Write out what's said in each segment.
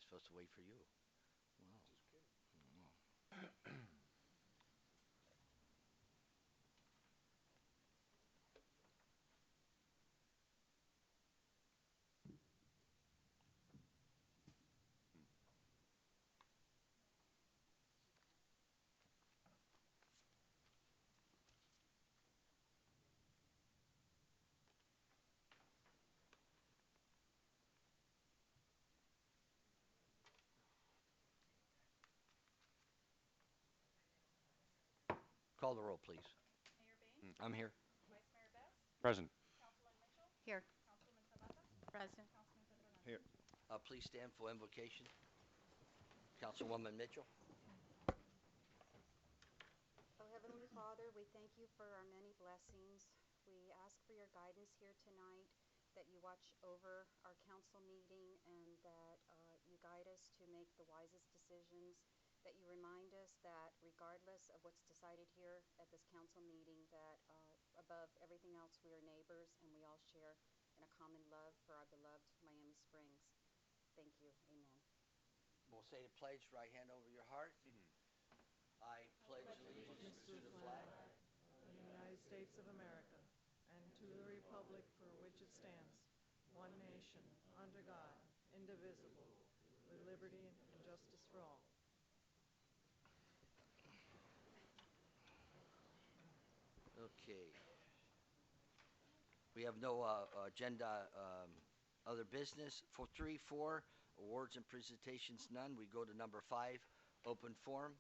supposed to wait for you. Wow. Call the roll, please. I'm here. Present. Here. Present. Here. Please stand for invocation. Councilwoman Mitchell. Oh, Heavenly Father, we thank you for our many blessings. We ask for your guidance here tonight, that you watch over our council meeting and that you guide us to make the wisest decisions, that you remind us that regardless of what's decided here at this council meeting, that above everything else we are neighbors and we all share in a common love for our beloved Miami Springs. Thank you. Amen. We'll say the pledge, right hand over your heart. I pledge allegiance to the flag of the United States of America and to the republic for which it stands, one nation, under God, indivisible, with liberty and justice for all. Okay. We have no agenda, other business. For 3, 4, awards and presentations, none. We go to number 5, open forum.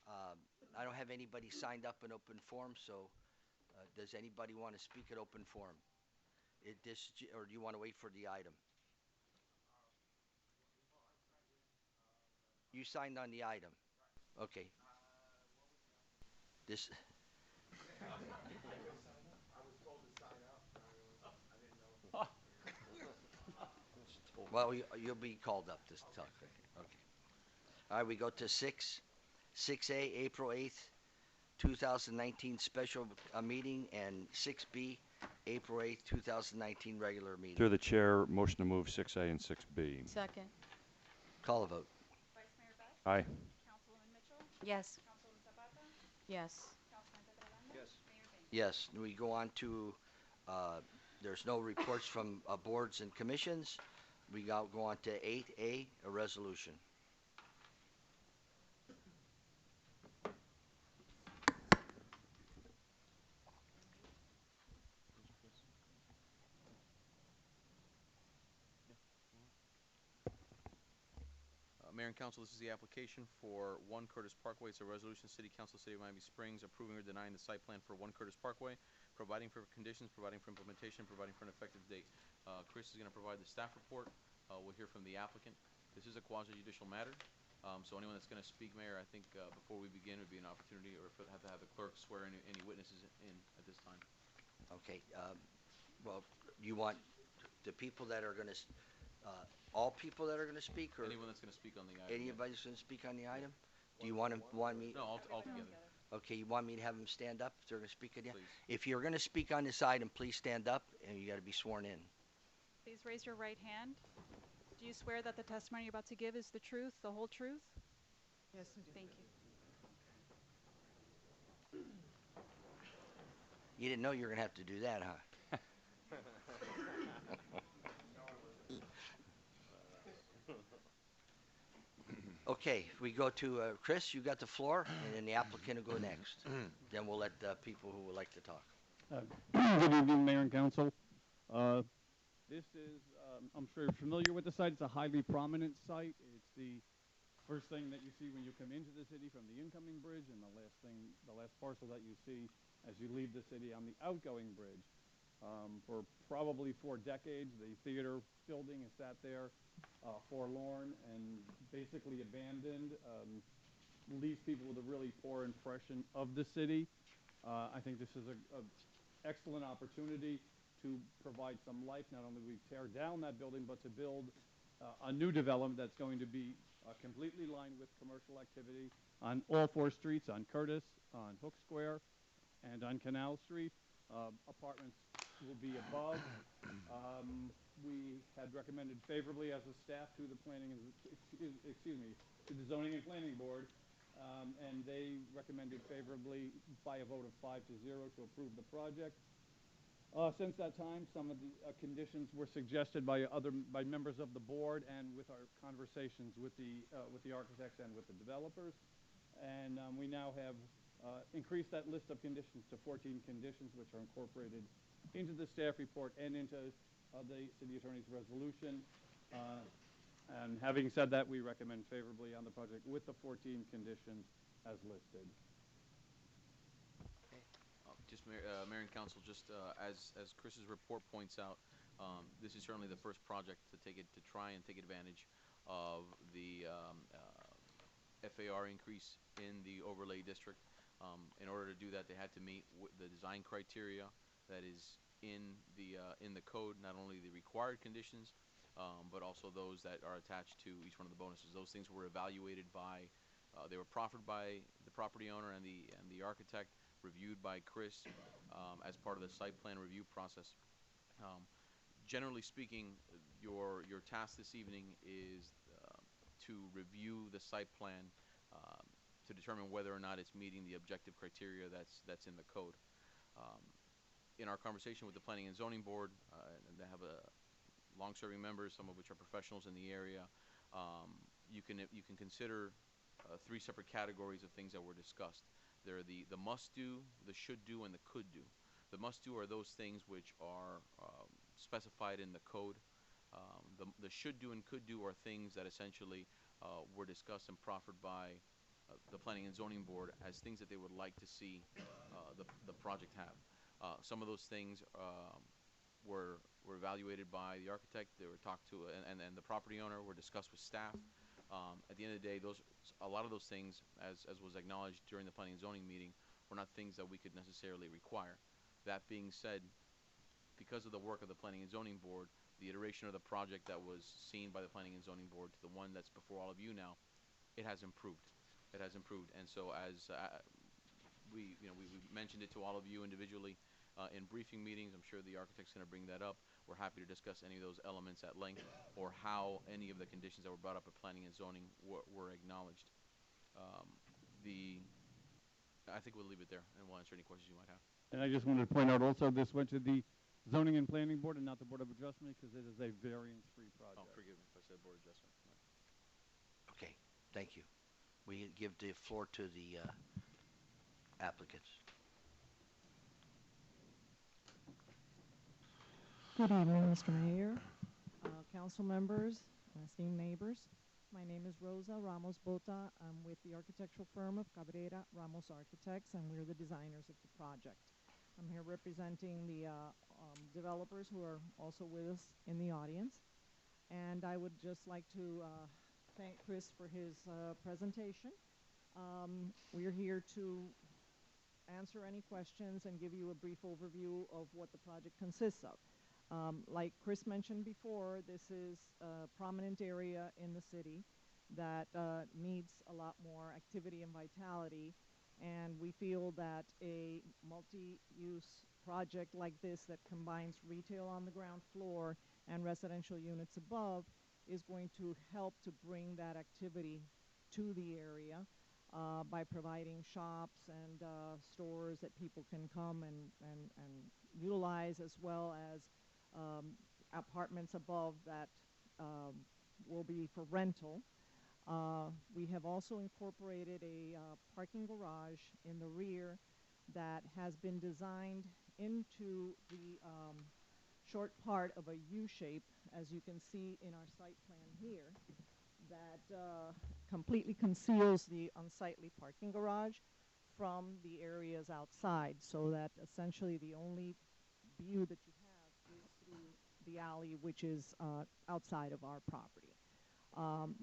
I don't have anybody signed up in open forum, so does anybody want to speak at open forum? Or do you want to wait for the item? You signed on the item. Okay. This. I was told to sign up. I didn't know. Well, you'll be called up to talk. Okay. All right, we go to 6A, April 8th, 2019 special meeting, and 6B, April 8th, 2019 regular meeting. Through the chair, motion to move 6A and 6B. Second. Call a vote. Vice Mayor Best? Aye. Councilwoman Mitchell? Yes. Councilwoman Zapata? Yes. Councilman Petrolano? Yes. Mayor Bain? Yes, we go on to, there's no reports from boards and commissions. We go on to 8A, a resolution. Mayor and Council, this is the application for 1 Curtis Parkway. It's a resolution, City Council, City of Miami Springs, approving or denying the site plan for 1 Curtis Parkway, providing for conditions, providing for implementation, providing for an effective date. Chris is going to provide the staff report. We'll hear from the applicant. This is a quasi-judicial matter, so anyone that's going to speak, Mayor, I think before we begin would be an opportunity, or have to have the clerk swear any witnesses in at this time. Okay, well, you want the people that are going to, all people that are going to speak, or Anyone that's going to speak on the item. anybody's going to speak on the item? Do you want me? No, all together. Okay, you want me to have them stand up if they're going to speak again? Please. If you're going to speak on this item, please stand up, and you got to be sworn in. Please raise your right hand. Do you swear that the testimony you're about to give is the truth, the whole truth? Yes, I do. Thank you. You didn't know you were going to have to do that, huh? Okay, we go to Chris, you got the floor, and then the applicant will go next. Then we'll let people who would like to talk. Good evening, Mayor and Council. This is, I'm sure you're familiar with the site. It's a highly prominent site. It's the first thing that you see when you come into the city from the incoming bridge, and the last parcel that you see as you leave the city on the outgoing bridge. For probably 4 decades, the theater building has sat there forlorn and basically abandoned, leaves people with a really poor impression of the city. I think this is an excellent opportunity to provide some life. Not only we tear down that building, but to build a new development that's going to be completely lined with commercial activity on all 4 streets, on Curtis, on Hook Square, and on Canal Street. Apartments will be above. We had recommended favorably as a staff to the planning and, excuse me, to the zoning and planning board, and they recommended favorably by a vote of 5-0 to approve the project. Since that time, some of the conditions were suggested by members of the board and with our conversations with the architects and with the developers, and we now have increased that list of conditions to 14 conditions, which are incorporated into the staff report and into the city attorney's resolution. And having said that, we recommend favorably on the project with the 14 conditions as listed. Just Mayor and Council, just as Chris's report points out, this is certainly the first project to try and take advantage of the FAR increase in the overlay district. In order to do that, they had to meet the design criteria that is in the code, not only the required conditions, but also those that are attached to each one of the bonuses. Those things were evaluated by, they were proffered by the property owner and the architect, reviewed by Chris as part of the site plan review process. Generally speaking, your task this evening is to review the site plan to determine whether or not it's meeting the objective criteria that's in the code. In our conversation with the Planning and Zoning Board, and they have long-serving members, some of which are professionals in the area, you can consider 3 separate categories of things that were discussed. There are the must-do, the should-do, and the could-do. The must-do are those things which are specified in the code. The should-do and could-do are things that essentially were discussed and proffered by the Planning and Zoning Board as things that they would like to see the project have. Some of those things were evaluated by the architect. They were talked to, and the property owner, were discussed with staff. At the end of the day, a lot of those things, as was acknowledged during the Planning and Zoning meeting, were not things that we could necessarily require. That being said, because of the work of the Planning and Zoning Board, the iteration of the project that was seen by the Planning and Zoning Board to the one that's before all of you now, it has improved. It has improved, and so as we mentioned it to all of you individually in briefing meetings. I'm sure the architect's going to bring that up. We're happy to discuss any of those elements at length, or how any of the conditions that were brought up at Planning and Zoning were acknowledged. I think we'll leave it there, and we'll answer any questions you might have. And I just wanted to point out also, this went to the Zoning and Planning Board and not the Board of Adjustment, because it is a variance-free project. Oh, forgive me if I said Board of Adjustment. Okay, thank you. We give the floor to the applicants. Good evening, Mr. Mayor, council members, esteemed neighbors. My name is Rosa Ramos Bota. I'm with the architectural firm of Cabrera Ramos Architects, and we're the designers of the project. I'm here representing the developers who are also with us in the audience. And I would just like to thank Chris for his presentation. We're here to answer any questions and give you a brief overview of what the project consists of. Like Chris mentioned before, this is a prominent area in the city that needs a lot more activity and vitality, and we feel that a multi-use project like this that combines retail on the ground floor and residential units above is going to help to bring that activity to the area by providing shops and stores that people can come and utilize, as well as apartments above that will be for rental. We have also incorporated a parking garage in the rear that has been designed into the short part of a U-shape, as you can see in our site plan here, that completely conceals the unsightly parking garage from the areas outside, so that essentially the only view that you have is through the alley, which is outside of our property.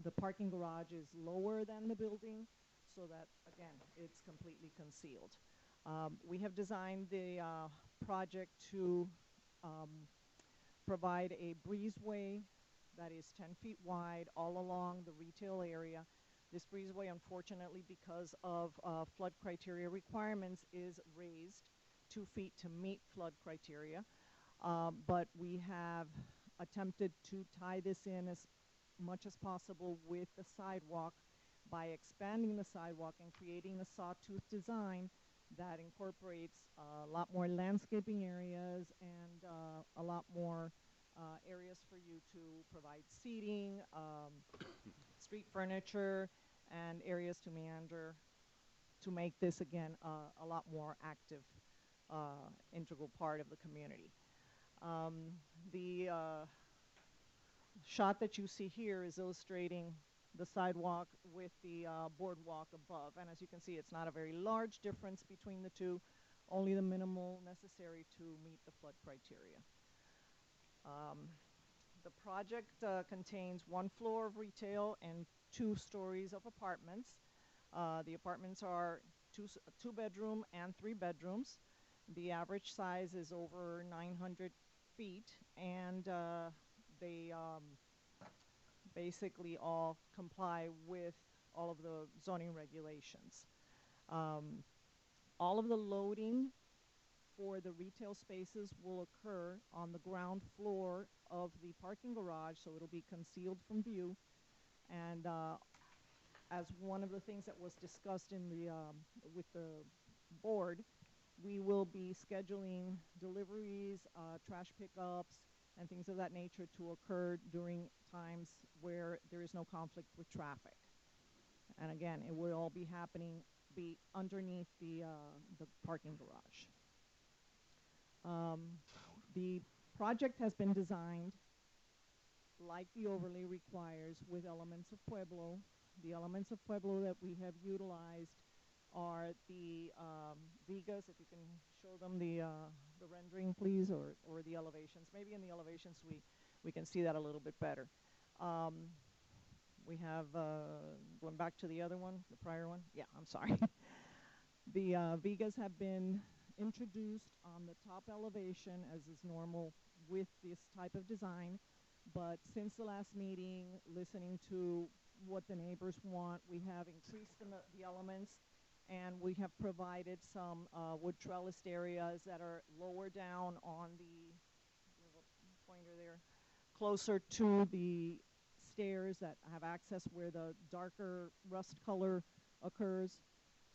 The parking garage is lower than the building, so that, again, it's completely concealed. We have designed the project to provide a breezeway that is 10 feet wide all along the retail area. This breezeway, unfortunately, because of flood criteria requirements, is raised 2 feet to meet flood criteria. But we have attempted to tie this in as much as possible with the sidewalk by expanding the sidewalk and creating a sawtooth design that incorporates a lot more landscaping areas and a lot more areas for you to provide seating, street furniture, and areas to meander to make this, again, a lot more active, integral part of the community. The shot that you see here is illustrating the sidewalk with the boardwalk above. And as you can see, it's not a very large difference between the two, only the minimal necessary to meet the flood criteria. The project contains 1 floor of retail and 2 stories of apartments. The apartments are 2 bedroom and 3 bedrooms. The average size is over 900 feet, and they basically all comply with all of the zoning regulations. All of the loading for the retail spaces will occur on the ground floor of the parking garage, so it'll be concealed from view. And as one of the things that was discussed in the with the board, we will be scheduling deliveries, trash pickups, and things of that nature to occur during times where there is no conflict with traffic. And again, it will all be happening underneath the parking garage. The project has been designed like the overlay requires, with elements of Pueblo. The elements of Pueblo that we have utilized are the vigas. If you can show them the rendering, please, or the elevations. Maybe in the elevations we can see that a little bit better. We have, going back to the other one, the prior one. Yeah, I'm sorry. The vigas have been introduced on the top elevation, as is normal with this type of design. But since the last meeting, listening to what the neighbors want, we have increased the elements, and we have provided some wood trellised areas that are lower down on the pointer there, closer to the stairs that have access where the darker rust color occurs,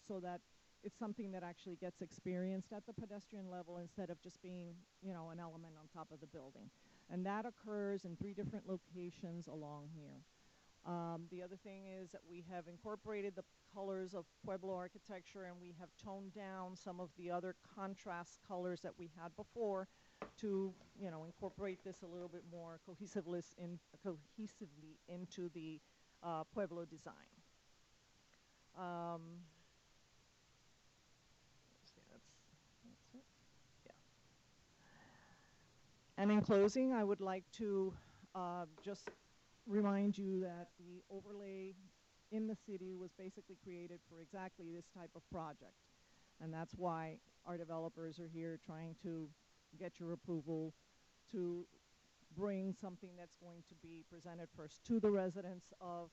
so that it's something that actually gets experienced at the pedestrian level instead of just being, you know, an element on top of the building. And that occurs in 3 different locations along here. The other thing is that we have incorporated the colors of Pueblo architecture, and we have toned down some of the other contrast colors that we had before to, you know, incorporate this a little bit more cohesively into the Pueblo design. That's it. Yeah. And in closing, I would like to just remind you that the overlay in the city was basically created for exactly this type of project. And that's why our developers are here trying to get your approval to bring something that's going to be presented first to the residents of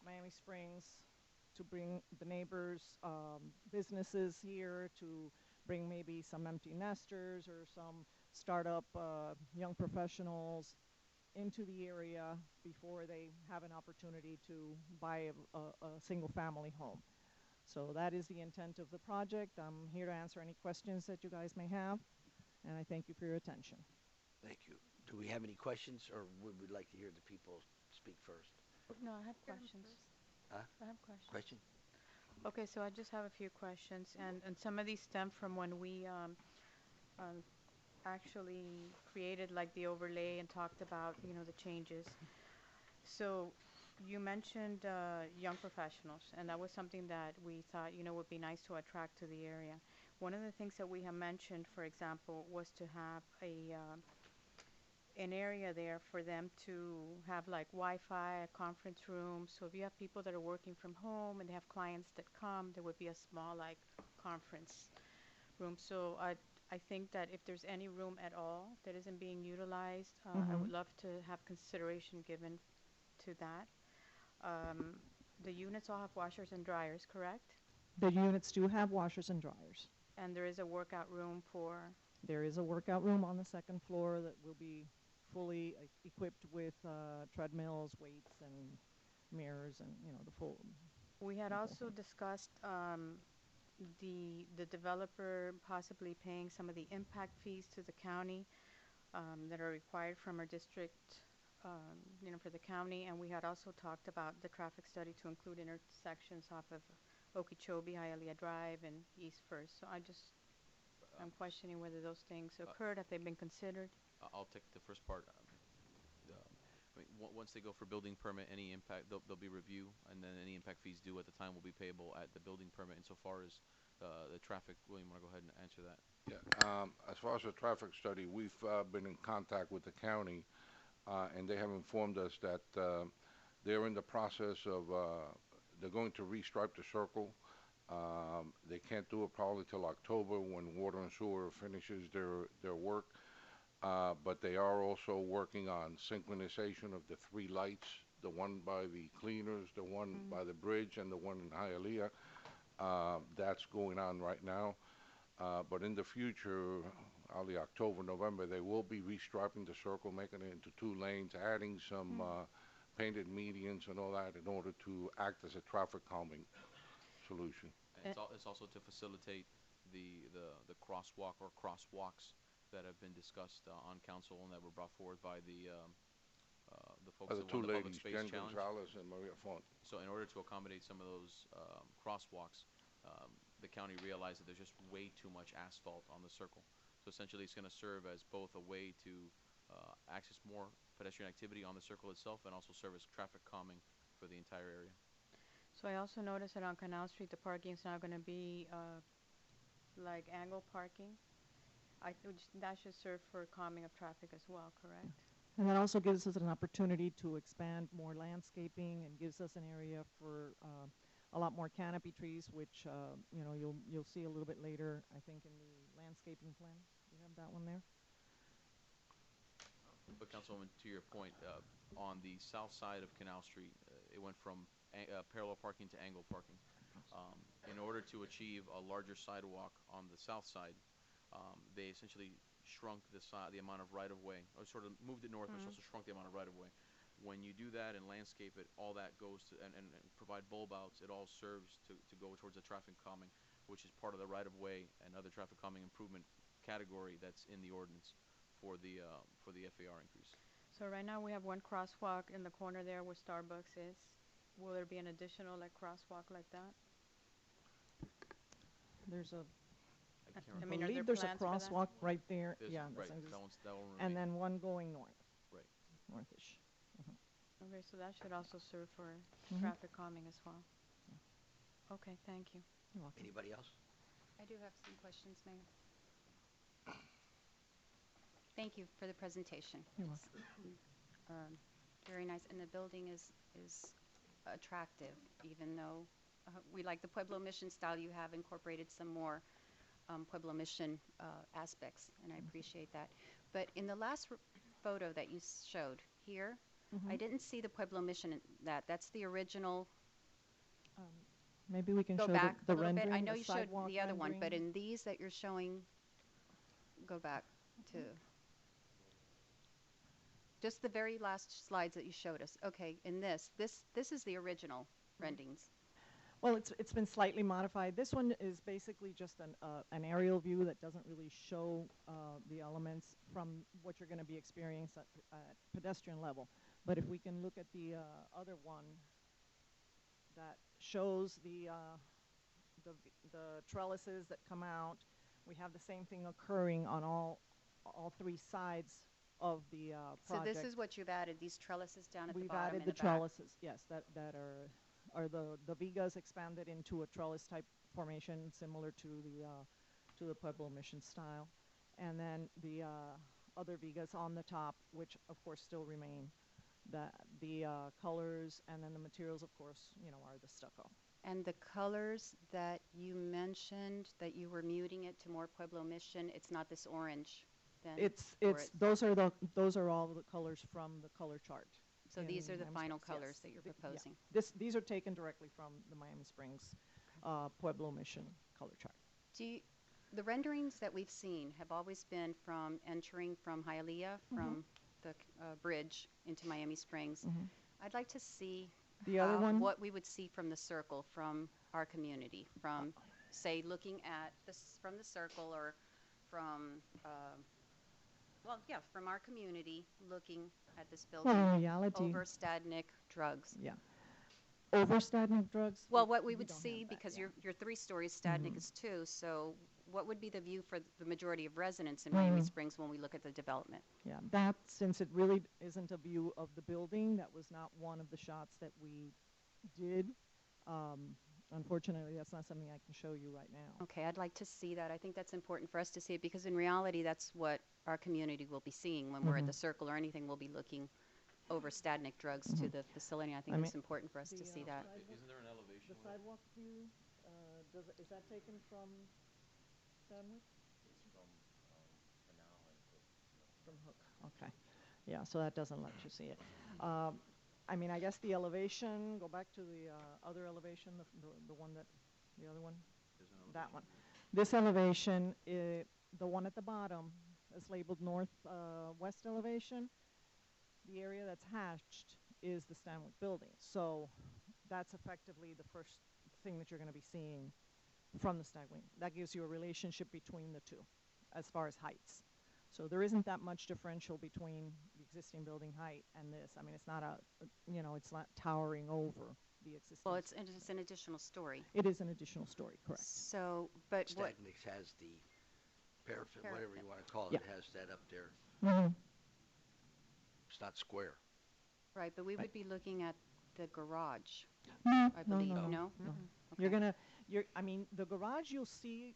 Miami Springs, to bring the neighbors, businesses here, to bring maybe some empty nesters or some startup young professionals into the area before they have an opportunity to buy a single family home. So that is the intent of the project. I'm here to answer any questions that you guys may have, and I thank you for your attention. Thank you. Do we have any questions, or would we like to hear the people speak first? No, I have questions. Huh? I have questions. Question? Okay, so I just have a few questions, and some of these stem from when we actually created like the overlay and talked about, you know, the changes. So you mentioned young professionals, and that was something that we thought, you know, would be nice to attract to the area. One of the things that we have mentioned, for example, was to have an area there for them to have like Wi-Fi, a conference room. So if you have people that are working from home and they have clients that come, there would be a small like conference room. So I think that if there's any room at all that isn't being utilized, I would love to have consideration given to that. The units all have washers and dryers, correct? The units do have washers and dryers. And there is a workout room for There is a workout room on the second floor that will be fully equipped with treadmills, weights, and mirrors, and the full. We had Okay. also discussed the developer possibly paying some of the impact fees to the county that are required from our district, for the county. And we had also talked about the traffic study to include intersections off of Okeechobee, Hialeah Drive, and East First. So I'm questioning whether those things occurred, have they been considered? I'll take the first part. Once they go for building permit, any impact, there'll be review, and then any impact fees due at the time will be payable at the building permit. Insofar as the traffic, William, want to go ahead and answer that? Yeah, as far as the traffic study, we've been in contact with the county, and they have informed us that they're in the process of, they're going to restripe the circle. They can't do it probably till October when Water and Sewer finishes their work. But they are also working on synchronization of the 3 lights, the one by the cleaners, the one by the bridge, and the one in Hialeah. That's going on right now. But in the future, probably October, November, they will be restriping the circle, making it into 2 lanes, adding some painted medians and all that in order to act as a traffic calming solution. And it's also to facilitate the crosswalk or crosswalks that have been discussed on council and that were brought forward by the folks The that 2 won the Public ladies, Space Jen Challenge. Gonzalez and Maria Font. So in order to accommodate some of those crosswalks, the county realized that there's just way too much asphalt on the circle. So essentially it's going to serve as both a way to access more pedestrian activity on the circle itself and also serve as traffic calming for the entire area. So I also noticed that on Canal Street, the parking is now going to be like angle parking. That should serve for calming of traffic as well, correct? And that also gives us an opportunity to expand more landscaping and gives us an area for a lot more canopy trees, which you'll see a little bit later, I think, in the landscaping plan. You have that one there? But Councilwoman, to your point, on the south side of Canal Street, it went from parallel parking to angle parking. In order to achieve a larger sidewalk on the south side, they essentially shrunk the amount of right-of-way, or sort of moved it north, but also shrunk the amount of right-of-way. When you do that and landscape it, all that goes to, and provide bulb outs, it all serves to go towards the traffic calming, which is part of the right-of-way and other traffic calming improvement category that's in the ordinance for the FAR increase. So right now we have one crosswalk in the corner there where Starbucks is. Will there be an additional crosswalk like that? There's a, I mean, are believe there there's a plans for that? crosswalk right there. There's- Yeah, right, that's that will remain. and then one going north. Right. Northish. Okay, so that should also serve for Mhm. traffic calming as well. Okay, thank you. You're welcome. Anybody else? I do have some questions, Mayor. Thank you for the presentation. You're It's, very nice, and the building is attractive, even though we like the Pueblo Mission style. You have incorporated some more Pueblo Mission aspects, and I appreciate that. But in the last photo that you showed here, I didn't see the Pueblo Mission in that. That's the original. Maybe we can Go show back the a little bit. rendering. I know the you showed sidewalk the other one, but rendering. in these that you're showing, go back to just the very last slides that you showed us. Okay, in this is the original renderings. Well, it's been slightly modified. This one is basically just an aerial view that doesn't really show the elements from what you're going to be experiencing at pedestrian level. But if we can look at the other one that shows the trellises that come out, we have the same thing occurring on all 3 sides of the project. So this is what you've added, these trellises down at the We've bottom added and the the back. trellises, yes, that are the vigas expanded into a trellis type formation similar to the Pueblo Mission style, and then the other vigas on the top, which of course still remain. The colors and then the materials, of course, are the stucco. And the colors that you mentioned, that you were muting it to more Pueblo Mission, it's not this orange then? or Those are all the colors from the color chart. So these in are the Miami final Springs, colors yes. that you're Yeah. proposing? These are taken directly from the Miami Springs Pueblo Mission color chart. Do you, The renderings that we've seen have always been from entering from Hialeah, from the bridge into Miami Springs. I'd like to see The other one? what we would see from the circle, from our community, from, say, looking at this from the circle, or from, well, yeah, from our community, looking at this building Well, in reality, over Stadnick Drugs. yeah. Over Stadnick Drugs? Well, what we would don't have see, that, because yeah. your 3 stories, Stadnick is 2, so what would be the view for the majority of residents in Miami Springs when we look at the development? Yeah, that, since it really isn't a view of the building, that was not one of the shots that we did. Unfortunately, that's not something I can show you right now. Okay, I'd like to see that. I think that's important for us to see it, because in reality, that's what our community will be seeing when we're at the circle or anything. We'll be looking over Stadnick Drugs to the facility. I think it's important for us to see that. Isn't there an elevation? The sidewalk view, is that taken from Stadnick? From Hook, okay. Yeah, so that doesn't let you see it. I mean, I guess the elevation, go back to the other elevation, the one that, the other one? That one. This elevation, the one at the bottom is labeled northwest elevation. The area that's hatched is the Stanwick building. So that's effectively the first thing that you're going to be seeing from the Stanwick. That gives you a relationship between the two as far as heights. So there isn't that much differential between the existing building height and this. I mean, it's not it's not towering over the existing. Well, it's an additional story. It is an additional story, correct. So, but what, Stadnick has the parapet, whatever you Parapet. want to call it, Yeah. it has that up there. Mm-hmm. It's not square. right, but we would be looking at the garage, No, I no, believe, no, no? no. Okay. I mean, the garage, you'll see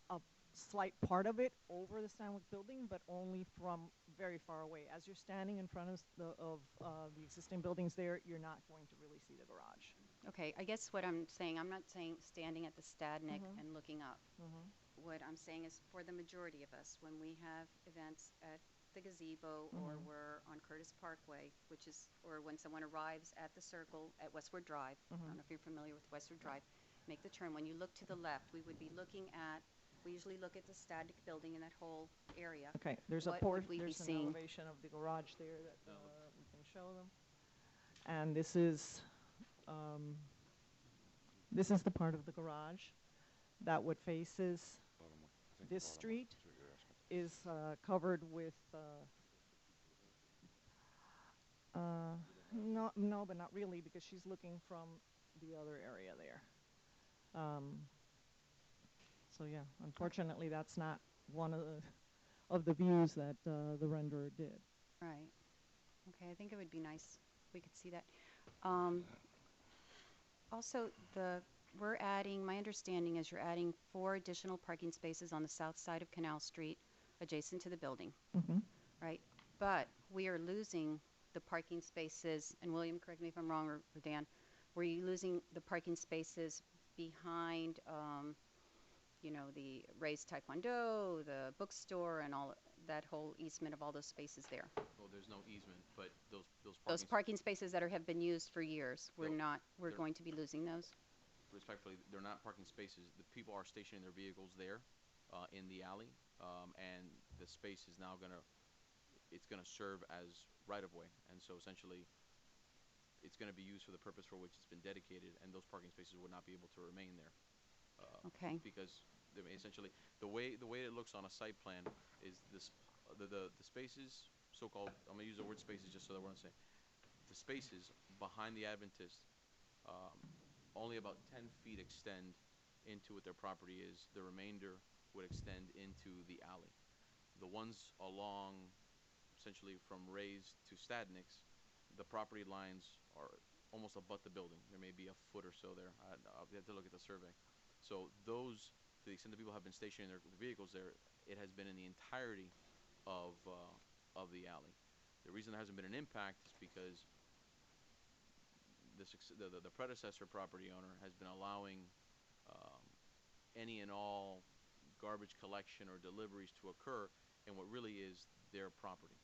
a slight part of it over the Stanwick building, but only from very far away. As you're standing in front of the existing buildings there, you're not going to really see the garage. Okay, I guess what I'm saying, I'm not saying standing at the Stadnick and looking up. What I'm saying is, for the majority of us, when we have events at the gazebo or we're on Curtis Parkway, which is, or when someone arrives at the circle at Westward Drive, I don't know if you're familiar with Westward Drive, make the turn. When you look to the left, we would be looking at, we usually look at the Stadnick building in that whole area. Okay, there's What would we be there's an seeing? elevation of the garage there that we can show them. And this is the part of the garage that would faces this street. Is covered with no, but not really, because she's looking from the other area there. So yeah, unfortunately, that's not one of the views that the renderer did. Right. Okay, I think it would be nice if we could see that. Also, we're adding, my understanding is you're adding 4 additional parking spaces on the south side of Canal Street, adjacent to the building, right? But we are losing the parking spaces, and William, correct me if I'm wrong, or Dan, were you losing the parking spaces behind, the Ray's Taekwondo, the bookstore, and all that whole easement of all those spaces there? Well, there's no easement, but those Those parking spaces that have been used for years, we're They're- going to be losing those? respectfully, they're not parking spaces. The people are stationing their vehicles there, in the alley, and the space is now it's gonna serve as right-of-way, and so essentially, it's gonna be used for the purpose for which it's been dedicated, and those parking spaces would not be able to remain there. Okay. Because, I mean, essentially, the way it looks on a site plan is the spaces, so-called, I'm gonna use the word spaces just so that we're on the same. The spaces behind the Adventist, only about 10 feet extend into what their property is. The remainder would extend into the alley. The ones along, essentially from Ray's to Stadnick's, the property lines are almost abut the building. There may be a foot or so there. I'll have to look at the survey. So those, to the extent that people have been stationing their vehicles there, it has been in the entirety of the alley. The reason there hasn't been an impact is because the predecessor property owner has been allowing any and all garbage collection or deliveries to occur in what really is their property.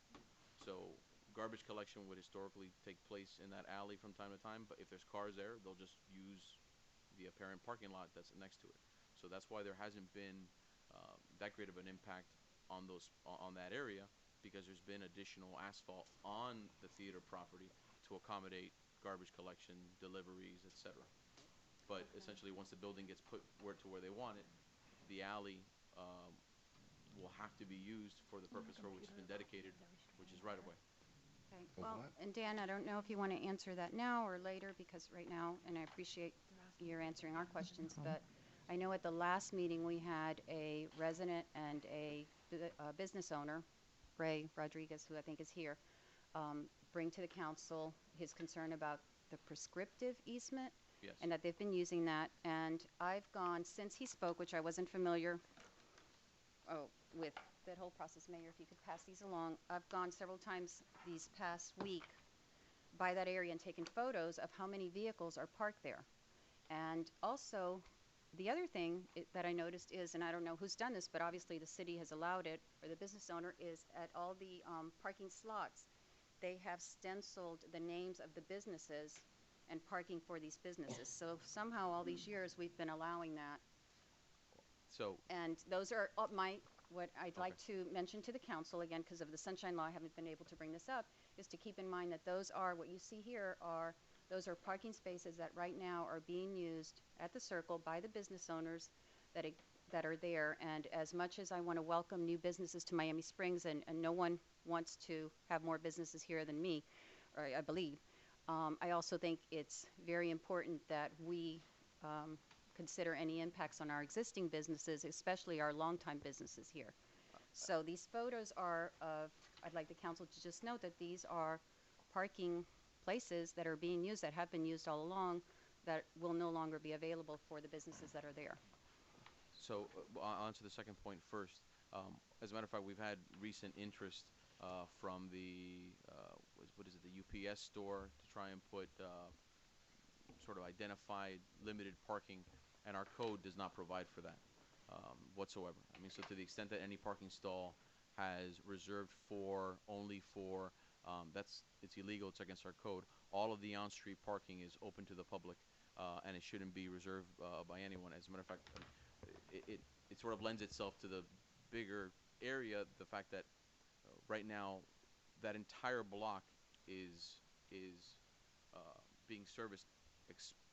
So garbage collection would historically take place in that alley from time to time, but if there's cars there, they'll just use the apparent parking lot that's next to it. So that's why there hasn't been that great of an impact on on that area, because there's been additional asphalt on the theater property to accommodate garbage collection, deliveries, etc. But essentially, once the building gets put where they want it, the alley will have to be used for the purpose for which it's been dedicated, which is right away. Okay, Of well, what? and Dan, I don't know if you want to answer that now or later, because right now, and I appreciate you're answering our questions, but I know at the last meeting, we had a resident and a business owner, Ray Rodriguez, who I think is here, bring to the council his concern about the prescriptive easement, Yes. and that they've been using that. And I've gone, since he spoke, which I wasn't familiar with that whole process, Mayor, if you could pass these along. I've gone several times these past week by that area and taken photos of how many vehicles are parked there. And also, the other thing that I noticed is, and I don't know who's done this, but obviously the city has allowed it, or the business owner, is at all the parking slots, they have stenciled the names of the businesses and parking for these businesses. So somehow all these years, we've been allowing that. So, And those are what I'd like to mention to the council, again, because of the sunshine law, I haven't been able to bring this up, is to keep in mind that those are, what you see here those are parking spaces that right now are being used at the circle by the business owners that are there. And as much as I want to welcome new businesses to Miami Springs, and no one wants to have more businesses here than me, or I believe, I also think it's very important that we consider any impacts on our existing businesses, especially our longtime businesses here. So these photos are of, I'd like the council to just note that these are parking places that are being used, that have been used all along, that will no longer be available for the businesses that are there. So, on to the second point first. As a matter of fact, we've had recent interest from the, what is it, the UPS store, to try and put sort of identified limited parking, and our code does not provide for that whatsoever. I mean, so to the extent that any parking stall has reserved only for, it's illegal, it's against our code. All of the on-street parking is open to the public, and it shouldn't be reserved by anyone. As a matter of fact, it sort of lends itself to the bigger area, the fact that right now that entire block is being serviced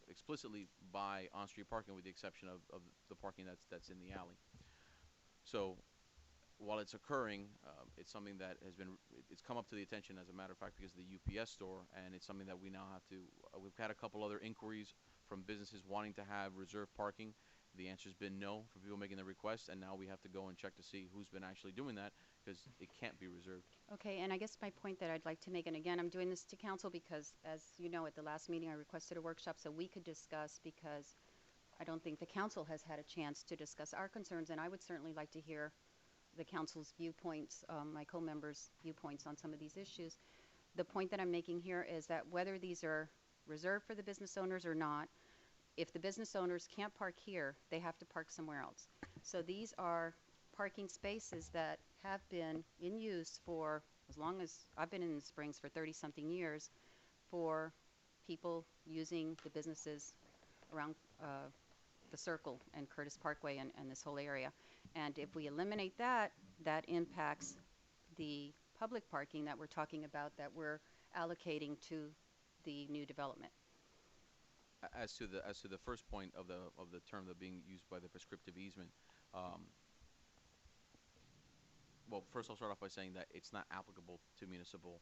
explicitly by on-street parking, with the exception of the parking that's in the alley. So while it's occurring, it's something that it's come up to the attention, as a matter of fact, because of the UPS store, and it's something that we now have to, we've had a couple other inquiries from businesses wanting to have reserved parking. The answer's been no for people making the request, and now we have to go and check to see who's been actually doing that, because it can't be reserved. Okay, and I guess my point that I'd like to make, and again, I'm doing this to council because, as you know, at the last meeting, I requested a workshop so we could discuss, because I don't think the council has had a chance to discuss our concerns, and I would certainly like to hear the council's viewpoints, my co-members' viewpoints on some of these issues. The point that I'm making here is that whether these are reserved for the business owners or not, if the business owners can't park here, they have to park somewhere else. So these are parking spaces that have been in use for as long as I've been in the Springs, for 30-something years, for people using the businesses around the Circle and Curtis Parkway and this whole area. And if we eliminate that, that impacts the public parking that we're talking about, that we're allocating to the new development. As to the first point of the term that being used by the prescriptive easement, well, first I'll start off by saying that it's not applicable to municipal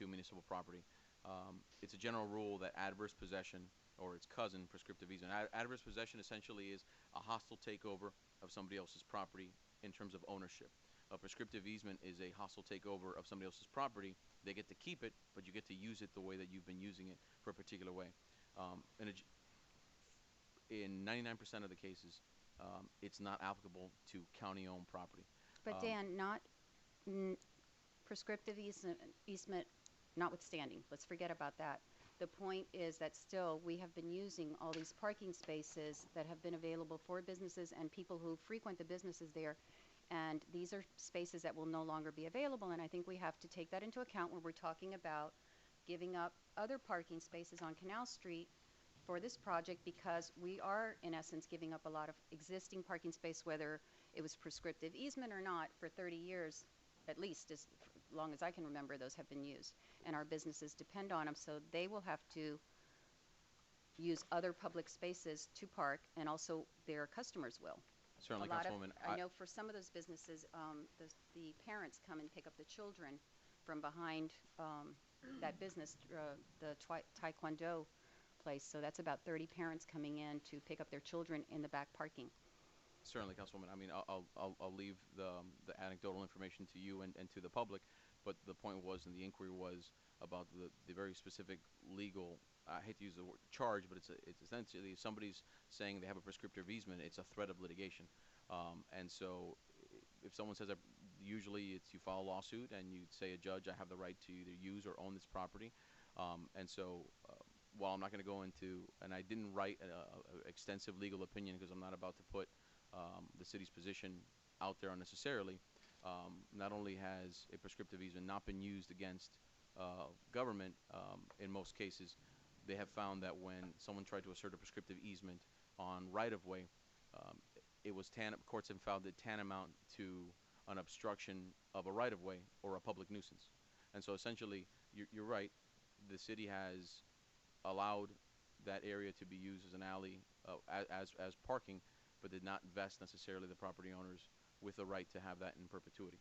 municipal property. It's a general rule that adverse possession, or its cousin, prescriptive easement, adverse possession essentially is a hostile takeover of somebody else's property in terms of ownership. A prescriptive easement is a hostile takeover of somebody else's property. They get to keep it, but you get to use it the way that you've been using it for a particular way. In 99% of the cases, it's not applicable to county-owned property. But Dan, prescriptive easement notwithstanding, let's forget about that. The point is that still we have been using all these parking spaces that have been available for businesses and people who frequent the businesses there. And these are spaces that will no longer be available, and I think we have to take that into account when we're talking about giving up other parking spaces on Canal Street for this project because we are, in essence, giving up a lot of existing parking space, whether it was prescriptive easement or not, for 30 years, at least as long as I can remember, those have been used. And our businesses depend on them, so they will have to use other public spaces to park, and also their customers will. Certainly, A lot of, Councilwoman. I know for some of those businesses, the parents come and pick up the children from behind that business, the Taekwondo place. So that's about 30 parents coming in to pick up their children in the back parking. Certainly, Councilwoman. I mean, I'll leave the anecdotal information to you and to the public, but the point was, and the inquiry was about the very specific legal, I hate to use the word charge, but it's essentially, if somebody's saying they have a prescriptive easement, it's a threat of litigation. And so if someone says that, usually it's you file a lawsuit and you say, a judge, I have the right to either use or own this property. And so while I'm not going to go into, and I didn't write an extensive legal opinion because I'm not about to put the city's position out there unnecessarily, not only has a prescriptive easement not been used against government in most cases, they have found that when someone tried to assert a prescriptive easement on right-of-way, courts have found it tantamount to an obstruction of a right-of-way or a public nuisance. And so essentially, you're right, the city has allowed that area to be used as an alley as parking, but did not vest necessarily the property owners with the right to have that in perpetuity.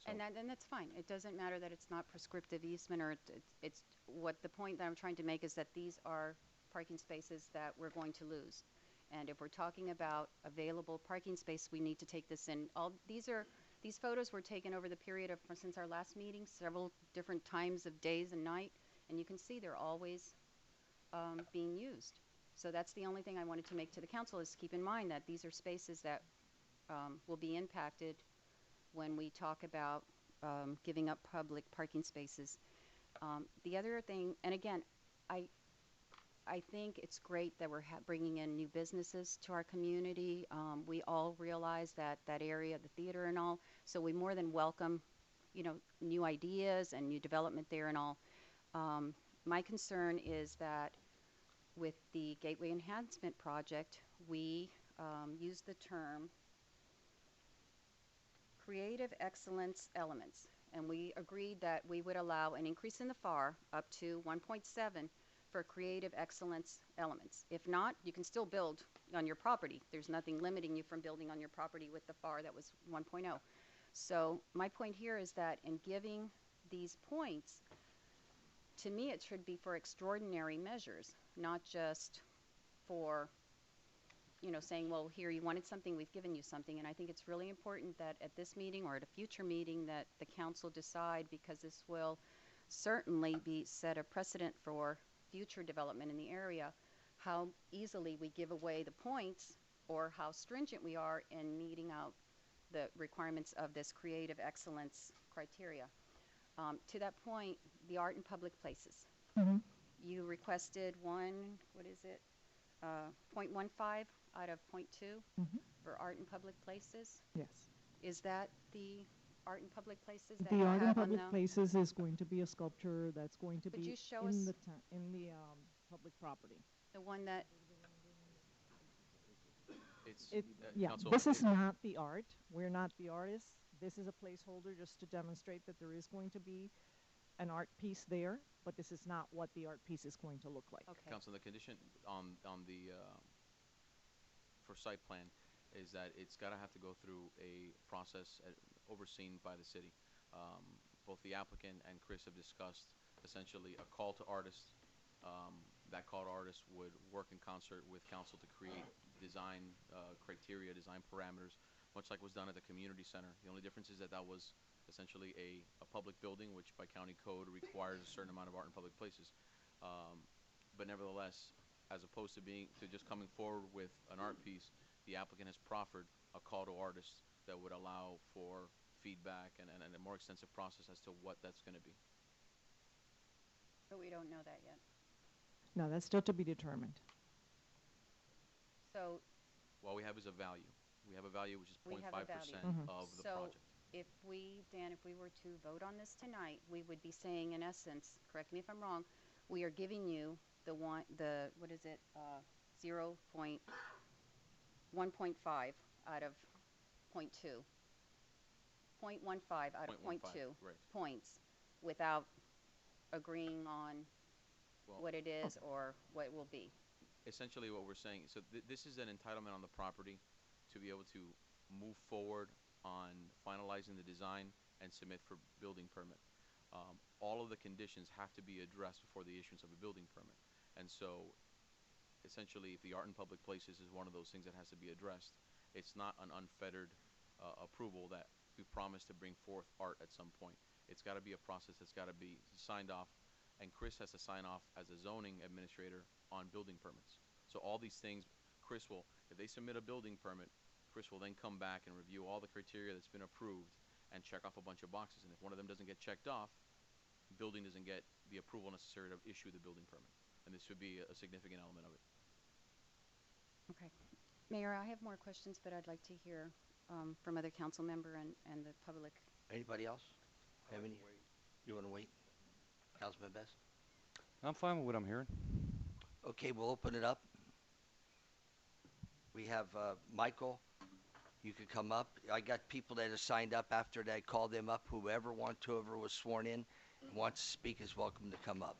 And that's fine. It doesn't matter that it's not prescriptive easement, or it's what the point that I'm trying to make is that these are parking spaces that we're going to lose. And if we're talking about available parking space, we need to take this in. These photos were taken over the period of since our last meeting, several different times of days and night, and you can see they're always being used. So that's the only thing I wanted to make to the council, is keep in mind that these are spaces that will be impacted when we talk about giving up public parking spaces. The other thing, and again, I think it's great that we're bringing in new businesses to our community. We all realize that that area, the theater and all, so we more than welcome, new ideas and new development there and all. My concern is that with the Gateway Enhancement Project, we use the term creative excellence elements, and we agreed that we would allow an increase in the FAR up to 1.7 for creative excellence elements. If not, you can still build on your property. There's nothing limiting you from building on your property with the FAR that was 1.0. So my point here is that in giving these points, to me it should be for extraordinary measures, not just for saying, well, here, you wanted something, we've given you something. And I think it's really important that at this meeting or at a future meeting that the council decide, because this will certainly set a precedent for future development in the area, how easily we give away the points or how stringent we are in meeting out the requirements of this creative excellence criteria. To that point, the art in public places. Mhm. You requested 0.15 out of 0.2 Mhm. for art in public places. Yes. Is that the art in public places that The you art in have on public the? places is going to be a sculpture that's going to Could be you show in us the public property. the one that? Yeah, Council, this is not the art. We're not the artists. This is a placeholder just to demonstrate that there is going to be an art piece there, but this is not what the art piece is going to look like. Okay. Council, the condition on the for site plan is that it's got to have to go through a process overseen by the city. Both the applicant and Chris have discussed essentially a call to artists. That call to artists would work in concert with council to create design criteria, design parameters, much like was done at the community center. The only difference is that was essentially a public building, which by county code requires a certain amount of art in public places. But nevertheless, as opposed to just coming forward with an art piece, the applicant has proffered a call to artists that would allow for feedback and a more extensive process as to what that's going to be. But we don't know that yet. No, that's still to be determined. So What we have is a value. We have a value which is We 0.5% have a value. of the So project. if we were to vote on this tonight, we would be saying, in essence, correct me if I'm wrong, we are giving you what is it, 1.5 out of point 2. 0.15 out of point 0.15, 2 right. points without agreeing on Well, what it is or what it will be. essentially what we're saying, so this is an entitlement on the property to be able to move forward on finalizing the design and submit for building permit. All of the conditions have to be addressed before the issuance of a building permit. And so essentially, if the art in public places is one of those things that has to be addressed, it's not an unfettered approval that we promise to bring forth art at some point. It's got to be a process that's got to be signed off, and Chris has to sign off as a zoning administrator on building permits. So all these things, Chris will, if they submit a building permit, Chris will then come back and review all the criteria that's been approved and check off a bunch of boxes. And if one of them doesn't get checked off, building doesn't get the approval necessary to issue the building permit. And this would be a significant element of it. Okay. Mayor, I have more questions, but I'd like to hear from other council member and the public. Anybody else? Have any? You want to wait? Councilman Best? I'm fine with what I'm hearing. Okay, we'll open it up. We have Michael. You could come up. I got people that have signed up after that. I called them up. Whoever was sworn in and wants to speak is welcome to come up.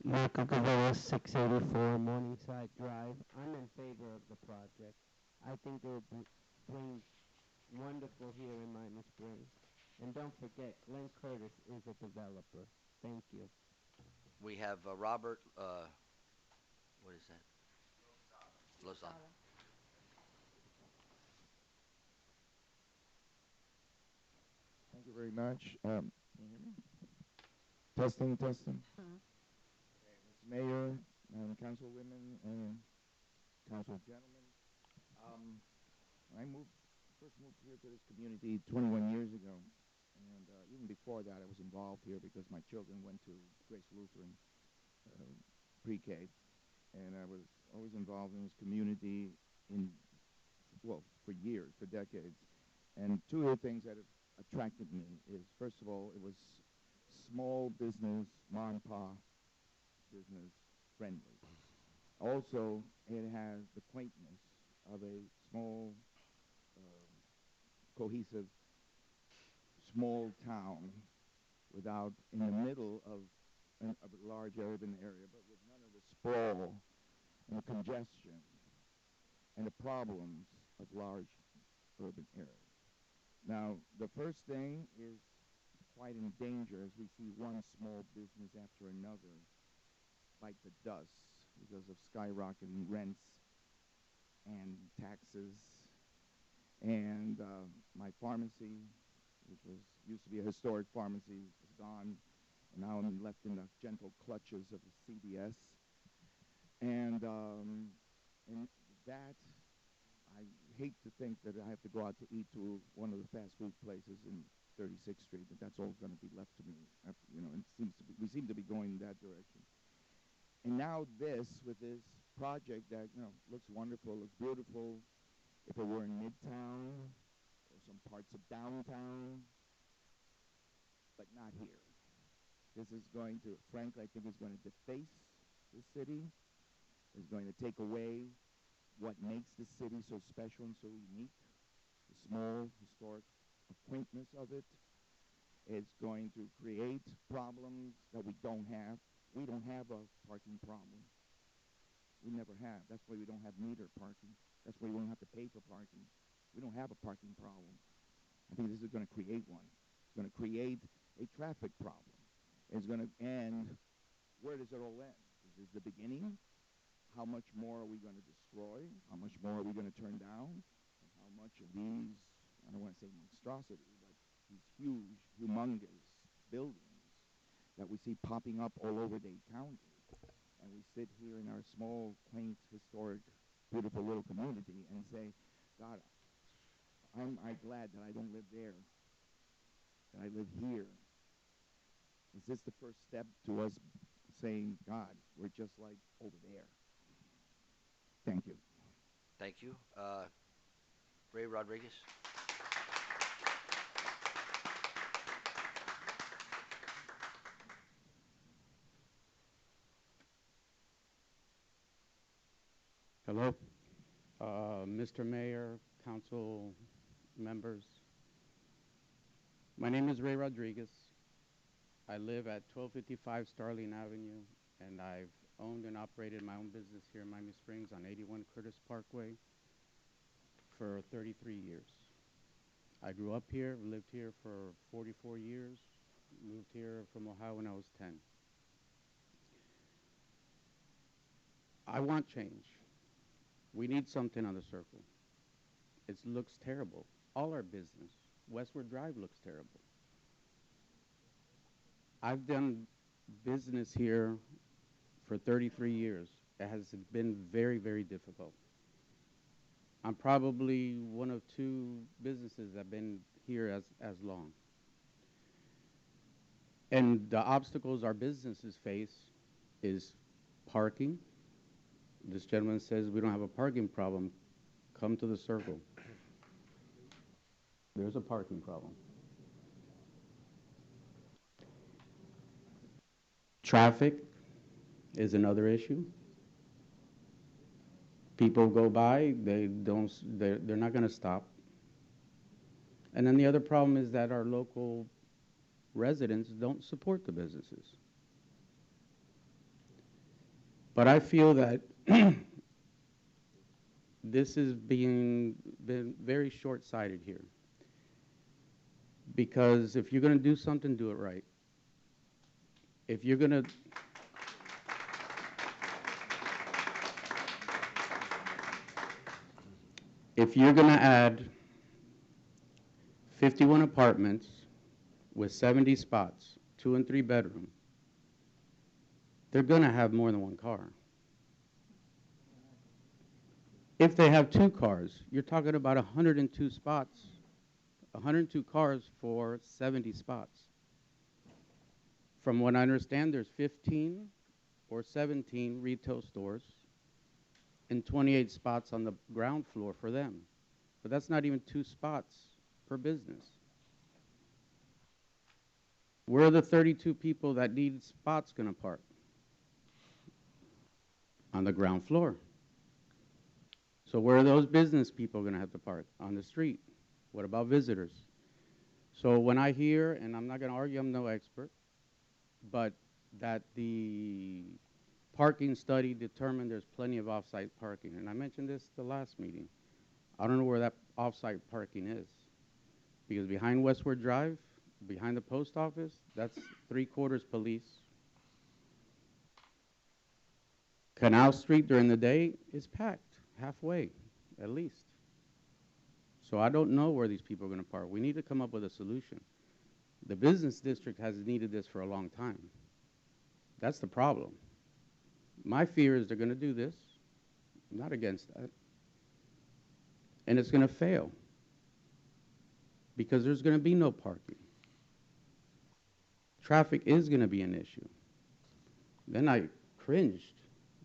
Michael Gavilla, 684 Morningside Drive. I'm in favor of the project. I think it will bring wonderful here in Miami Springs. And don't forget, Glenn Curtis is a developer. Thank you. We have Robert, what is that? Lozada. Thank you very much. Can you hear me? Testing, testing. Mhm. Okay, Mr. Mayor, Councilwomen, and Council gentlemen. I first moved here to this community 21 years ago. And even before that, I was involved here because my children went to Grace Lutheran pre-K. And I was always involved in this community for years, for decades. And two of the things that have attracted me is, first of all, it was small business, mom and pop business friendly. Also, it has the quaintness of a small, cohesive, small town without, in the middle of a large urban area, but with none of the sprawl and the congestion and the problems of large urban areas. Now, the first thing is quite in danger as we see one small business after another bite the dust because of skyrocketing rents and taxes. And my pharmacy, which used to be a historic pharmacy, is gone. And now I'm left in the gentle clutches of the CVS. And that, I hate to think that I have to go out to eat to one of the fast food places in 36th Street, but that's all going to be left to me. And we seem to be going in that direction. And now with this project that looks wonderful, looks beautiful. If it were in Midtown or some parts of downtown, but not here. This is going to, frankly, I think is going to deface the city. Is going to take away what makes the city so special and so unique. The small, historic quaintness of it. It's going to create problems that we don't have. We don't have a parking problem. We never have. That's why we don't have meter parking. That's why we don't have to pay for parking. We don't have a parking problem. I think this is going to create one. It's going to create a traffic problem. It's going to end. Where does it all end? Is this the beginning? How much more are we going to destroy? How much more are we going to turn down? And how much of these, I don't want to say monstrosity, but these huge, humongous buildings that we see popping up all over Dade County. And we sit here in our small, quaint, historic, beautiful little community and say, God, I'm glad that I don't live there, that I live here. Is this the first step to us saying, God, we're just like over there? Thank you. Thank you. Ray Rodriguez. Hello, Mr. Mayor, council members. My name is Ray Rodriguez. I live at 1255 Starling Avenue, and I've owned and operated my own business here in Miami Springs on 81 Curtis Parkway for 33 years. I grew up here, lived here for 44 years, moved here from Ohio when I was 10. I want change. We need something on the circle. It looks terrible. All our business. Westward Drive looks terrible. I've done business here for 33 years. It has been very, very difficult. I'm probably one of two businesses that have been here as long. And the obstacles our businesses face is parking. This gentleman says we don't have a parking problem. Come to the circle. There's a parking problem. Traffic is another issue. People go by, they're not going to stop. And then the other problem is that our local residents don't support the businesses. But I feel that this is been very short-sighted here. Because if you're going to do something, do it right. If you're going to add 51 apartments with 70 spots, 2 and 3 bedroom, they're going to have more than one car. If they have 2 cars, you're talking about 102 spots, 102 cars for 70 spots. From what I understand, there's 15 or 17 retail stores and 28 spots on the ground floor for them. But that's not even 2 spots per business. Where are the 32 people that need spots going to park? On the ground floor. So where are those business people going to have to park? On the street. What about visitors? So when I hear, and I'm not going to argue, I'm no expert, but that the parking study determined there's plenty of off-site parking. And I mentioned this the last meeting. I don't know where that off-site parking is. Because behind Westward Drive, behind the post office, that's 3/4 police. Canal Street during the day is packed, halfway, at least. So I don't know where these people are going to park. We need to come up with a solution. The business district has needed this for a long time. That's the problem. My fear is they're going to do this. I'm not against that. And it's going to fail. Because there's going to be no parking. Traffic is going to be an issue. Then I cringed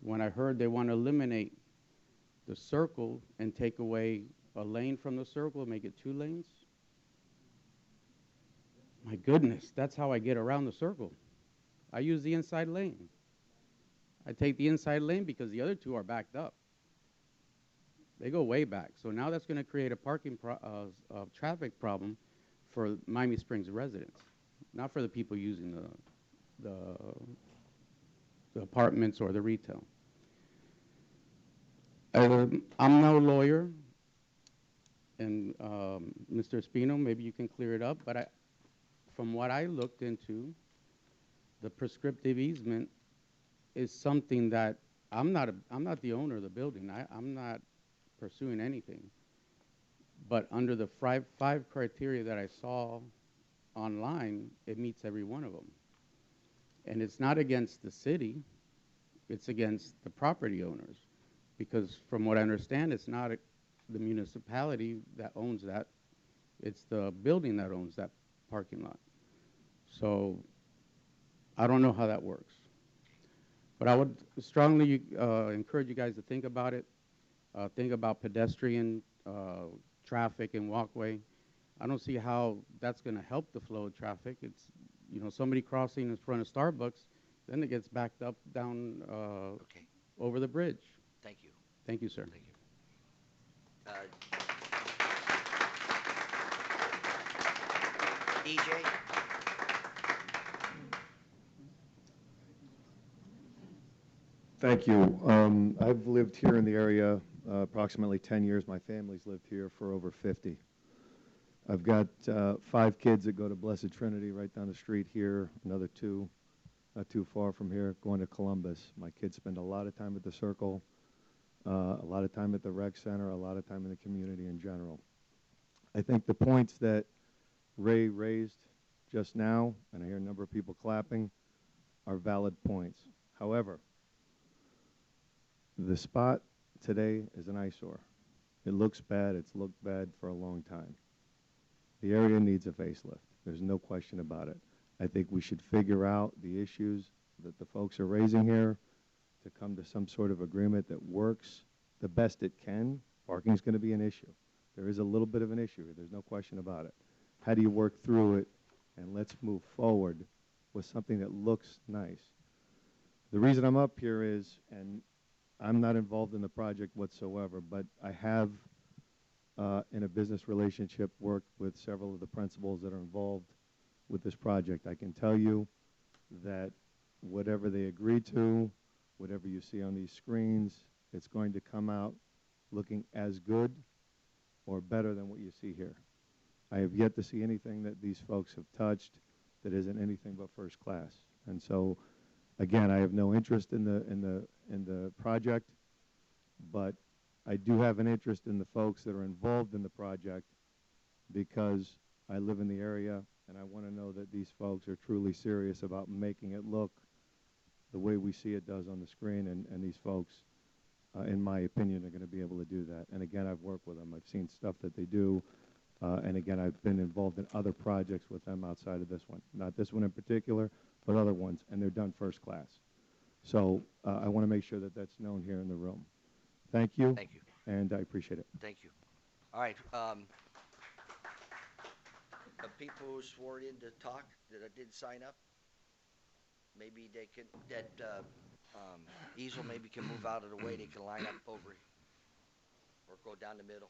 when I heard they want to eliminate the circle and take away a lane from the circle and make it 2 lanes. My goodness, that's how I get around the circle. I use the inside lane. I take the inside lane because the other 2 are backed up. They go way back. So now that's going to create a parking traffic problem for Miami Springs residents, not for the people using the apartments or the retail. I'm no lawyer, and Mr. Espino, maybe you can clear it up, but from what I looked into, the prescriptive easement is something that I'm not the owner of the building. I'm not pursuing anything. But under the 5 criteria that I saw online, it meets every one of them. And it's not against the city, it's against the property owners. Because from what I understand, it's not the municipality that owns that, it's the building that owns that parking lot. So I don't know how that works. But I would strongly encourage you guys to think about it. Think about pedestrian traffic and walkway. I don't see how that's going to help the flow of traffic. It's, somebody crossing in front of Starbucks, then it gets backed up down over the bridge. Thank you. Thank you, sir. Thank you. EJ? Thank you. I've lived here in the area approximately 10 years. My family's lived here for over 50. I've got 5 kids that go to Blessed Trinity right down the street here, another 2 not too far from here going to Columbus. My kids spend a lot of time at the Circle, a lot of time at the rec center, a lot of time in the community in general. I think the points that Ray raised just now, and I hear a number of people clapping, are valid points. However, the spot today is an eyesore. It looks bad. It's looked bad for a long time. The area needs a facelift. There's no question about it. I think we should figure out the issues that the folks are raising here to come to some sort of agreement that works the best it can. Parking is going to be an issue. There is a little bit of an issue here. There's no question about it. How do you work through it? And let's move forward with something that looks nice. The reason I'm up here is, and I'm not involved in the project whatsoever, but I have, in a business relationship, worked with several of the principals that are involved with this project. I can tell you that whatever they agree to, whatever you see on these screens, it's going to come out looking as good or better than what you see here. I have yet to see anything that these folks have touched that isn't anything but first class. And so, again, I have no interest in the project, but I do have an interest in the folks that are involved in the project because I live in the area and I want to know that these folks are truly serious about making it look the way we see it does on the screen, and these folks, in my opinion, are going to be able to do that. And again, I've worked with them. I've seen stuff that they do, and again, I've been involved in other projects with them outside of this one. Not this one in particular, but other ones, and they're done first class. So I want to make sure that that's known here in the room. Thank you. Thank you. And I appreciate it. Thank you. All right. The people who swore in to talk that didn't sign up, maybe they could, Easel maybe can move out of the way. They can line up over or go down the middle.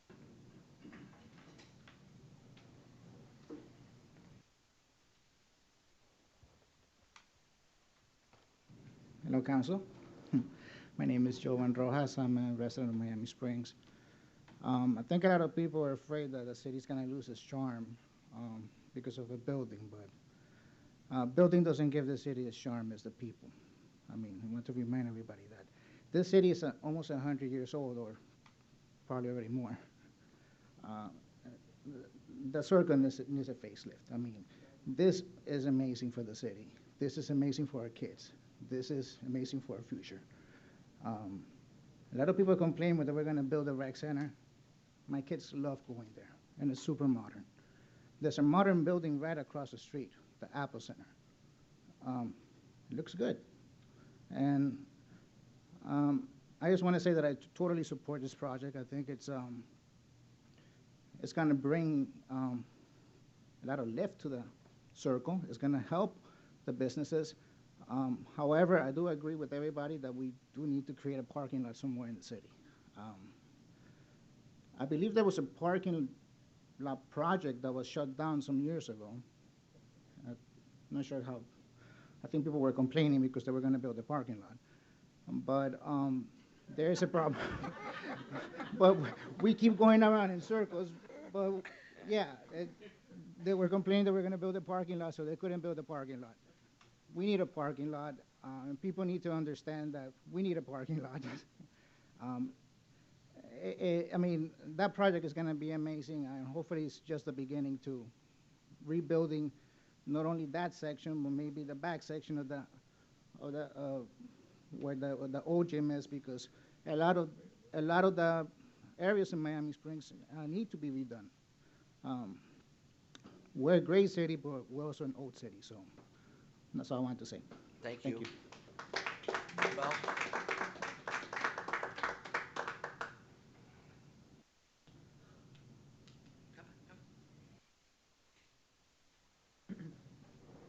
Hello, Council. My name is Jovan Rojas. I'm a resident of Miami Springs. I think a lot of people are afraid that the city's going to lose its charm because of a building, but building doesn't give the city its charm, it's the people. I mean, I want to remind everybody that this city is almost 100 years old, or probably already more. The Circle needs a facelift. I mean, this is amazing for the city. This is amazing for our kids. This is amazing for our future. A lot of people complain whether we're going to build a rec center. My kids love going there, and it's super modern. There's a modern building right across the street, the Apple Center. It looks good. And I just want to say that I totally support this project. I think it's going to bring a lot of lift to the Circle. It's going to help the businesses. However, I do agree with everybody that we do need to create a parking lot somewhere in the city. I believe there was a parking lot project that was shut down some years ago. I'm not sure how. I think people were complaining because they were going to build a parking lot. But there is a problem. But we keep going around in circles. But yeah, they were complaining they were going to build a parking lot, so they couldn't build a parking lot. We need a parking lot, and people need to understand that we need a parking lot. I mean, that project is going to be amazing, and hopefully it's just the beginning to rebuilding not only that section, but maybe the back section of the where the old gym is, because a lot of the areas in Miami Springs need to be redone. We're a great city, but we're also an old city, so that's all I want to say. Thank you. Well,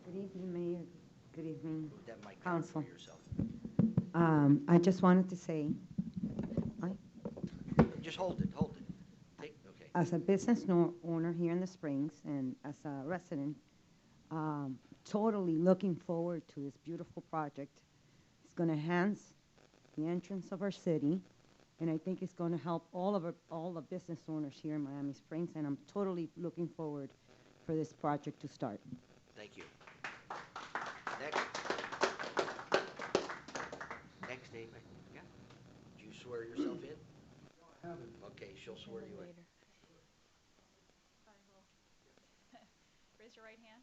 Good evening, Mayor. Good evening, move that mic down for Council. yourself. I just wanted to say, just hold it, hold it. Okay. As a business owner here in the Springs and as a resident, totally looking forward to this beautiful project. It's going to enhance the entrance of our city, and I think it's going to help all the business owners here in Miami Springs, and I'm totally looking forward for this project to start. Thank you. Next. Next, David. Yeah. Do you swear yourself in? I haven't. Okay, she'll swear you in. Raise your right hand.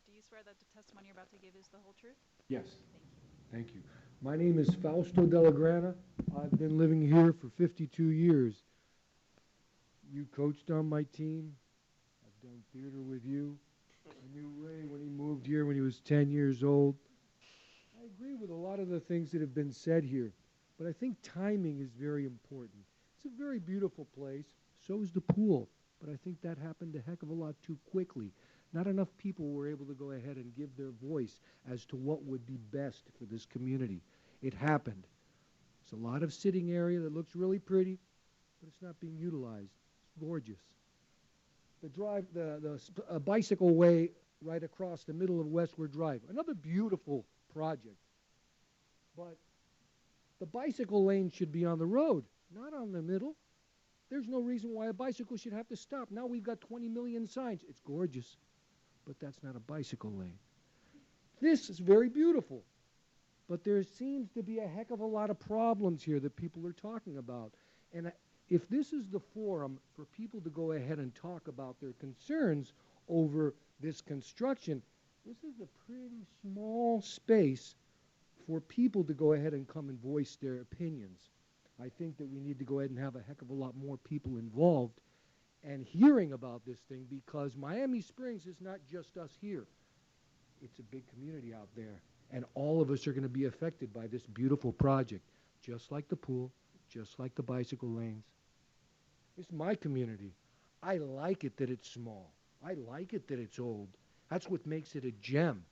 Do you swear that the testimony you're about to give is the whole truth? Yes. Thank you. Thank you. My name is Fausto Dellagrana. I've been living here for 52 years. You coached on my team. I've done theater with you. I knew Ray when he moved here when he was 10 years old. I agree with a lot of the things that have been said here, but I think timing is very important. It's a very beautiful place. So is the pool, but I think that happened a heck of a lot too quickly. Not enough people were able to go ahead and give their voice as to what would be best for this community. It happened. It's a lot of sitting area that looks really pretty, but it's not being utilized. It's gorgeous. The bicycle way right across the middle of Westward Drive, another beautiful project. But the bicycle lane should be on the road, not on the middle. There's no reason why a bicycle should have to stop. Now we've got 20 million signs. It's gorgeous, but that's not a bicycle lane. This is very beautiful, but there seems to be a heck of a lot of problems here that people are talking about. And if this is the forum for people to go ahead and talk about their concerns over this construction, this is a pretty small space for people to go ahead and come and voice their opinions. I think that we need to go ahead and have a heck of a lot more people involved and hearing about this thing, because Miami Springs is not just us here. It's a big community out there, and all of us are going to be affected by this beautiful project, just like the pool, just like the bicycle lanes. It's my community. I like it that it's small. I like it that it's old. That's what makes it a gem.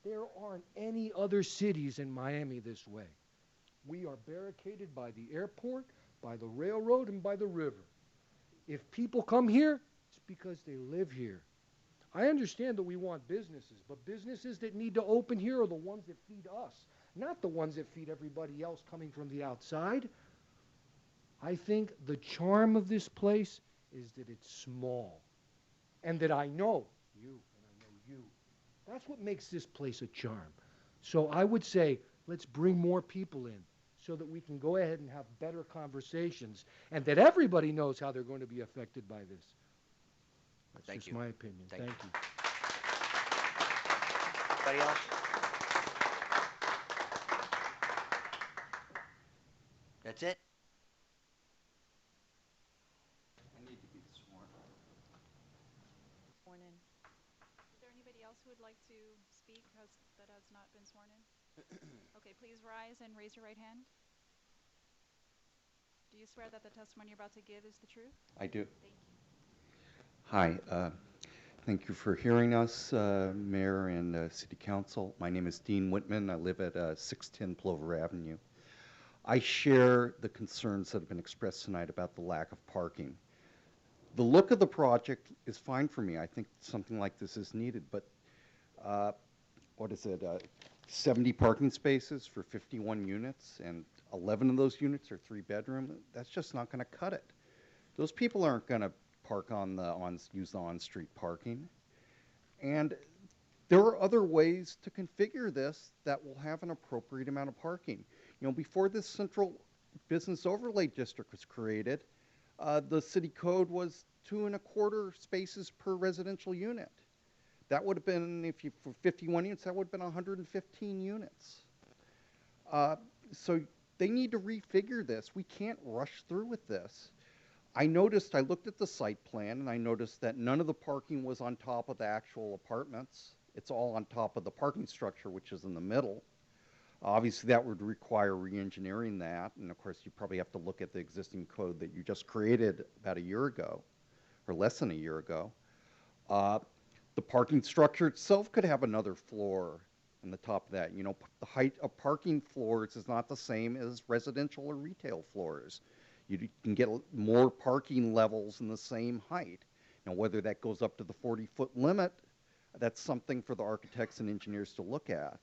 There aren't any other cities in Miami this way. We are barricaded by the airport, by the railroad, and by the river. If people come here, it's because they live here. I understand that we want businesses, but businesses that need to open here are the ones that feed us, not the ones that feed everybody else coming from the outside. I think the charm of this place is that it's small, and that I know you, and I know you. That's what makes this place a charm. So I would say, let's bring more people in so that we can go ahead and have better conversations, and that everybody knows how they're going to be affected by this. That's just my opinion. Thank you. Anybody else? That's it? I need to be sworn. Sworn in. Is there anybody else who would like to speak that has not been sworn in? Okay, please rise and raise your right hand. Do you swear that the testimony you're about to give is the truth? I do. Thank you. Hi. Thank you for hearing us, Mayor and City Council. My name is Dean Whitman. I live at 610 Plover Avenue. I share the concerns that have been expressed tonight about the lack of parking. The look of the project is fine for me. I think something like this is needed, but what is it? 70 parking spaces for 51 units, and 11 of those units are 3-bedroom. That's just not going to cut it. Those people aren't going to park use the on-street parking. And there are other ways to configure this that will have an appropriate amount of parking. You know, before this central business overlay district was created, the city code was 2.25 spaces per residential unit. That would have been, for 51 units, that would have been 115 units. So they need to refigure this. We can't rush through with this. I looked at the site plan, and I noticed that none of the parking was on top of the actual apartments. It's all on top of the parking structure, which is in the middle. Obviously, that would require re-engineering that, and of course, you probably have to look at the existing code that you just created about a year ago, or less than a year ago. The parking structure itself could have another floor on the top of that. You know, the height of parking floors is not the same as residential or retail floors. can get more parking levels in the same height. Now, whether that goes up to the 40-foot limit, that's something for the architects and engineers to look at.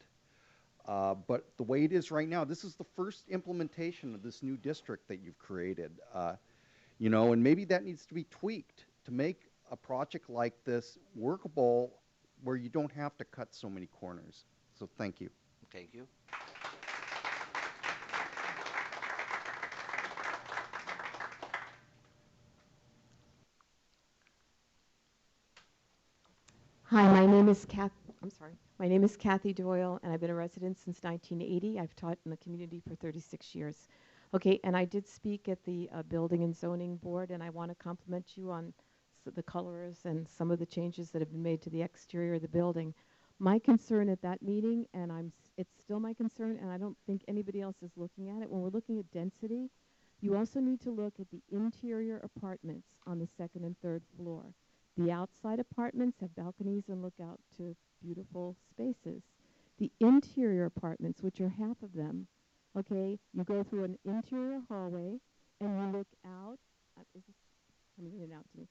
But the way it is right now, this is the first implementation of this new district that you've created. You know, and maybe that needs to be tweaked to make a project like this workable where you don't have to cut so many corners. So thank you. Thank you. Hi, my name is My name is Kathy Doyle, and I've been a resident since 1980. I've taught in the community for 36 years. Okay, and I did speak at the Building and Zoning Board, and I want to compliment you on the colors and some of the changes that have been made to the exterior of the building. My concern at that meeting, and it's still my concern, and I don't think anybody else is looking at it, when we're looking at density, you also need to look at the interior apartments on the second and third floor. The outside apartments have balconies and look out to beautiful spaces. The interior apartments, which are half of them, okay, you go through an interior hallway and you look out. Is this coming in and out to me?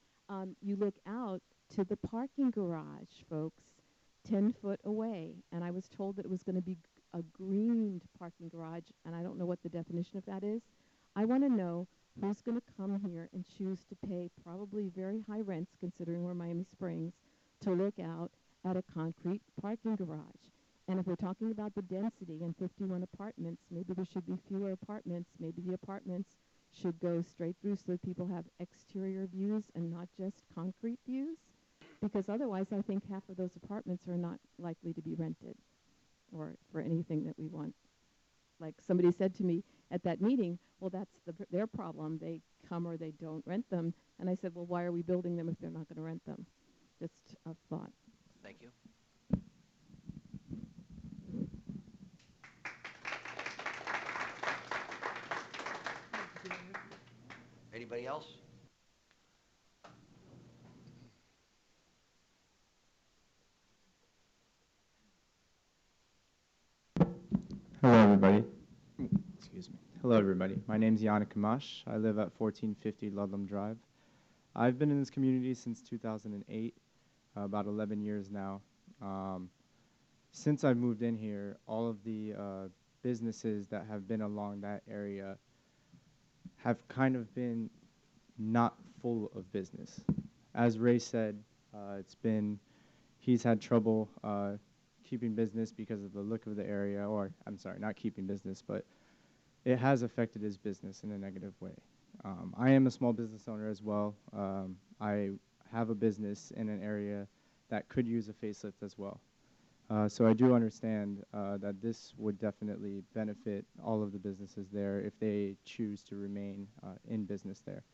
You look out to the parking garage, folks, 10 foot away. And I was told that it was going to be a greened parking garage, and I don't know what the definition of that is. I want to know who's going to come here and choose to pay probably very high rents, considering we're Miami Springs, to look out at a concrete parking garage. And if we're talking about the density in 51 apartments, maybe there should be fewer apartments. Maybe the apartments should go straight through so that people have exterior views and not just concrete views. Because otherwise, I think half of those apartments are not likely to be rented or for anything that we want. Like somebody said to me at that meeting, well, that's their problem. They come or they don't rent them. And I said, well, why are we building them if they're not going to rent them? Just a thought. Thank you. Anybody else? Hello, everybody. Excuse me. Hello, everybody. My name's Yana Kamash. I live at 1450 Ludlam Drive. I've been in this community since 2008, about 11 years now. Since I've moved in here, all of the businesses that have been along that area have kind of been not full of business. As Ray said, he's had trouble keeping business because of the look of the area, or I'm sorry, not keeping business, but it has affected his business in a negative way. I am a small business owner as well. I have a business in an area that could use a facelift as well. So I do understand that this would definitely benefit all of the businesses there if they choose to remain in business there.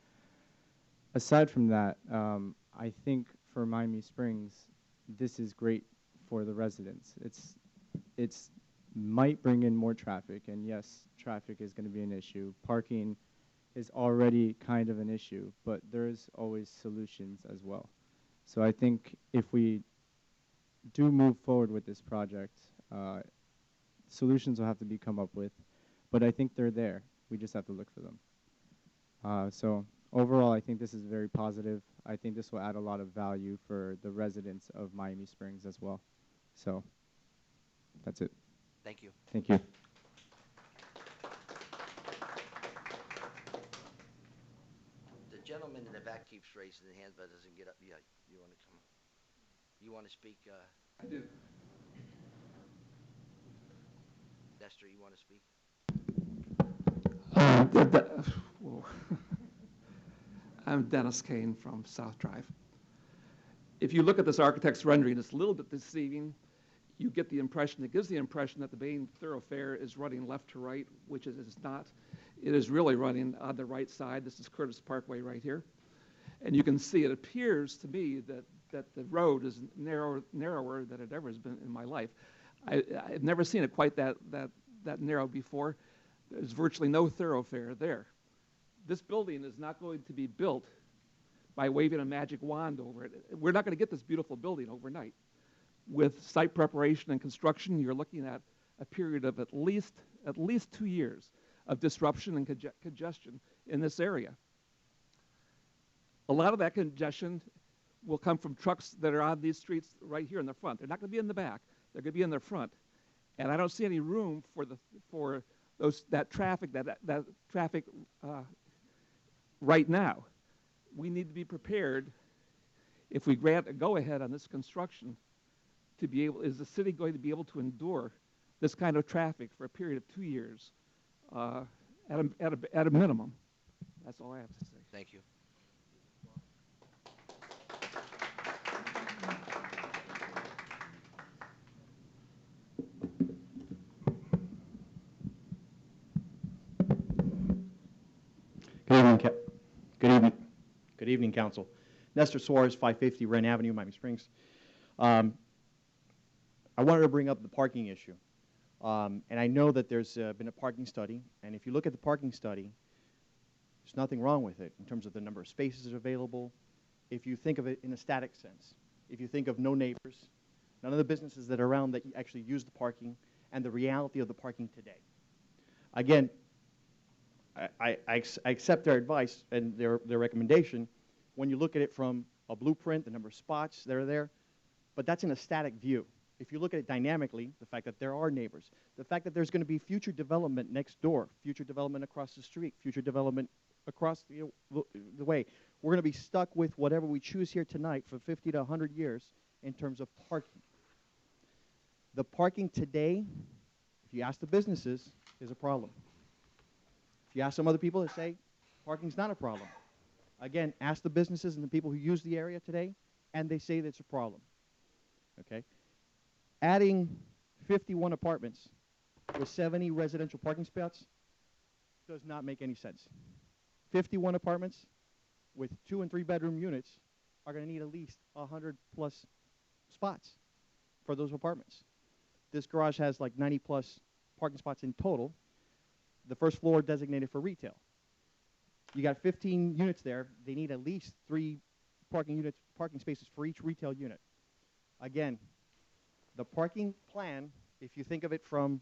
Aside from that, I think for Miami Springs, this is great for the residents. It's might bring in more traffic, and yes, traffic is going to be an issue. Parking is already kind of an issue, but there's always solutions as well. So I think if we do move forward with this project, solutions will have to be come up with, but I think they're there. We just have to look for them. So overall, I think this is very positive. I think this will add a lot of value for the residents of Miami Springs as well. So that's it. Thank you. Thank you. The gentleman in the back keeps raising his hand but doesn't get up. Yeah, you want to come? You want to speak? I do. Nestor, you want to speak? Whoa. I'm Dennis Kane from South Drive. If you look at this architect's rendering, it's a little bit deceiving. You get the impression, it gives the impression that the main thoroughfare is running left to right, which it is not. It is really running on the right side. This is Curtis Parkway right here. And you can see it appears to me that the road is narrower than it ever has been in my life. I've never seen it quite that narrow before. There's virtually no thoroughfare there. This building is not going to be built by waving a magic wand over it. We're not going to get this beautiful building overnight. With site preparation and construction, you're looking at a period of at least 2 years of disruption and congestion in this area. A lot of that congestion will come from trucks that are on these streets right here in the front. They're not going to be in the back. They're going to be in the front. And I don't see any room for that traffic right now. We need to be prepared if we grant a go-ahead on this construction to be able, is the city going to be able to endure this kind of traffic for a period of 2 years at a minimum? That's all I have to say. Thank you. Good evening, Good evening, Council. Nestor Suarez, 550 Wren Avenue, Miami Springs. I wanted to bring up the parking issue. And I know that there's been a parking study, and if you look at the parking study, there's nothing wrong with it in terms of the number of spaces available. If you think of it in a static sense, if you think of no neighbors, none of the businesses that are around that actually use the parking, and the reality of the parking today. Again, I accept their advice and their recommendation when you look at it from a blueprint, the number of spots that are there, but that's in a static view. If you look at it dynamically, the fact that there are neighbors, the fact that there's going to be future development next door, future development across the street, future development across the way, we're going to be stuck with whatever we choose here tonight for 50 to 100 years in terms of parking. The parking today, if you ask the businesses, is a problem. If you ask some other people, they say parking's not a problem. Again, ask the businesses and the people who use the area today, and they say that it's a problem. Okay? Adding 51 apartments with 70 residential parking spots does not make any sense. 51 apartments with 2 and 3 bedroom units are going to need at least 100 plus spots for those apartments. This garage has like 90 plus parking spots in total. The first floor designated for retail. You got 15 units there. They need at least 3 parking spaces for each retail unit. Again, the parking plan, if you think of it from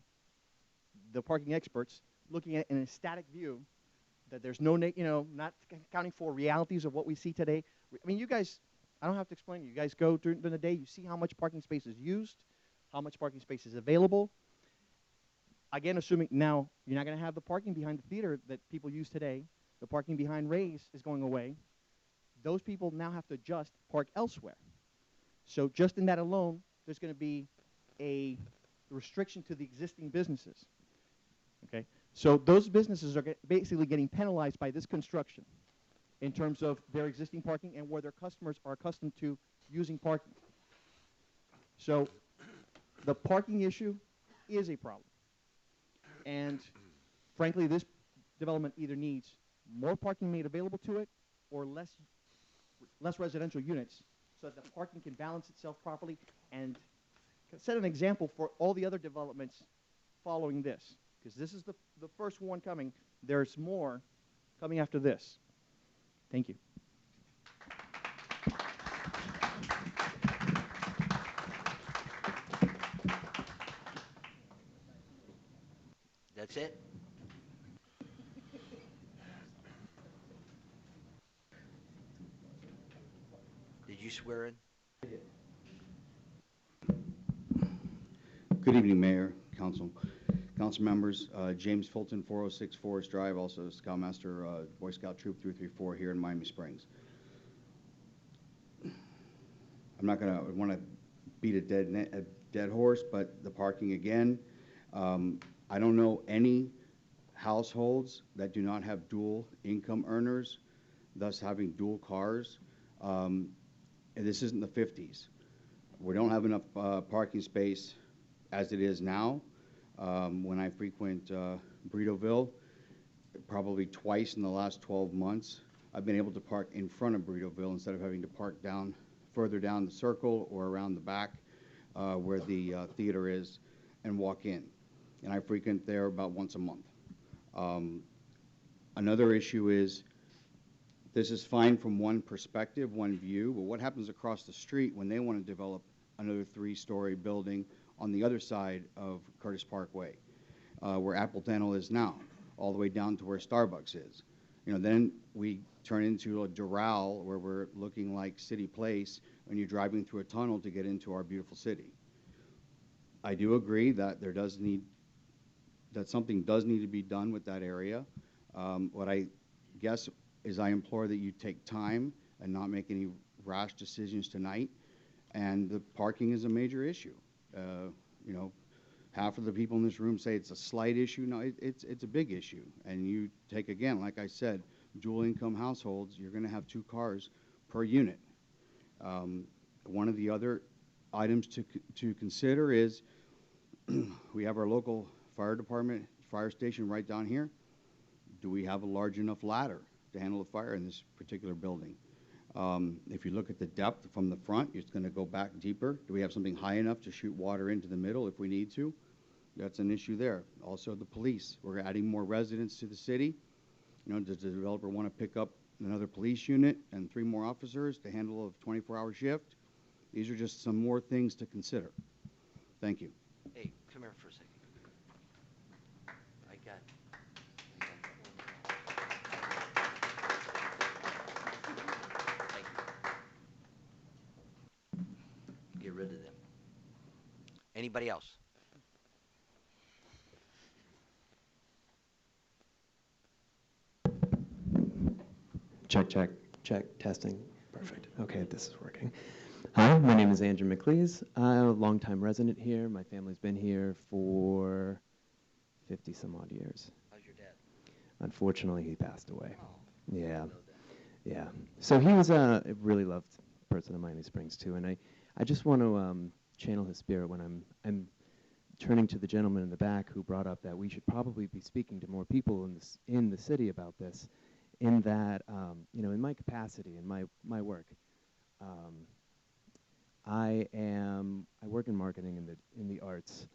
the parking experts, looking at it in a static view, that there's no, not accounting for realities of what we see today. I mean, you guys, I don't have to explain to you. You guys go during the day, you see how much parking space is used, how much parking space is available. Again, assuming now you're not going to have the parking behind the theater that people use today. The parking behind Ray's is going away. Those people now have to just park elsewhere. So just in that alone, there's going to be a restriction to the existing businesses. Okay? So those businesses are basically getting penalized by this construction in terms of their existing parking and where their customers are accustomed to using parking. So the parking issue is a problem. And frankly, this development either needs more parking made available to it or less residential units so that the parking can balance itself properly and set an example for all the other developments following this. Because this is the first one coming. There's more coming after this. Thank you. That's it? Did you swear in? Good evening, Mayor, Council members. James Fulton, 406 Forest Drive, also Scoutmaster, Boy Scout Troop 334 here in Miami Springs. I'm not going to want to beat a dead horse, but the parking again. I don't know any households that do not have dual income earners, thus having dual cars. And this isn't the 50s. We don't have enough parking space as it is now. When I frequent Burritoville, probably twice in the last 12 months, I've been able to park in front of Burritoville instead of having to park further down the circle or around the back where the theater is and walk in. And I frequent there about once a month. Another issue is this is fine from one perspective, one view, but what happens across the street when they want to develop another 3-story building on the other side of Curtis Parkway, where Apple Dental is now? all the way down to where Starbucks is. You know, then we turn into a Doral where we're looking like City Place when you're driving through a tunnel to get into our beautiful city. I do agree that something does need to be done with that area. What I guess is I implore that you take time and not make any rash decisions tonight. And the parking is a major issue. You know, half of the people in this room say it's a slight issue. No, it's a big issue. And you take, again, like I said, dual income households, you're going to have 2 cars per unit. One of the other items to consider is we have our local fire department, fire station right down here. Do we have a large enough ladder to handle a fire in this particular building? If you look at the depth from the front, it's going to go back deeper. Do we have something high enough to shoot water into the middle if we need to? That's an issue there. Also, the police. We're adding more residents to the city. You know, does the developer want to pick up another police unit and 3 more officers to handle a 24-hour shift? These are just some more things to consider. Thank you. Hey, come here for a second. I got. Thank you. Get rid of them. Anybody else? Check, check, check, testing. Perfect. Okay, this is working. Hi, my name is Andrew McLeese. I'm a longtime resident here. My family's been here for 50 some odd years. How's your dad? Unfortunately, he passed away. Oh, Yeah, yeah. So he was a really loved person in Miami Springs too, and I just want to channel his spirit when I'm turning to the gentleman in the back who brought up that we should probably be speaking to more people in the city about this. In that, you know, in my capacity, in my work, I work in marketing in the arts,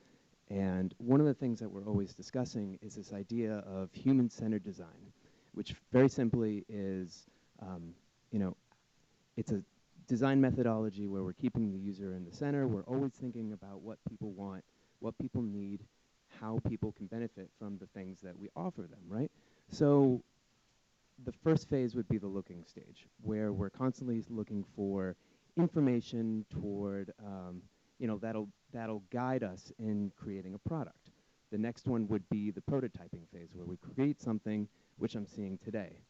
and one of the things that we're always discussing is this idea of human-centered design, which very simply is, you know, it's a design methodology where we're keeping the user in the center. We're always thinking about what people want, what people need, how people can benefit from the things that we offer them, right? So the first phase would be the looking stage, where we're constantly looking for information toward, you know, that'll guide us in creating a product. The next one would be the prototyping phase, where we create something, which I'm seeing today.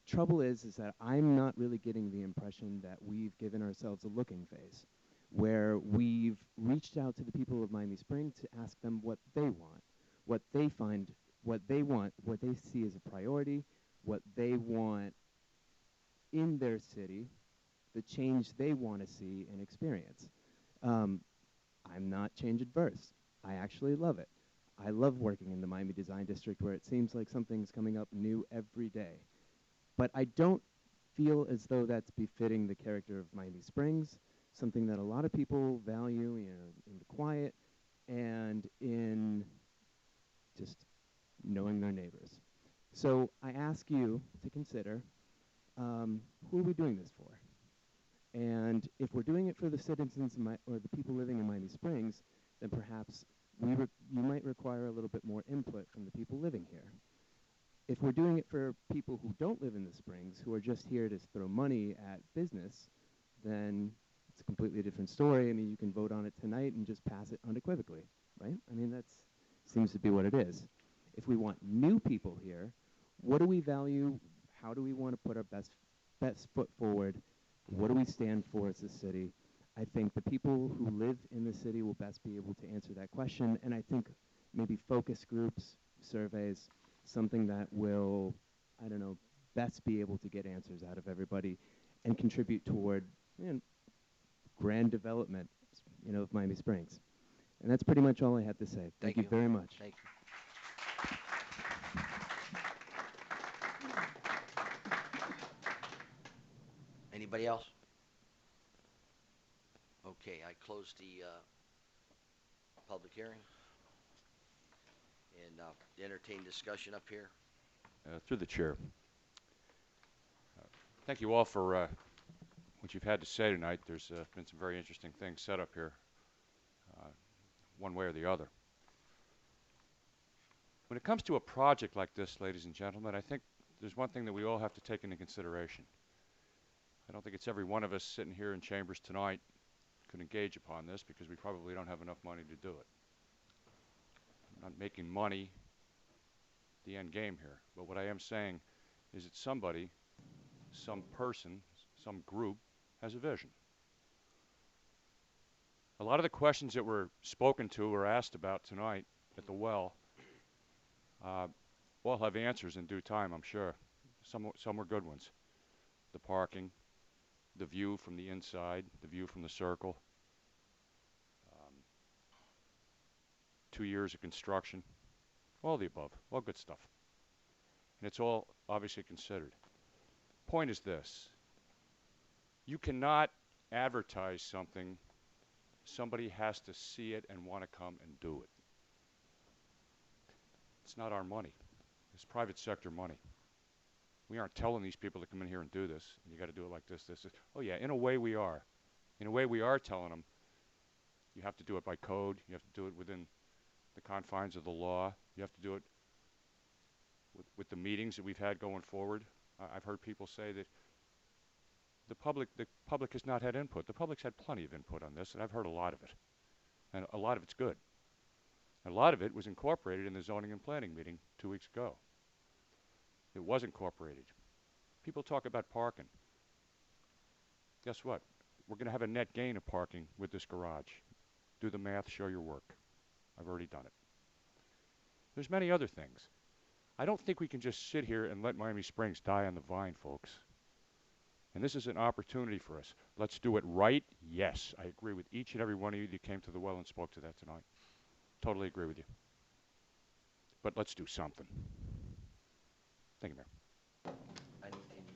Trouble is that I'm not really getting the impression that we've given ourselves a looking phase, where we've reached out to the people of Miami Springs to ask them what they want, what they find, what they want, what they see as a priority, what they want in their city, the change they want to see and experience. I'm not change adverse. I actually love it. I love working in the Miami Design District where it seems like something's coming up new every day. But I don't feel as though that's befitting the character of Miami Springs, something that a lot of people value, you know, in the quiet and in just knowing their neighbors. So I ask you to consider, who are we doing this for? And if we're doing it for the citizens or the people living in Miami Springs, then perhaps you might require a little bit more input from the people living here. If we're doing it for people who don't live in the Springs, who are just here to throw money at business, then it's a completely different story. I mean, you can vote on it tonight and just pass it unequivocally, right? I mean, that seems to be what it is. If we want new people here, what do we value? How do we want to put our best foot forward? What do we stand for as a city? I think the people who live in the city will best be able to answer that question, and I think maybe focus groups, surveys, something that will, I don't know, best be able to get answers out of everybody and contribute toward, you know, grand development, you know, of Miami Springs. And that's pretty much all I have to say. Thank you very much. Thank you. Anybody else? Okay, I closed the public hearing and entertain discussion up here. Through the chair. Thank you all for what you've had to say tonight. There's been some very interesting things set up here, one way or the other. When it comes to a project like this, ladies and gentlemen, I think there's one thing that we all have to take into consideration. I don't think it's every one of us sitting here in chambers tonight could engage upon this because we probably don't have enough money to do it. I'm not making money the end game here, but what I am saying is that somebody, some person, some group has a vision. A lot of the questions that were spoken to or asked about tonight at the well all have answers in due time, I'm sure. Some were good ones. The parking, the view from the inside, the view from the circle, 2 years of construction, all the above, all good stuff. And it's all obviously considered. Point is this: you cannot advertise something, somebody has to see it and want to come and do it. It's not our money. It's private sector money. We aren't telling these people to come in here and do this. You got to do it like this. Oh yeah, in a way we are. In a way we are telling them you have to do it by code. You have to do it within the confines of the law. You have to do it with the meetings that we've had going forward. I've heard people say that the public has not had input. The public's had plenty of input on this, and I've heard a lot of it. And a lot of it's good. And a lot of it was incorporated in the zoning and planning meeting 2 weeks ago. It was incorporated. People talk about parking. Guess what? We're going to have a net gain of parking with this garage. Do the math, show your work. I've already done it. There's many other things. I don't think we can just sit here and let Miami Springs die on the vine, folks. And this is an opportunity for us. Let's do it right. Yes, I agree with each and every one of you that came to the well and spoke to that tonight. Totally agree with you. But let's do something. Thank you, Mayor.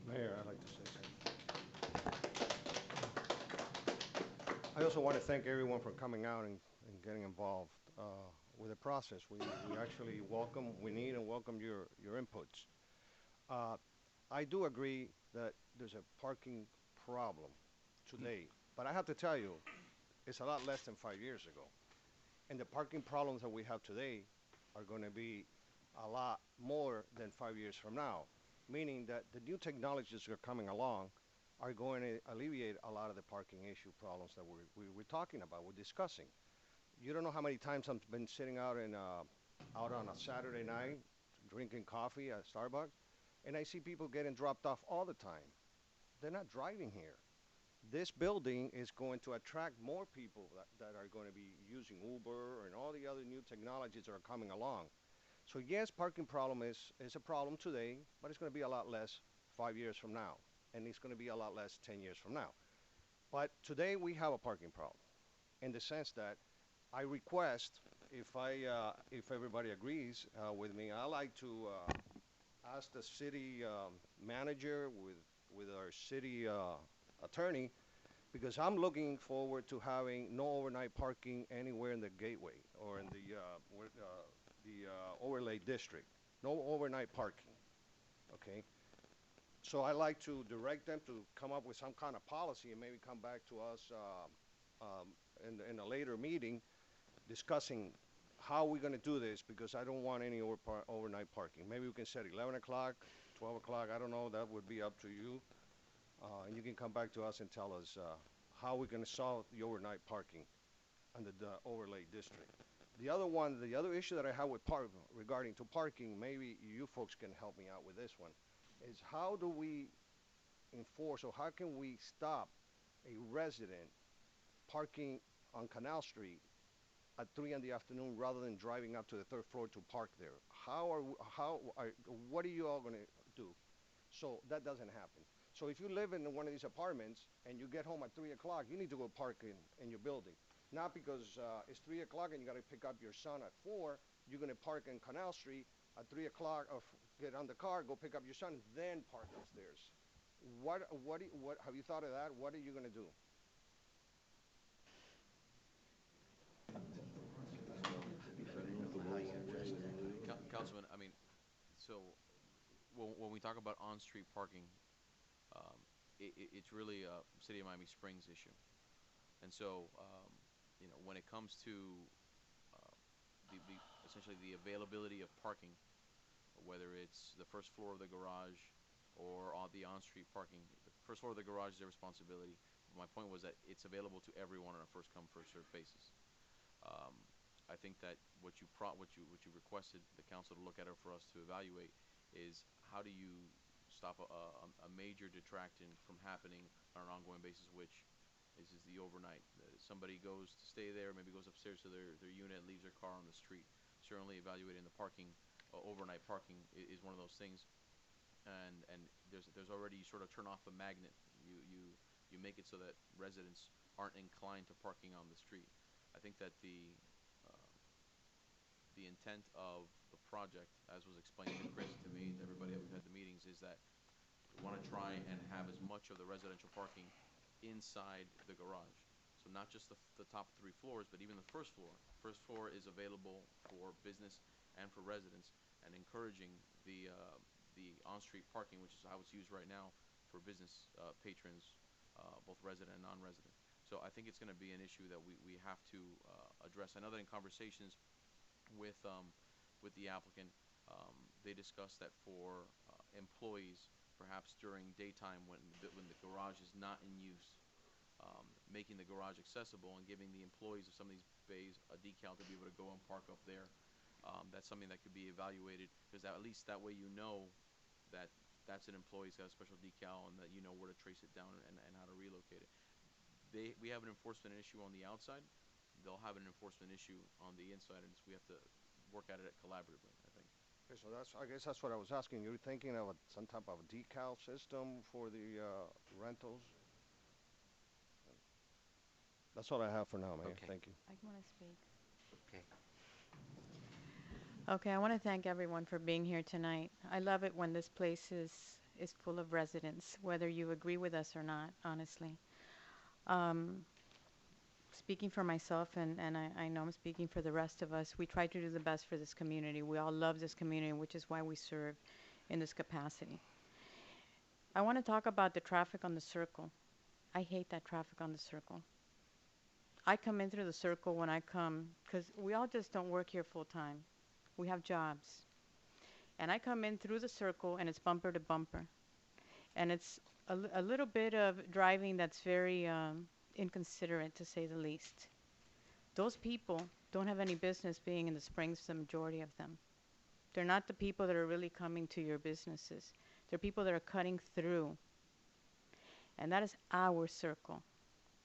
Mayor, I'd like to say something. I also want to thank everyone for coming out and getting involved with the process. We actually need and welcome your inputs. I do agree that there's a parking problem today, but I have to tell you, it's a lot less than 5 years ago. And the parking problems that we have today are going to be a lot more than 5 years from now, meaning that the new technologies that are coming along are going to alleviate a lot of the parking issue problems that we're talking about, we're discussing. You don't know how many times I've been sitting out on a Saturday night drinking coffee at Starbucks, and I see people getting dropped off all the time. They're not driving here. This building is going to attract more people that are going to be using Uber and all the other new technologies that are coming along. So yes, parking problem is a problem today, but it's going to be a lot less 5 years from now, and it's going to be a lot less 10 years from now. But today we have a parking problem in the sense that I request, if everybody agrees with me, I like to ask the city manager with our city attorney, because I'm looking forward to having no overnight parking anywhere in the gateway or in the overlay district. No overnight parking, okay? So I like to direct them to come up with some kind of policy and maybe come back to us in a later meeting discussing how we're going to do this, because I don't want any overnight parking. Maybe we can set 11 o'clock, 12 o'clock, I don't know, that would be up to you. And you can come back to us and tell us how we're going to solve the overnight parking under the overlay district. The other issue that I have with regarding to parking, maybe you folks can help me out with this one, is how do we enforce, or how can we stop a resident parking on Canal Street at 3 in the afternoon rather than driving up to the 3rd floor to park there? What are you all going to do so that doesn't happen? So if you live in one of these apartments and you get home at 3 o'clock, you need to go park in your building. Not because it's 3 o'clock and you got to pick up your son at 4, you're going to park in Canal Street at 3 o'clock, or get on the car, go pick up your son, then park upstairs. What have you thought of that? What are you going to do? Councilman, I mean, so when we talk about on-street parking, it's really a City of Miami Springs issue. And so, when it comes to essentially the availability of parking, whether it's the first floor of the garage or on the on-street parking. The first floor of the garage is their responsibility. My point was that it's available to everyone on a first come, first served basis. I think that what you requested the council to look at or for us to evaluate is how do you stop a major detraction from happening on an ongoing basis, which is the overnight. Somebody goes to stay there, maybe goes upstairs to their unit and leaves their car on the street. Certainly evaluating the parking, overnight parking is one of those things. And there's already, you sort of turn off a magnet. You make it so that residents aren't inclined to parking on the street. I think that the intent of the project, as was explained to Chris, to me, to everybody that we've had the meetings, is that we want to try and have as much of the residential parking inside the garage. So not just the top 3 floors, but even the first floor. First floor is available for business and for residents, and encouraging the on-street parking, which is how it's used right now for business patrons, both resident and non-resident. So I think it's going to be an issue that we have to address. I know that in conversations with the applicant, they discussed that for employees, perhaps during daytime when the garage is not in use, making the garage accessible and giving the employees of some of these bays a decal to be able to go and park up there. That's something that could be evaluated, because at least that way you know that that's an employee's got a special decal and that you know where to trace it down and how to relocate it. We have an enforcement issue on the outside. They'll have an enforcement issue on the inside, and we have to work at it collaboratively, I think. Okay, so I guess that's what I was asking. You're thinking of some type of decal system for the rentals? That's all I have for now, Mayor. Okay. Thank you. I want to speak. Okay. Okay, I want to thank everyone for being here tonight. I love it when this place is full of residents, whether you agree with us or not, honestly. Speaking for myself, and I know I'm speaking for the rest of us, we try to do the best for this community. We all love this community, which is why we serve in this capacity. I want to talk about the traffic on the circle. I hate that traffic on the circle. I come in through the circle when I come, because we all just don't work here full time. We have jobs. And I come in through the circle, and it's bumper to bumper. And it's a little bit of driving that's very inconsiderate, to say the least. Those people don't have any business being in the Springs, the majority of them. They're not the people that are really coming to your businesses. They're people that are cutting through. And that is our circle.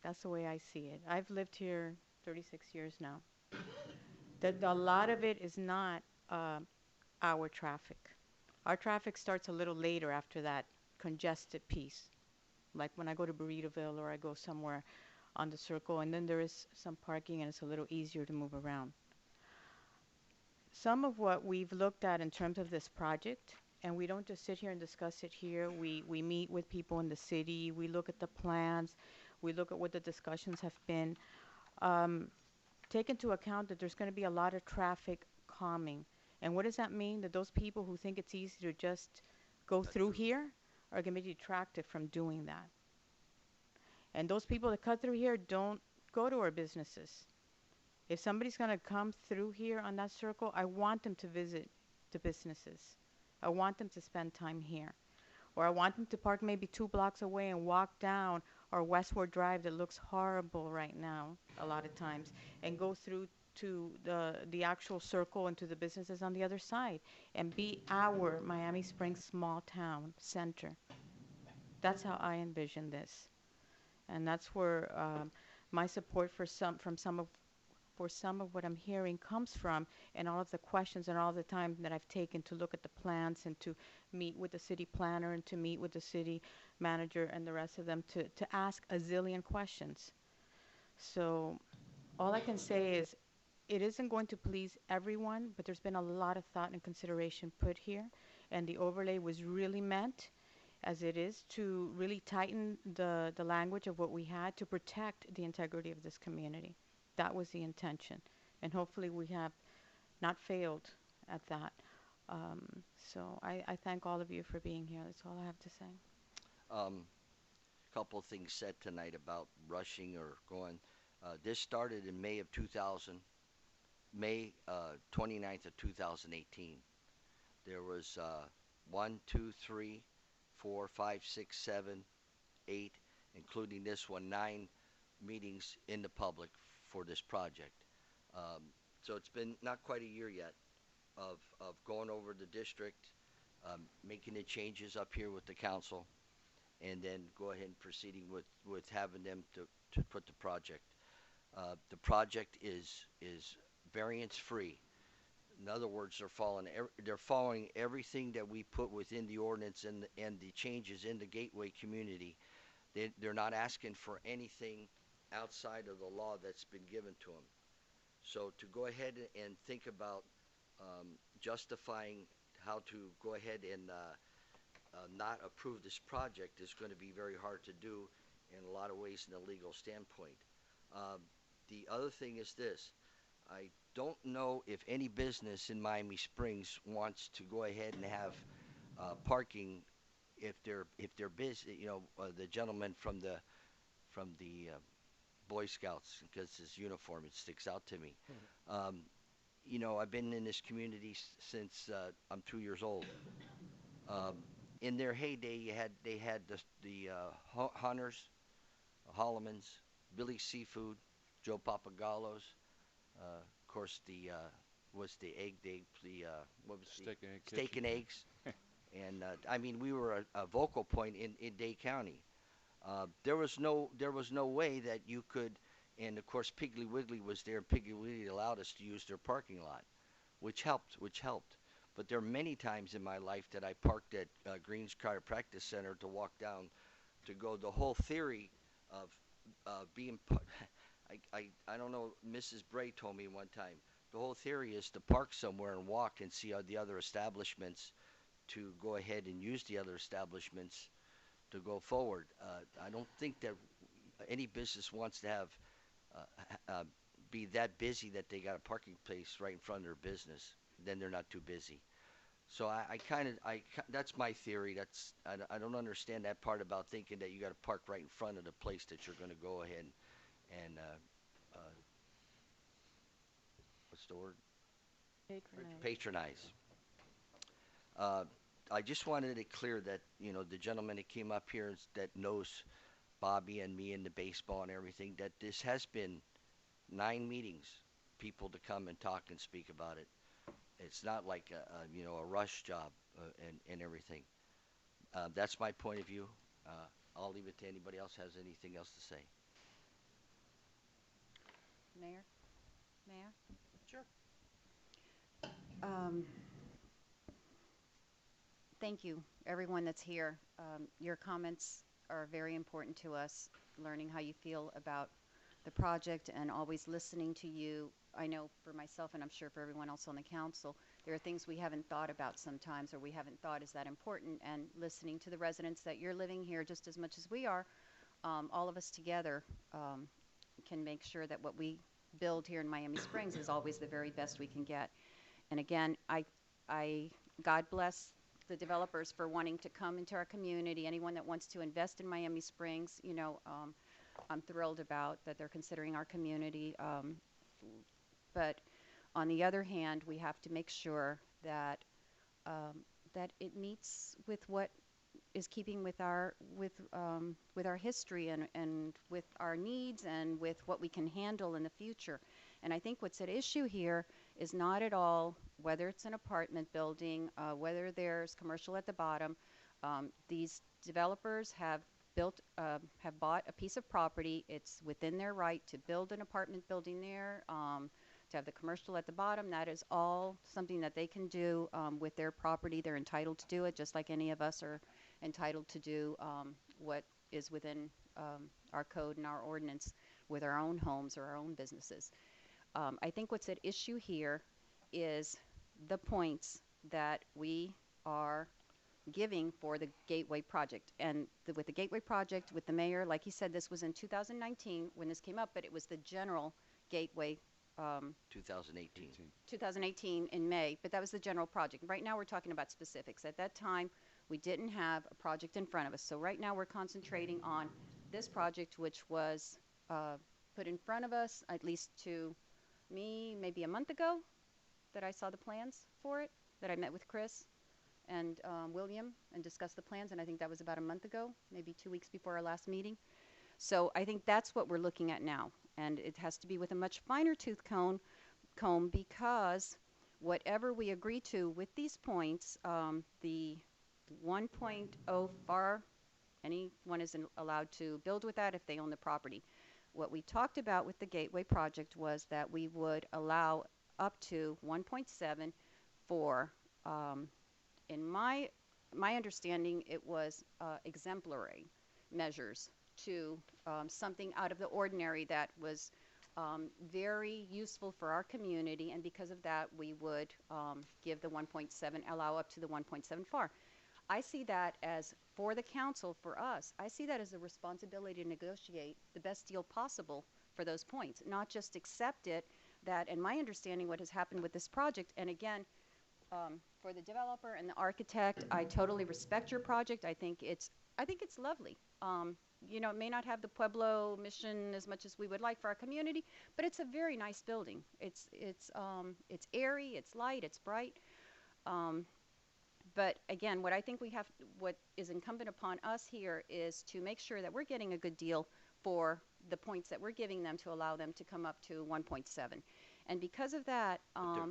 That's the way I see it. I've lived here 36 years now. A lot of it is not our traffic. Our traffic starts a little later after that congested piece, like when I go to Burritoville or I go somewhere on the circle, and then there is some parking and it's a little easier to move around. Some of what we've looked at in terms of this project, and we don't just sit here and discuss it here, we meet with people in the city, we look at the plans, we look at what the discussions have been. Take into account that there's going to be a lot of traffic calming. And what does that mean? That those people who think it's easy to just go through here are going to be detracted from doing that. And those people that cut through here don't go to our businesses. If somebody's going to come through here on that circle, I want them to visit the businesses. I want them to spend time here. Or I want them to park maybe 2 blocks away and walk down our Westward Drive that looks horrible right now a lot of times, and go through to the actual circle and to the businesses on the other side and be our Miami Springs small town center. That's how I envision this. And that's where my support for some of what I'm hearing comes from, and all of the questions and all the time that I've taken to look at the plans and to meet with the city planner and to meet with the city manager and the rest of them to ask a zillion questions. So all I can say is it isn't going to please everyone, but there's been a lot of thought and consideration put here, and the overlay was really meant, as it is, to really tighten the language of what we had to protect the integrity of this community. That was the intention, and hopefully we have not failed at that. So I thank all of you for being here. That's all I have to say. Couple of things said tonight about rushing or going. This started in May of 2000. May 29th of 2018. There was 1, 2, 3, 4, 5, 6, 7, 8, including this one, 9 meetings in the public for this project. So it's been not quite a year yet of going over the district, making the changes up here with the council, and then go ahead and proceeding with having them to put the project. The project is variance free. In other words, they're following everything that we put within the ordinance and the changes in the gateway community. They're not asking for anything outside of the law that's been given to them. So to go ahead and think about justifying how to go ahead and not approve this project is going to be very hard to do in a lot of ways in a legal standpoint. The other thing is this. I don't know if any business in Miami Springs wants to go ahead and have parking if they're busy. You know, the gentleman from the Boy Scouts, because his uniform, it sticks out to me. You know, I've been in this community since I'm 2 years old. In their heyday, they had the Hunters, Holloman's, Billy Seafood, Joe Papagallo's. Of course, what was the steak and eggs. And I mean, we were a vocal point in Dade County. There was no way that you could, and of course Piggly Wiggly was there. Piggly Wiggly allowed us to use their parking lot, which helped. But there are many times in my life that I parked at Green's Chiropractic Center to walk down to go. The whole theory of being, I don't know, Mrs. Bray told me one time, the whole theory is to park somewhere and walk and see the other establishments, to go ahead and use the other establishments to go forward. I don't think that any business wants to have be that busy that they got a parking place right in front of their business. Then they're not too busy. So that's my theory. I don't understand that part about thinking that you got to park right in front of the place that you're going to go ahead and what's the word? Patronize. I just wanted it clear that, you know, the gentleman that came up here that knows Bobby and me and the baseball and everything, that this has been 9 meetings, people to come and talk and speak about it. It's not like a rush job and everything. That's my point of view. I'll leave it to anybody else has anything else to say. Mayor? Sure. Thank you, everyone that's here. Your comments are very important to us, learning how you feel about the project and always listening to you. I know for myself, and I'm sure for everyone else on the council, there are things we haven't thought about sometimes, or we haven't thought is that important, and listening to the residents that you're living here just as much as we are, all of us together can make sure that what we build here in Miami Springs is always the very best we can get. And again, God bless the developers for wanting to come into our community. Anyone that wants to invest in Miami Springs, you know, I'm thrilled about that they're considering our community. But on the other hand, we have to make sure that that it meets with what is keeping with our history and with our needs and with what we can handle in the future. And I think what's at issue here is not at all whether it's an apartment building, whether there's commercial at the bottom. These developers have bought a piece of property. It's within their right to build an apartment building there, to have the commercial at the bottom. That is all something that they can do with their property. They're entitled to do it, just like any of us are entitled to do what is within our code and our ordinance with our own homes or our own businesses. I think what's at issue here is the points that we are giving for the Gateway project. And with the Gateway project, with the mayor, like he said, this was in 2019 when this came up, but it was the general Gateway 2018 in May, but that was the general project. Right now we're talking about specifics. At that time, we didn't have a project in front of us. So right now we're concentrating on this project, which was put in front of us, at least to me maybe a month ago that I saw the plans for it, that I met with Chris and William and discussed the plans, and I think that was about a month ago, maybe 2 weeks before our last meeting. So I think that's what we're looking at now, and it has to be with a much finer tooth comb because whatever we agree to with these points, the 1.0 FAR, anyone is allowed to build with that if they own the property. What we talked about with the Gateway project was that we would allow up to 1.7 for, in my understanding, it was exemplary measures to something out of the ordinary that was very useful for our community, and because of that, we would give the 1.7, allow up to the 1.7 FAR. I see that as, for the council, for us, I see that as a responsibility to negotiate the best deal possible for those points, not just accept it. That, and my understanding, what has happened with this project, and again, for the developer and the architect, I totally respect your project. I think it's lovely. You know, it may not have the Pueblo mission as much as we would like for our community, but it's a very nice building. It's airy, it's light, it's bright. But again, what I think what is incumbent upon us here is to make sure that we're getting a good deal for the points that we're giving them to allow them to come up to 1.7. And because of that,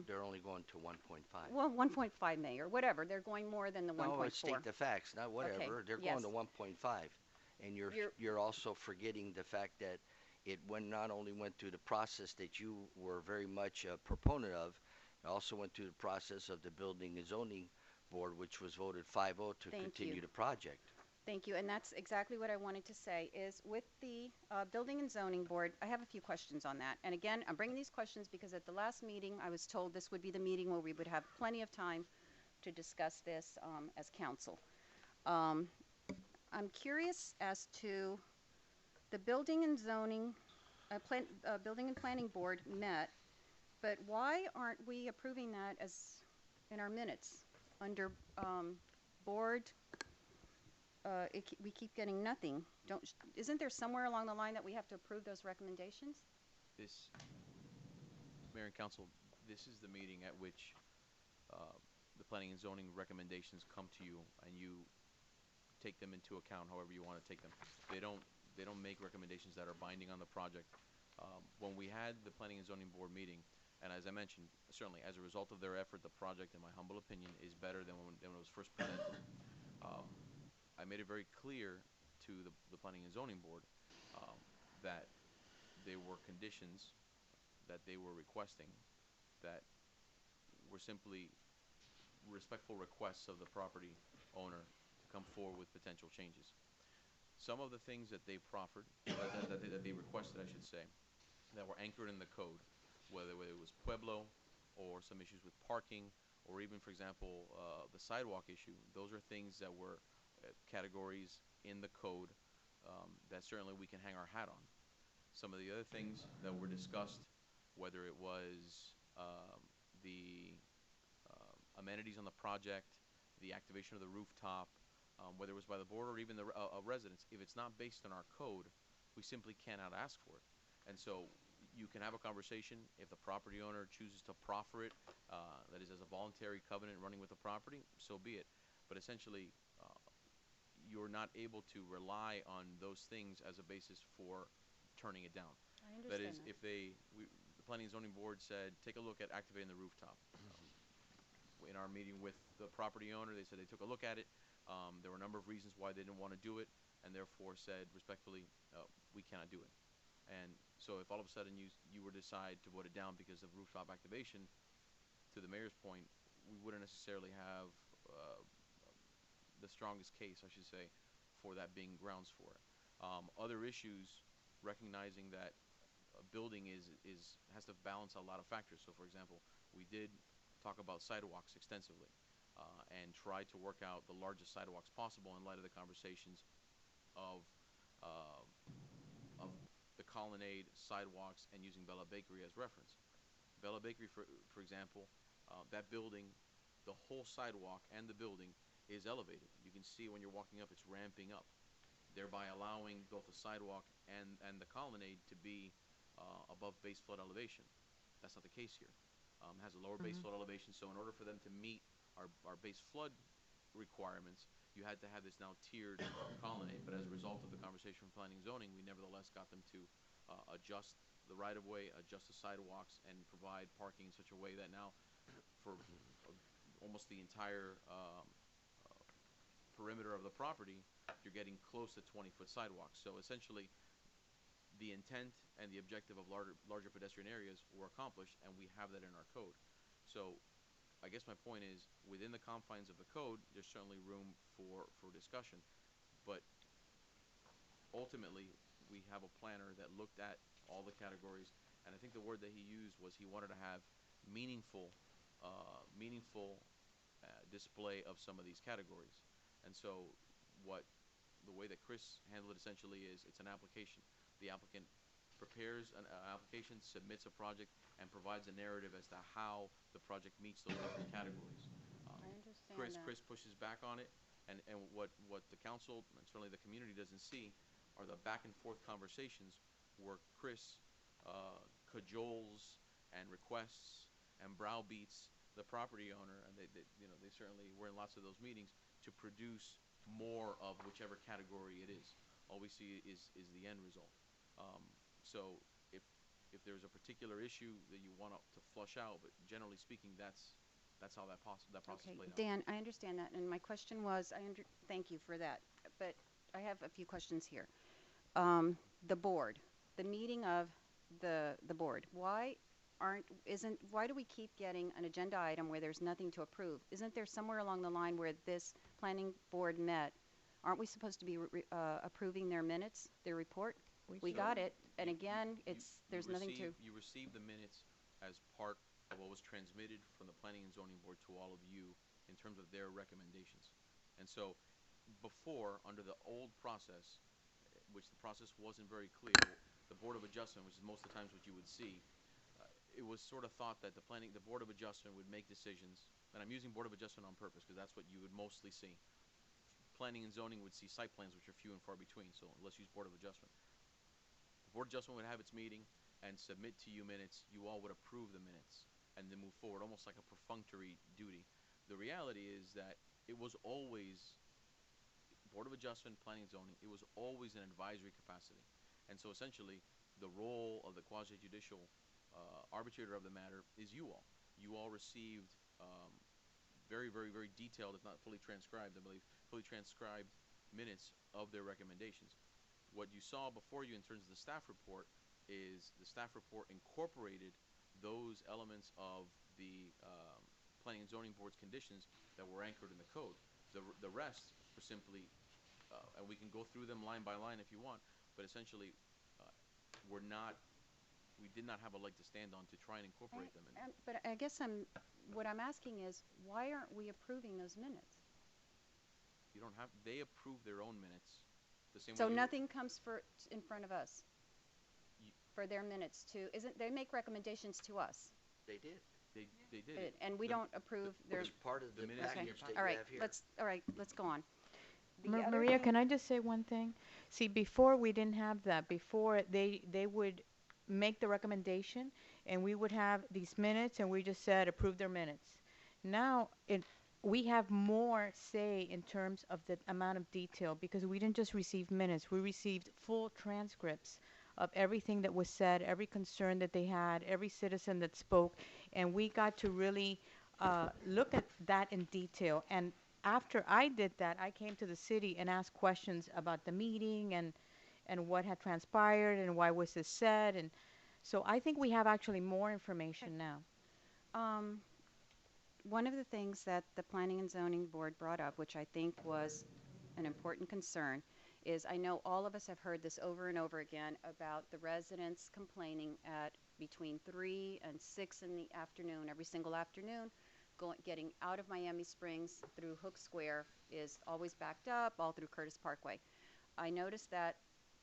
They're only going to 1.5. well, 1.5 Mayor, whatever, they're going more than the 1.4. No, state the facts, not whatever. Okay, They're yes. going to 1.5. And you're also forgetting the fact that it not only went through the process that you were very much a proponent of, it also went through the process of the Building and Zoning Board, which was voted 5-0 to Thank continue you. the project. Thank you, and that's exactly what I wanted to say, is with the Building and Zoning Board, I have a few questions on that. And again, I'm bringing these questions because at the last meeting, I was told this would be the meeting where we would have plenty of time to discuss this as council. I'm curious as to the Building and Zoning, Building and Planning Board met, but why aren't we approving that as in our minutes under board? We keep getting nothing. Isn't there somewhere along the line that we have to approve those recommendations? This, Mayor and Council, this is the meeting at which the planning and zoning recommendations come to you, and you take them into account however you want to take them. They don't make recommendations that are binding on the project. When we had the planning and zoning board meeting, and as I mentioned, certainly as a result of their effort, the project, in my humble opinion, is better than when it was first presented. I made it very clear to the planning and zoning board that there were conditions that they were requesting that were simply respectful requests of the property owner to come forward with potential changes. Some of the things that they proffered, that they requested, I should say, that were anchored in the code, whether it was Pueblo or some issues with parking, or even, for example, the sidewalk issue, those are things that were categories in the code that certainly we can hang our hat on. Some of the other things that were discussed, whether it was the amenities on the project, the activation of the rooftop, whether it was by the board or even the residents, if it's not based on our code, we simply cannot ask for it. And so you can have a conversation. If the property owner chooses to proffer it, that is as a voluntary covenant running with the property, so be it. But essentially, you're not able to rely on those things as a basis for turning it down. I understand That is, that. if the Planning and Zoning Board said, take a look at activating the rooftop. In our meeting with the property owner, they said they took a look at it. There were a number of reasons why they didn't want to do it, and therefore said respectfully, we cannot do it. And so if all of a sudden you were to decide to vote it down because of rooftop activation, to the mayor's point, we wouldn't necessarily have the strongest case, I should say, for that being grounds for it. Other issues, recognizing that a building has to balance a lot of factors. So, for example, we did talk about sidewalks extensively and try to work out the largest sidewalks possible in light of the conversations of the colonnade, sidewalks, and using Bella Bakery as reference. Bella Bakery, for example, that building, the whole sidewalk and the building is elevated. You can see when you're walking up, it's ramping up, thereby allowing both the sidewalk and the colonnade to be above base flood elevation. That's not the case here. It has a lower base flood elevation, so in order for them to meet our base flood requirements, you had to have this now tiered colonnade. But as a result of the conversation from planning and zoning, we nevertheless got them to adjust the right-of-way, adjust the sidewalks, and provide parking in such a way that now, for almost the entire perimeter of the property, you're getting close to 20-foot sidewalks. So essentially, the intent and the objective of larger pedestrian areas were accomplished, and we have that in our code. So I guess my point is, within the confines of the code, there's certainly room for discussion. But ultimately, we have a planner that looked at all the categories, and I think the word that he used was he wanted to have meaningful display of some of these categories. And so the way that Chris handled it essentially is, it's an application. The applicant prepares an application, submits a project, and provides a narrative as to how the project meets those different categories. I understand Chris that. pushes back on it, and what the council and certainly the community doesn't see are the back and forth conversations where Chris cajoles and requests and browbeats the property owner, and they certainly were in lots of those meetings, to produce more of whichever category it is. All we see is the end result. So if there's a particular issue that you want to flush out, but generally speaking, that's how that process Okay, played out. Dan, I understand that, and my question was, thank you for that, but I have a few questions here. The board, the meeting of the board, why do we keep getting an agenda item where there's nothing to approve? Isn't there somewhere along the line where this planning board met, aren't we supposed to be approving their minutes, their report? We got it, and again, there's nothing to. You received the minutes as part of what was transmitted from the Planning and Zoning Board to all of you in terms of their recommendations. And so, before, under the old process, which the process wasn't very clear, the Board of Adjustment, which is most of the times what you would see, it was sort of thought that the Board of Adjustment would make decisions, and I'm using Board of Adjustment on purpose because that's what you would mostly see. Planning and Zoning would see site plans, which are few and far between, so let's use Board of Adjustment. The Board of Adjustment would have its meeting and submit to you minutes. You all would approve the minutes and then move forward, almost like a perfunctory duty. The reality is that it was always Board of Adjustment, Planning and Zoning, it was always an advisory capacity. And so essentially, the role of the quasi-judicial arbitrator of the matter is you all. You all received very, very, very detailed, if not fully transcribed, I believe, fully transcribed minutes of their recommendations. What you saw before you in terms of the staff report is the staff report incorporated those elements of the Planning and Zoning Board's conditions that were anchored in the code. The rest were simply, and we can go through them line by line if you want, but essentially we did not have a leg to stand on to try and incorporate them in. But I guess what I'm asking is, why aren't we approving those minutes? You don't have, they approve their own minutes. The same So way nothing comes in front of us for their minutes they make recommendations to us. They did. They did it. And we don't approve their. It's part of the minutes package that you All right, have here. let's go on. The other Maria, thing- can I just say one thing? See, before we didn't have that. Before they would make the recommendation, and we would have these minutes, and we just said approve their minutes. Now we have more say in terms of the amount of detail, because we didn't just receive minutes, we received full transcripts of everything that was said, every concern that they had, every citizen that spoke, and we got to really look at that in detail. And after I did that, I came to the city and asked questions about the meeting and what had transpired and why was this said, and so I think we have actually more information now. One of the things that the Planning and Zoning Board brought up, which I think was an important concern, is I know all of us have heard this over and over again about the residents complaining at between 3 and 6 in the afternoon, every single afternoon, getting out of Miami Springs through Hook Square is always backed up, all through Curtis Parkway. I noticed that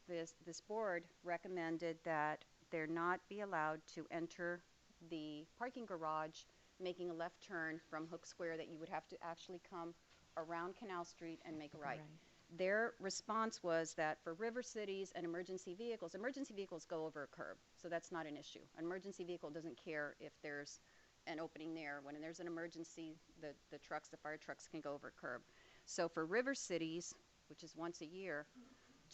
this board recommended that there not be allowed to enter the parking garage making a left turn from Hook Square, that you would have to actually come around Canal Street and make a right. their response was that for river cities and emergency vehicles go over a curb, so that's not an issue. An emergency vehicle doesn't care if there's an opening there. When there's an emergency, the fire trucks can go over a curb. So for river cities, which is once a year,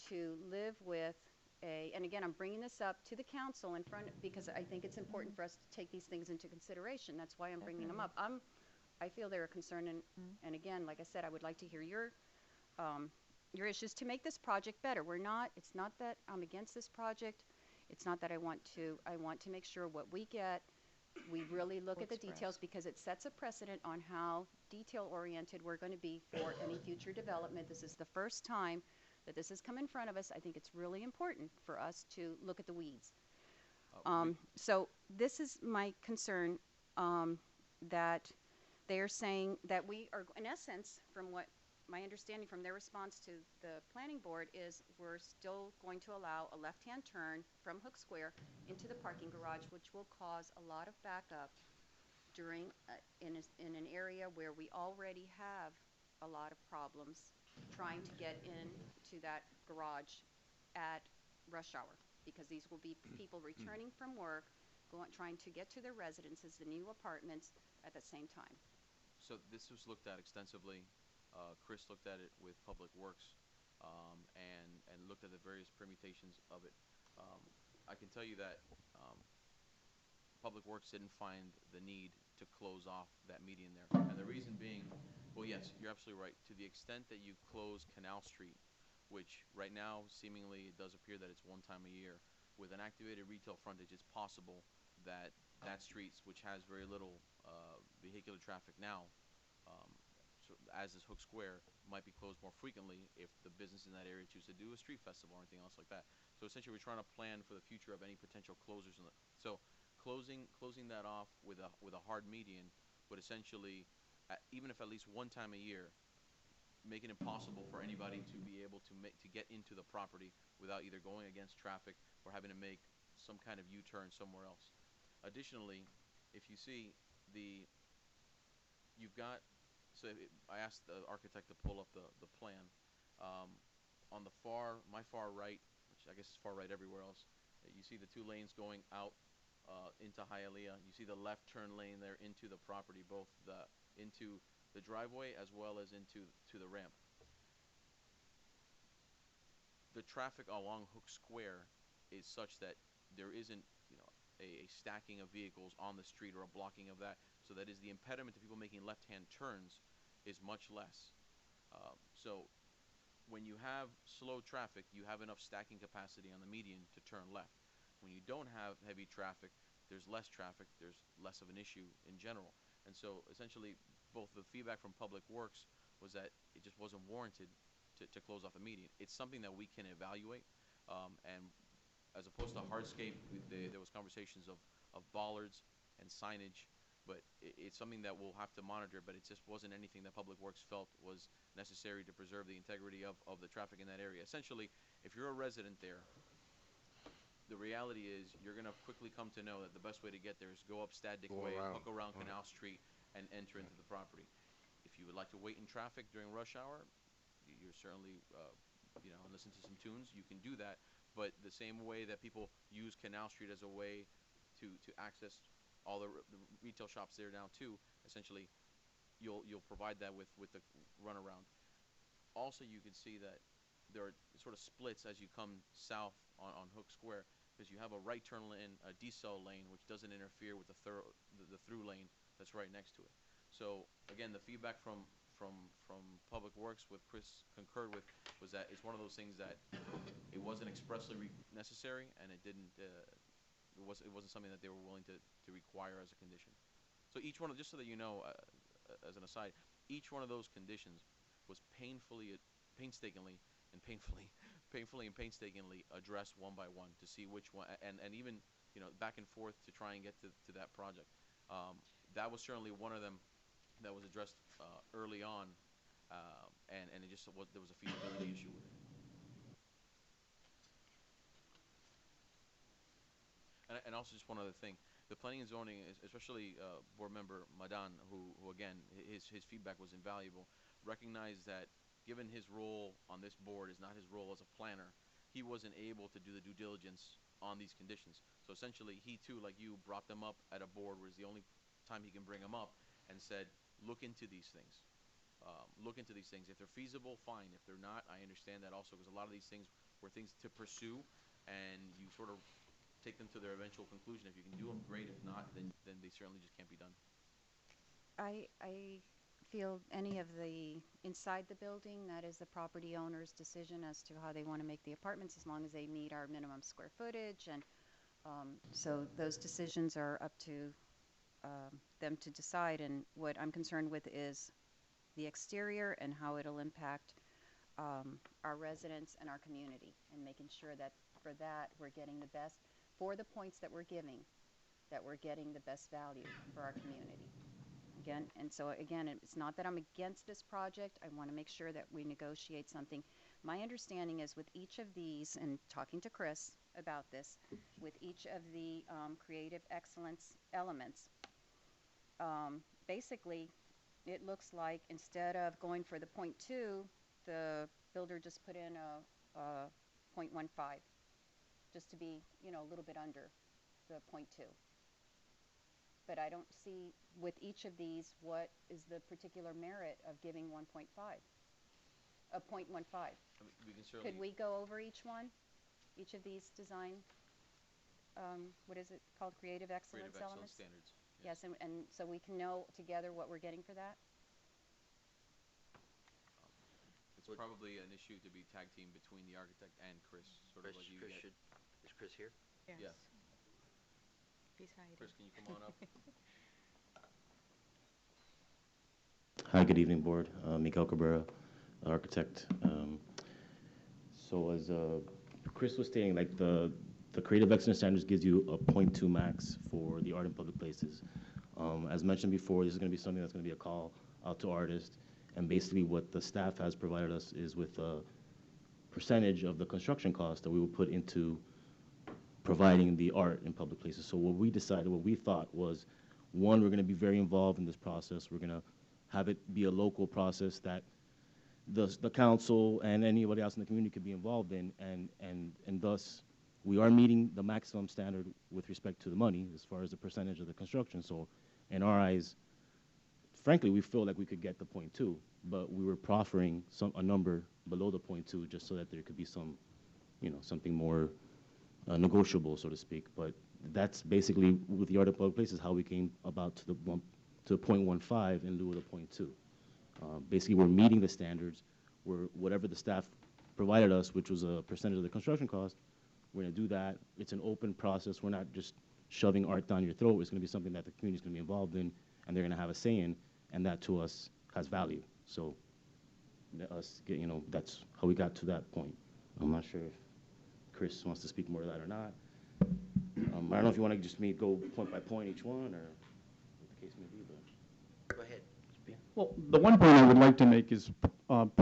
to live with and again, I'm bringing this up to the council in front, because I think it's important for us to take these things into consideration. That's why I'm bringing them up. I feel they're a concern, and again, like I said, I would like to hear your issues to make this project better. It's not that I'm against this project. It's not that I want to make sure what we get, we really look at the details, because it sets a precedent on how detail-oriented we're going to be for any future development. This is the first time that this has come in front of us. I think it's really important for us to look at the weeds. So this is my concern, that they are saying that we are, in essence, from what my understanding from their response to the planning board is, we're still going to allow a left-hand turn from Hook Square into the parking garage, which will cause a lot of backup during in an area where we already have a lot of problems trying to get into that garage at rush hour, because these will be people returning from work, trying to get to their residences, the new apartments, at the same time. So this was looked at extensively. Chris looked at it with Public Works, and looked at the various permutations of it. I can tell you that Public Works didn't find the need to close off that median there. And the reason being, well, yes, you're absolutely right. To the extent that you close Canal Street, which right now seemingly it does appear that it's one time a year, with an activated retail frontage, it's possible that that street, which has very little vehicular traffic now, so as is Hook Square, might be closed more frequently if the business in that area choose to do a street festival or anything else like that. So essentially, we're trying to plan for the future of any potential closures. So closing that off with a hard median would essentially, even if at least one time a year, make it impossible for anybody to be able to get into the property without either going against traffic or having to make some kind of U-turn somewhere else. Additionally, if you see you've got, I asked the architect to pull up the plan. On my far right, which I guess is far right everywhere else, you see the two lanes going out into Hialeah. You see the left turn lane there into the property, both into the driveway as well as into the ramp. The traffic along Hook Square is such that there isn't, a stacking of vehicles on the street or a blocking of that. So that is the impediment to people making left-hand turns is much less. So when you have slow traffic, you have enough stacking capacity on the median to turn left. When you don't have heavy traffic, there's less traffic, there's less of an issue in general. And so essentially, both the feedback from Public Works was that it just wasn't warranted to close off a median. It's something that we can evaluate, and as opposed to hardscape, there was conversations of bollards and signage, but it's something that we'll have to monitor, but it just wasn't anything that Public Works felt was necessary to preserve the integrity of the traffic in that area. Essentially, if you're a resident there, the reality is you're going to quickly come to know that the best way to get there is go up Stadnick Way, hook around Canal Street, and enter into the property. If you would like to wait in traffic during rush hour, you're certainly, and listen to some tunes, you can do that. But the same way that people use Canal Street as a way to access all the retail shops there now too, essentially, you'll provide that with the runaround. Also, you can see that there are sort of splits as you come south on Hook Square, because you have a right turn lane, a decel lane, which doesn't interfere with the through lane that's right next to it. So again, the feedback from Public Works, what Chris concurred with, was that it's one of those things that it wasn't expressly necessary, and it wasn't something that they were willing to require as a condition. So each one, just so that you know, as an aside, each one of those conditions was painstakingly addressed one by one to see which one, and even back and forth to try and get to that project. That was certainly one of them that was addressed early on, and it just there was a feasibility issue with it. And also just one other thing, the planning and zoning, especially board member Madan, who again his feedback was invaluable, recognized that given his role on this board is not his role as a planner, he wasn't able to do the due diligence on these conditions. So essentially, he too, like you, brought them up at a board where it's the only time he can bring them up, and said, look into these things. Look into these things. If they're feasible, fine. If they're not, I understand that also, because a lot of these things were things to pursue, and you sort of take them to their eventual conclusion. If you can do them, great. If not, then they certainly just can't be done. I feel any of the inside the building, that is the property owner's decision as to how they want to make the apartments, as long as they meet our minimum square footage. And so those decisions are up to them to decide. And what I'm concerned with is the exterior and how it'll impact our residents and our community, and making sure that for that we're getting the best, for the points that we're giving, that we're getting the best value for our community. Again, and so again, it's not that I'm against this project. I want to make sure that we negotiate something. My understanding is with each of these, and talking to Chris about this, with each of the creative excellence elements, basically it looks like instead of going for the 0.2, the builder just put in a 0.15, just to be, you know, a little bit under the 0.2. But I don't see with each of these what is the particular merit of giving 1.5, a 0.15. I mean, we can certainly. Could we go over each one, each of these design, what is it called, creative excellence elements? Standards. Yes, and so we can know together what we're getting for that? It's probably an issue to be tag team between the architect and Chris, sort of like you get. Is Chris here? Yes. Yeah. He's hiding. Chris, can you come on up? Hi, good evening, board. Miguel Cabrera, architect. So as Chris was stating, like the Creative Excellence Standards gives you a 0.2 max for the art in public places. As mentioned before, this is going to be something that's going to be a call out to artists. And basically what the staff has provided us is with a percentage of the construction cost that we will put into providing the art in public places. So what we decided, what we thought was, one, we're going to be very involved in this process. We're going to have it be a local process that the council and anybody else in the community could be involved in, and thus we are meeting the maximum standard with respect to the money as far as the percentage of the construction. So in our eyes, frankly, we feel like we could get the 0.2, but we were proffering a number below the 0.2 just so that there could be some, you know, something more negotiable, so to speak. But that's basically, with the art of public places, how we came about to the 0.15 in lieu of the 0.2. Basically, we're meeting the standards. Whatever the staff provided us, which was a percentage of the construction cost, we're going to do that. It's an open process. We're not just shoving art down your throat. It's going to be something that the community's going to be involved in, and they're going to have a say in, and that to us has value. So, you know, that's how we got to that point. I'm not sure if Chris wants to speak more to that or not. I don't know if you want to just go point by point each one, or what the case may be, but. Go ahead. Well, the one point I would like to make is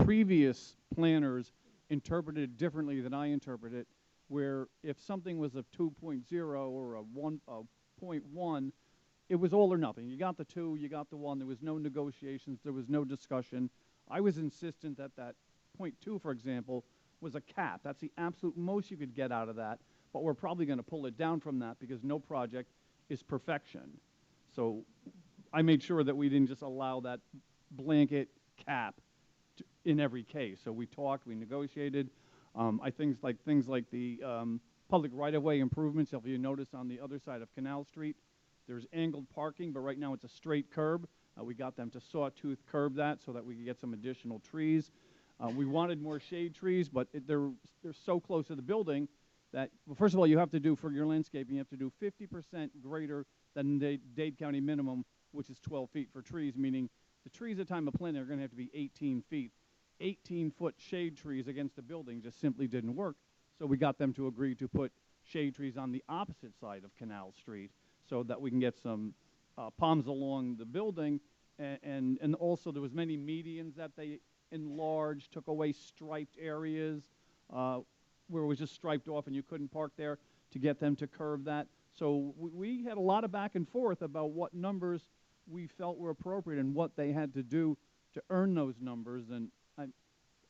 previous planners interpreted it differently than I interpret it, where if something was a 2.0 or a 0.1, it was all or nothing. You got the 2, you got the 1. There was no negotiations. There was no discussion. I was insistent that that 0.2, for example, was a cap. That's the absolute most you could get out of that, but we're probably going to pull it down from that because no project is perfection. So I made sure that we didn't just allow that blanket cap in every case. So we talked, we negotiated. I think things like the public right-of-way improvements. If you notice on the other side of Canal Street, there's angled parking, but right now it's a straight curb. We got them to sawtooth curb that so that we could get some additional trees. We wanted more shade trees, but they're so close to the building that, well, first of all, you have to do for your landscaping, you have to do 50% greater than the Dade County minimum, which is 12 feet for trees, meaning the trees at time of planting are going to have to be 18 feet. 18-foot shade trees against the building just simply didn't work. So we got them to agree to put shade trees on the opposite side of Canal Street so that we can get some palms along the building. And also there was many medians that they enlarged, took away striped areas where it was just striped off and you couldn't park there, to get them to curve that. So we had a lot of back and forth about what numbers we felt were appropriate and what they had to do to earn those numbers. And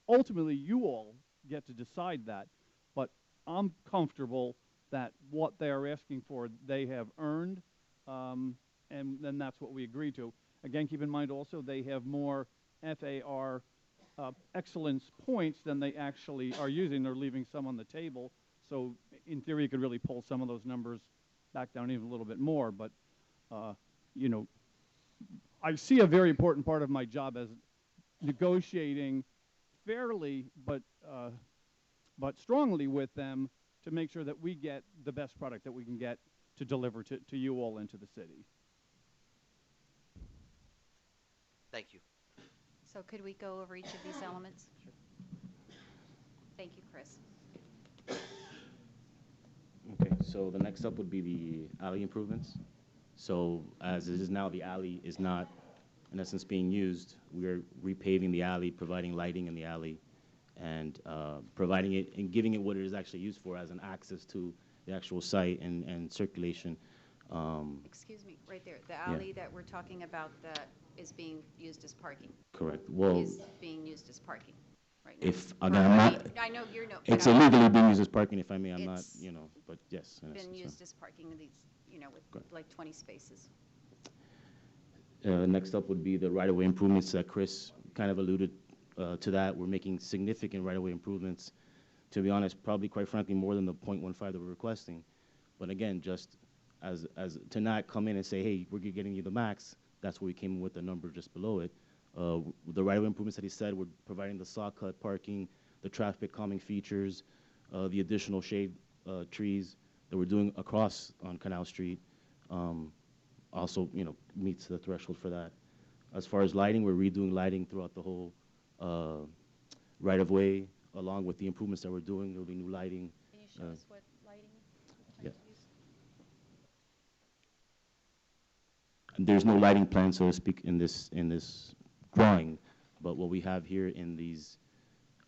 ultimately, you all get to decide that, but I'm comfortable that what they are asking for, they have earned, and then that's what we agree to. Again, keep in mind also, they have more FAR excellence points than they actually are using. They're leaving some on the table, so in theory, you could really pull some of those numbers back down even a little bit more, but, you know, I see a very important part of my job as negotiating fairly but strongly with them to make sure that we get the best product that we can get to deliver to you all and to the city. Thank you. So could we go over each of these elements? Thank you, Chris. Okay, so the next up would be the alley improvements. So as it is now, the alley is not, in essence, being used. We are repaving the alley, providing lighting in the alley, and providing it and giving it what it is actually used for as an access to the actual site and circulation. Excuse me, right there. The alley that we're talking about that is being used as parking. Correct. Well, Is being used as parking right now. if again, I'm not. I know you're no. It's but I- illegally being used as parking, if I may. I'm not, It's you know, but yes. in Been essence, used as parking in these, you know, with like 20 spaces. Next up would be the right-of-way improvements that Chris kind of alluded to that. We're making significant right-of-way improvements. To be honest, probably quite frankly more than the .15 that we're requesting. But again, just as to not come in and say, hey, we're getting you the max. That's where we came in with the number just below it. The right-of-way improvements that he said, we're providing the saw cut parking, the traffic calming features, the additional shade trees that we're doing across on Canal Street. Also, you know, meets the threshold for that. As far as lighting, we're redoing lighting throughout the whole right-of-way, along with the improvements that we're doing. There'll be new lighting. Can you show us what lighting? Yeah. There's no lighting plan, so to speak, in this drawing, but what we have here in these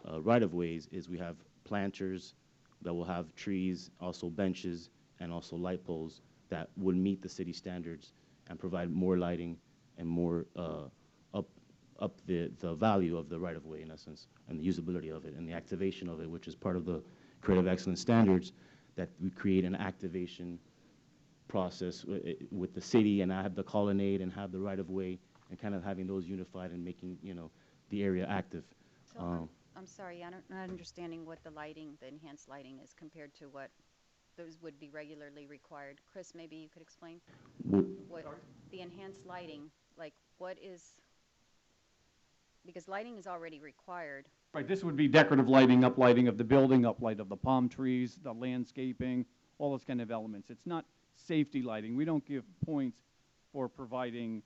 right-of-ways is we have planters that will have trees, also benches, and also light poles that would meet the city standards and provide more lighting and more up the value of the right-of-way, in essence, and the usability of it and the activation of it, which is part of the Creative Excellence standards, that we create an activation process with the city and have the colonnade and have the right-of-way and kind of having those unified and making, you know, the area active. So I'm sorry, I'm not understanding what the lighting, the enhanced lighting is compared to what those would be regularly required. Chris, maybe you could explain? What the enhanced lighting, like what is, because lighting is already required. Right, this would be decorative lighting, uplighting of the building, uplight of the palm trees, the landscaping, all those kind of elements. It's not safety lighting. We don't give points for providing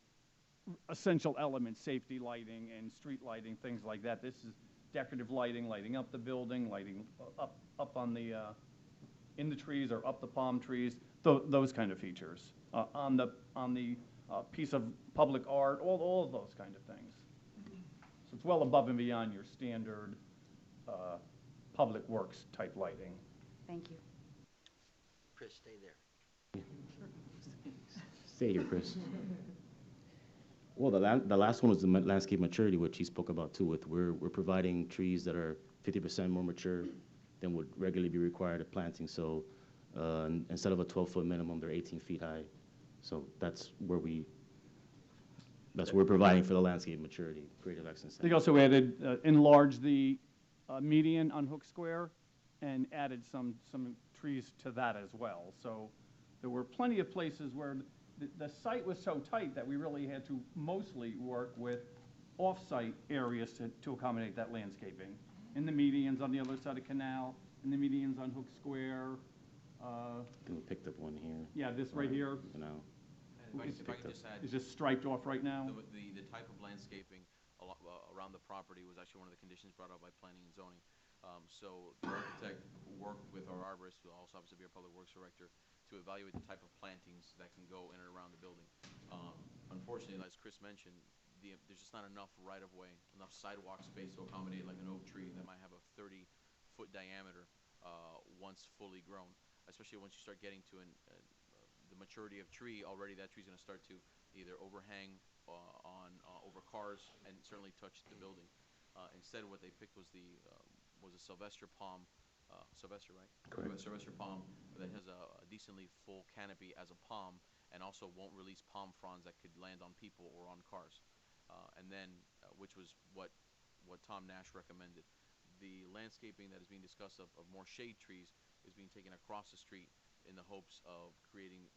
essential elements, safety lighting and street lighting, things like that. This is decorative lighting, lighting up the building, lighting up on the, in the trees or up the palm trees, those kind of features. On the piece of public art, all of those kind of things. So it's well above and beyond your standard public works type lighting. Thank you. Chris, stay there. Stay here, Chris. Well, the last one was the landscape maturity, which he spoke about too. With we're providing trees that are 50% more mature than would regularly be required at planting. So instead of a 12-foot minimum, they're 18 feet high. So that's where we're providing for the landscape maturity, Creative Excellence. They also added, enlarged the median on Hook Square and added some trees to that as well. So there were plenty of places where the site was so tight that we really had to mostly work with off-site areas to accommodate that landscaping. In the medians on the other side of Canal, in the medians on Hook Square. We picked up one here. Yeah, this right here. No. If I could just add, Is this striped off right now? the type of landscaping around the property was actually one of the conditions brought up by planning and zoning. So the architect worked with our arborist, who also happens to be our public works director, to evaluate the type of plantings that can go in and around the building. Unfortunately, as Chris mentioned, there's just not enough right-of-way, enough sidewalk space to accommodate like an oak tree that might have a 30-foot diameter once fully grown. Especially once you start getting to the maturity of tree, already that tree's going to start to either overhang over cars and certainly touch the building. Instead, what they picked was a Sylvester palm, Sylvester, right? Correct. Sylvester palm that has a decently full canopy as a palm, and also won't release palm fronds that could land on people or on cars. And then, which was what Tom Nash recommended. The landscaping that is being discussed of more shade trees is being taken across the street in the hopes of creating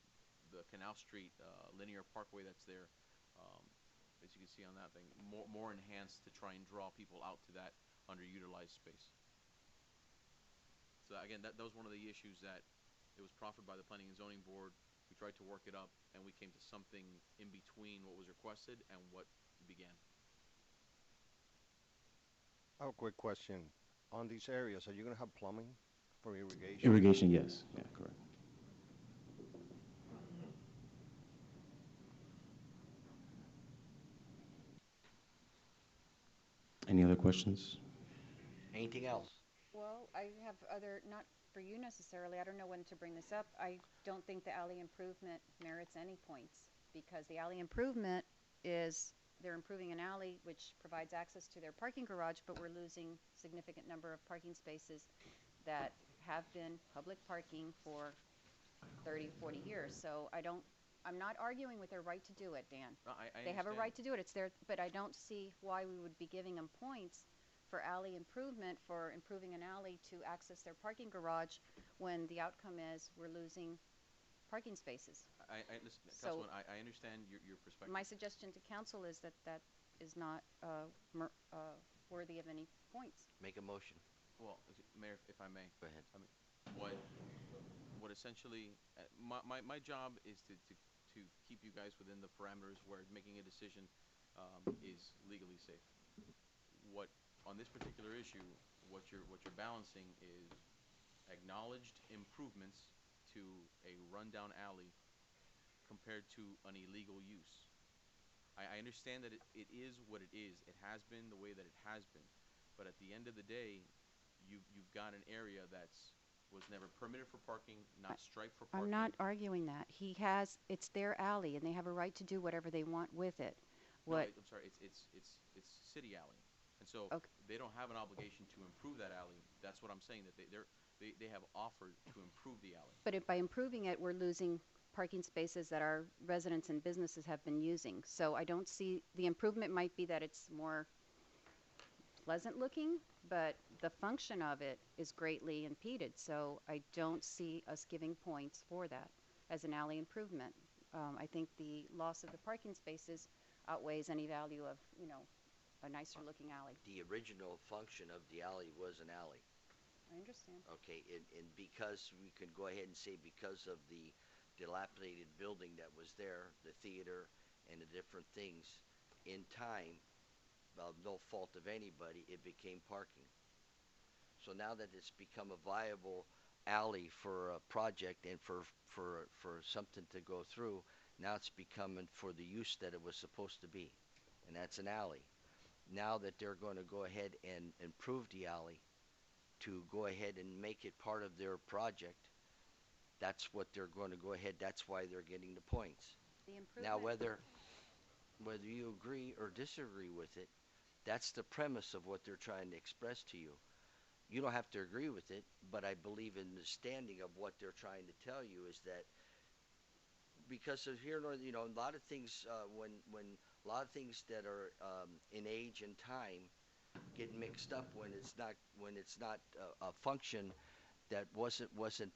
the Canal Street linear parkway that's there, as you can see on that thing, more enhanced to try and draw people out to that underutilized space. So again, that was one of the issues that it was proffered by the Planning and Zoning Board. We tried to work it up, and we came to something in between what was requested and what began. I have a quick question. On these areas, are you going to have plumbing for irrigation? Irrigation, yes. Yeah, correct. Any other questions? Anything else? Well, I have other, not for you necessarily, I don't know when to bring this up. I don't think the alley improvement merits any points, because the alley improvement is, they're improving an alley which provides access to their parking garage, but we're losing significant number of parking spaces that have been public parking for 30, 40 years. So I'm not arguing with their right to do it, Dan. No, I They have a understand. right to do it, it's their, but I don't see why we would be giving them points for alley improvement, for improving an alley to access their parking garage, when the outcome is we're losing parking spaces. Listen, So- Councilman, I understand your perspective. My suggestion to council is that that is not worthy of any points. Make a motion. Well, Mayor, if I may. Go ahead. I mean, what essentially, my job is to keep you guys within the parameters where making a decision is legally safe. What, on this particular issue, what you're balancing is acknowledged improvements to a rundown alley compared to an illegal use. I understand that it is what it is. It has been the way that it has been. But at the end of the day, you've got an area was never permitted for parking, not striped for parking. I'm not arguing that. It's their alley, and they have a right to do whatever they want with it. No, I'm sorry, it's city alley. And so they don't have an obligation to improve that alley. That's what I'm saying, that they have offered to improve the alley. But by improving it, we're losing parking spaces that our residents and businesses have been using. So I don't see, the improvement might be that it's more pleasant looking, but the function of it is greatly impeded. So I don't see us giving points for that as an alley improvement. I think the loss of the parking spaces outweighs any value of, a nicer looking alley. The original function of the alley was an alley. I understand. Okay, and because we can go ahead and say because of the dilapidated building that was there, the theater and the different things, in time, of no fault of anybody, it became parking. So now that it's become a viable alley for a project and for something to go through, now it's becoming for the use that it was supposed to be, and that's an alley. Now that they're going to go ahead and improve the alley to go ahead and make it part of their project, that's what they're going to go ahead, that's why they're getting the points. The Now, improvement. whether you agree or disagree with it, that's the premise of what they're trying to express to you. You don't have to agree with it, but I believe in the standing of what they're trying to tell you is that because of here, a lot of things, when a lot of things that are in age and time get mixed up when it's not a function that wasn't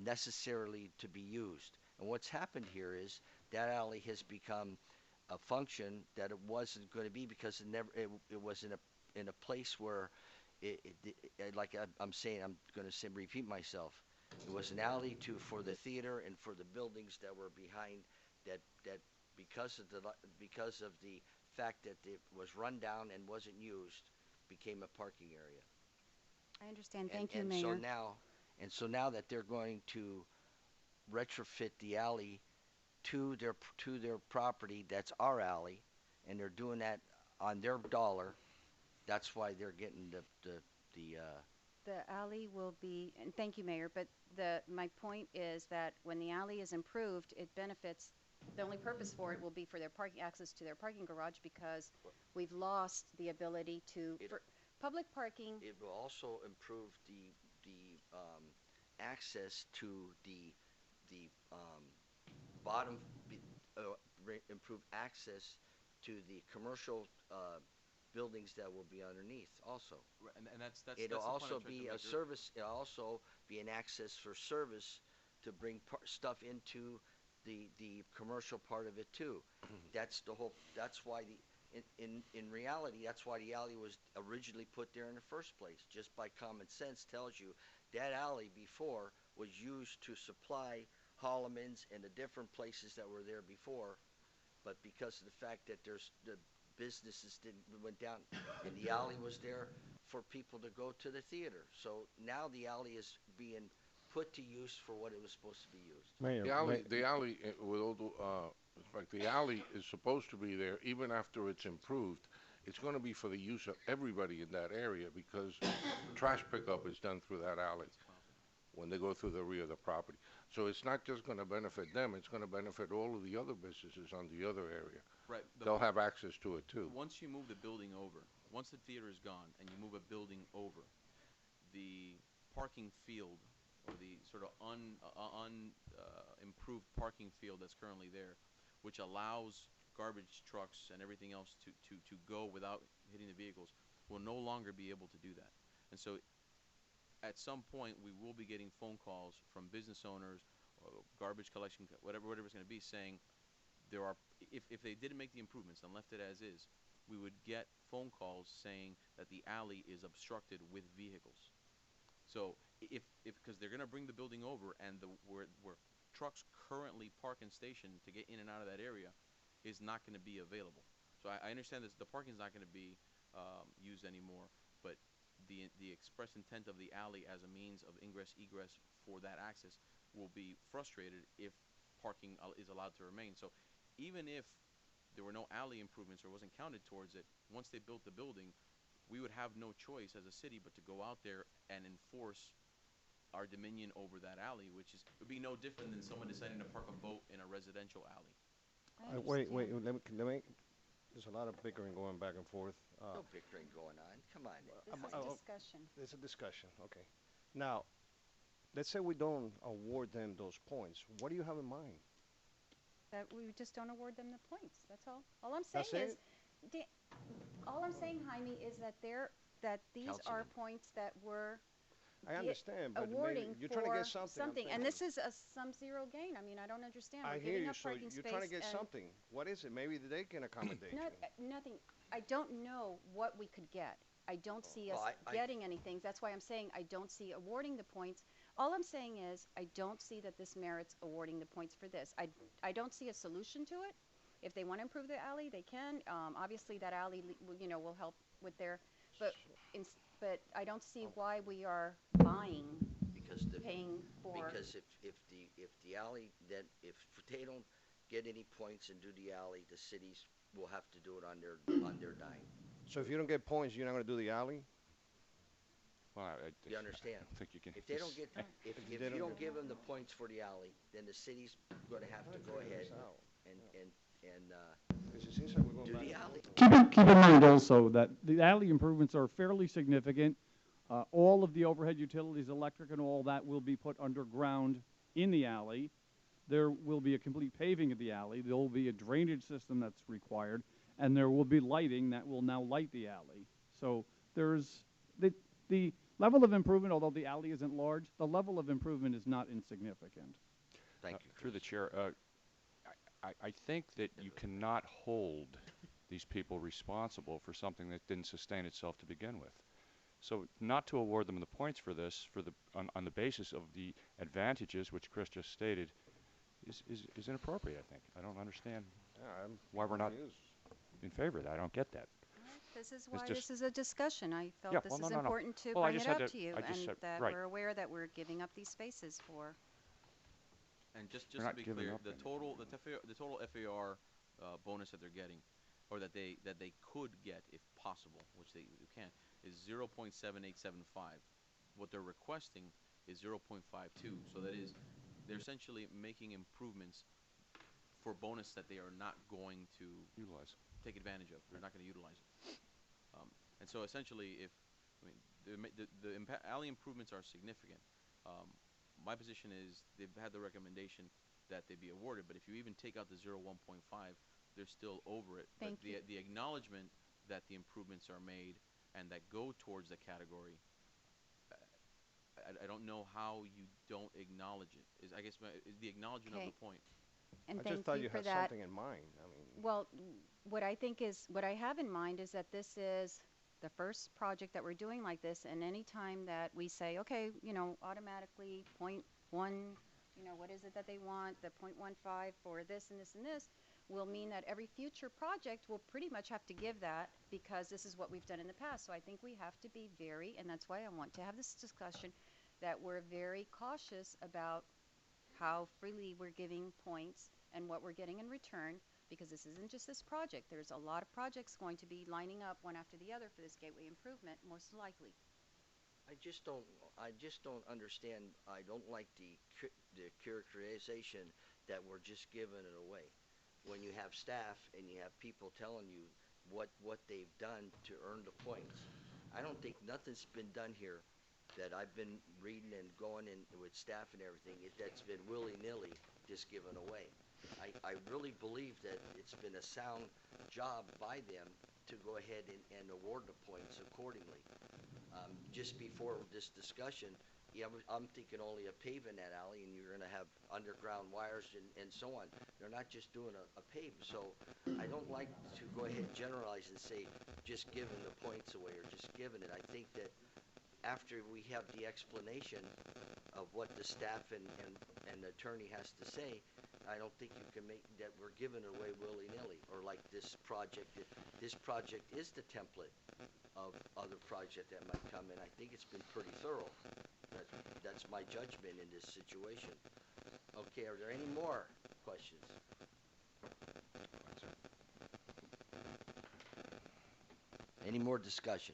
necessarily to be used. And what's happened here is that alley has become a function that it wasn't going to be because it was in a place where like I'm saying, I'm going to repeat myself. It was an alley for the theater and for the buildings that were behind that because of the fact that it was run down and wasn't used, became a parking area. I understand. Thank you, Mayor. So now that they're going to retrofit the alley to their property, that's our alley, and they're doing that on their dollar. That's why they're getting The alley will be, and thank you, Mayor, but my point is that when the alley is improved, it benefits the only purpose for it will be for their parking, access to their parking garage, because we've lost the ability to, for public parking. It will also improve access to the bottom, improve access to the commercial buildings that will be underneath also. Right, and that's the It'll point I'm also trying to be a make. service, it'll also be an access for service to bring stuff into the commercial part of it too. That's the whole, that's why in reality, that's why the alley was originally put there in the first place. Just by common sense tells you that alley before was used to supply Holloman's and the different places that were there before, but because of the fact that the businesses went down, and the alley was there for people to go to the theater. So now the alley is being put to use for what it was supposed to be used. Mayor, The alley, with all due respect, the alley is supposed to be there even after it's improved. It's going to be for the use of everybody in that area because trash pickup is done through that alley when they go through the rear of the property. So it's not just going to benefit them, it's going to benefit all of the other businesses on the other area. Right. They'll have access to it too. Once you move the building over, once the theater is gone and you move a building over, the parking field or the sort of improved parking field that's currently there, which allows garbage trucks and everything else to go without hitting the vehicles, will no longer be able to do that. And so at some point we will be getting phone calls from business owners or garbage collection, whatever it's going to be, saying there are, if they didn't make the improvements and left it as is, we would get phone calls saying that the alley is obstructed with vehicles. So if because they're going to bring the building over and where trucks currently park and station to get in and out of that area is not going to be available. So I understand this, the parking is not going to be used anymore, but the express intent of the alley as a means of ingress egress for that access will be frustrated if parking is allowed to remain. So even if there were no alley improvements or wasn't counted towards it, once they built the building, we would have no choice as a city but to go out there and enforce our dominion over that alley, which would be no different than someone deciding to park a boat in a residential alley. Wait, let me, there's a lot of bickering going back and forth. No bickering going on. Come on. This is a discussion. It's a discussion, okay. Now, let's say we don't award them those points. What do you have in mind? That we just don't award them the points, that's all. All I'm That's saying is, it? all I'm saying, Jaime, is that these are Councilman. points that we're I understand, but maybe awarding you're trying to get for something. I'm and this thinking. is a some zero gain. I mean, I don't understand. I We're hear giving you, up so parking you're space trying to get and something. What is it? Maybe they can accommodate you. nothing. I don't know what we could get. I don't see us Well, I- getting anything. That's why I'm saying I don't see awarding the points. All I'm saying is I don't see that this merits awarding the points for this. I don't see a solution to it. If they want to improve the alley, they can. Obviously, that alley, will help with their, but I don't see why we are paying for. Because if the alley, then if they don't get any points and do the alley, the cities will have to do it on their dime. So if you don't get points, you're not going to do the alley? Well, You understand? I think you can. If they don't get, if you don't give them the points for the alley, then the city's going to have to go ahead and do the alley. Keep in mind also that the alley improvements are fairly significant. All of the overhead utilities, electric and all that, will be put underground in the alley. There will be a complete paving of the alley. There will be a drainage system that's required, and there will be lighting that will now light the alley. So there's the level of improvement, although the alley isn't large, the level of improvement is not insignificant. Thank you. Through the chair, I think that you cannot hold these people responsible for something that didn't sustain itself to begin with. So not to award them the points for this, on the basis of the advantages which Chris just stated, is inappropriate. I think. I don't understand why we're not in favor of that. I don't get that. This is It's why just- this is a discussion. I felt Yeah, this well, is no. important to Well, I bring just it had up to- to you, I just and said- that right. we're aware that we're giving up these spaces for. And just They're to not be giving clear, up the total FAR bonus that they're getting, or that they could get if possible, which they can, is 0.7875. What they're requesting is 0.52. So that is, they're essentially making improvements for bonus that they are not going to Utilize. take advantage of. They're not going to utilize it. And so essentially, if I mean the alley improvements are significant. My position is they've had the recommendation that they be awarded, but if you even take out the 1.5, they're still over it. Thank but you. The acknowledgement that the improvements are made and that go towards the category, I don't know how you don't acknowledge it. Is I guess is the acknowledgement of Okay. the point. And I thank just thought you you for had that. something in mind. I mean, Well, what I have in mind is that this is the first project that we're doing like this, and any time that we say, okay, automatically .1, what is it that they want, the .15 for this and this and this, will mean that every future project will pretty much have to give that because this is what we've done in the past. So I think we have to be very, and that's why I want to have this discussion, that we're very cautious about how freely we're giving points and what we're getting in return, because this isn't just this project. There's a lot of projects going to be lining up one after the other for this gateway improvement, most likely. I just don't understand. I don't like the characterization that we're just giving it away. When you have staff and you have people telling you what they've done to earn the points, I don't think nothing's been done here that I've been reading and going in with staff and everything that's been willy-nilly just given away. I really believe that it's been a sound job by them to go ahead and award the points accordingly. Just before this discussion, I'm thinking only of paving that alley, and you're going to have underground wires and so on. They're not just doing a pave. So I don't like to go ahead and generalize and say just giving the points away or just giving it. I think that after we have the explanation of what the staff and the attorney has to say, I don't think you can make that we're giving it away willy-nilly, or like this project. This project is the template of other project that might come in. I think it's been pretty thorough. That's my judgment in this situation. Okay, are there any more questions? Any more discussion?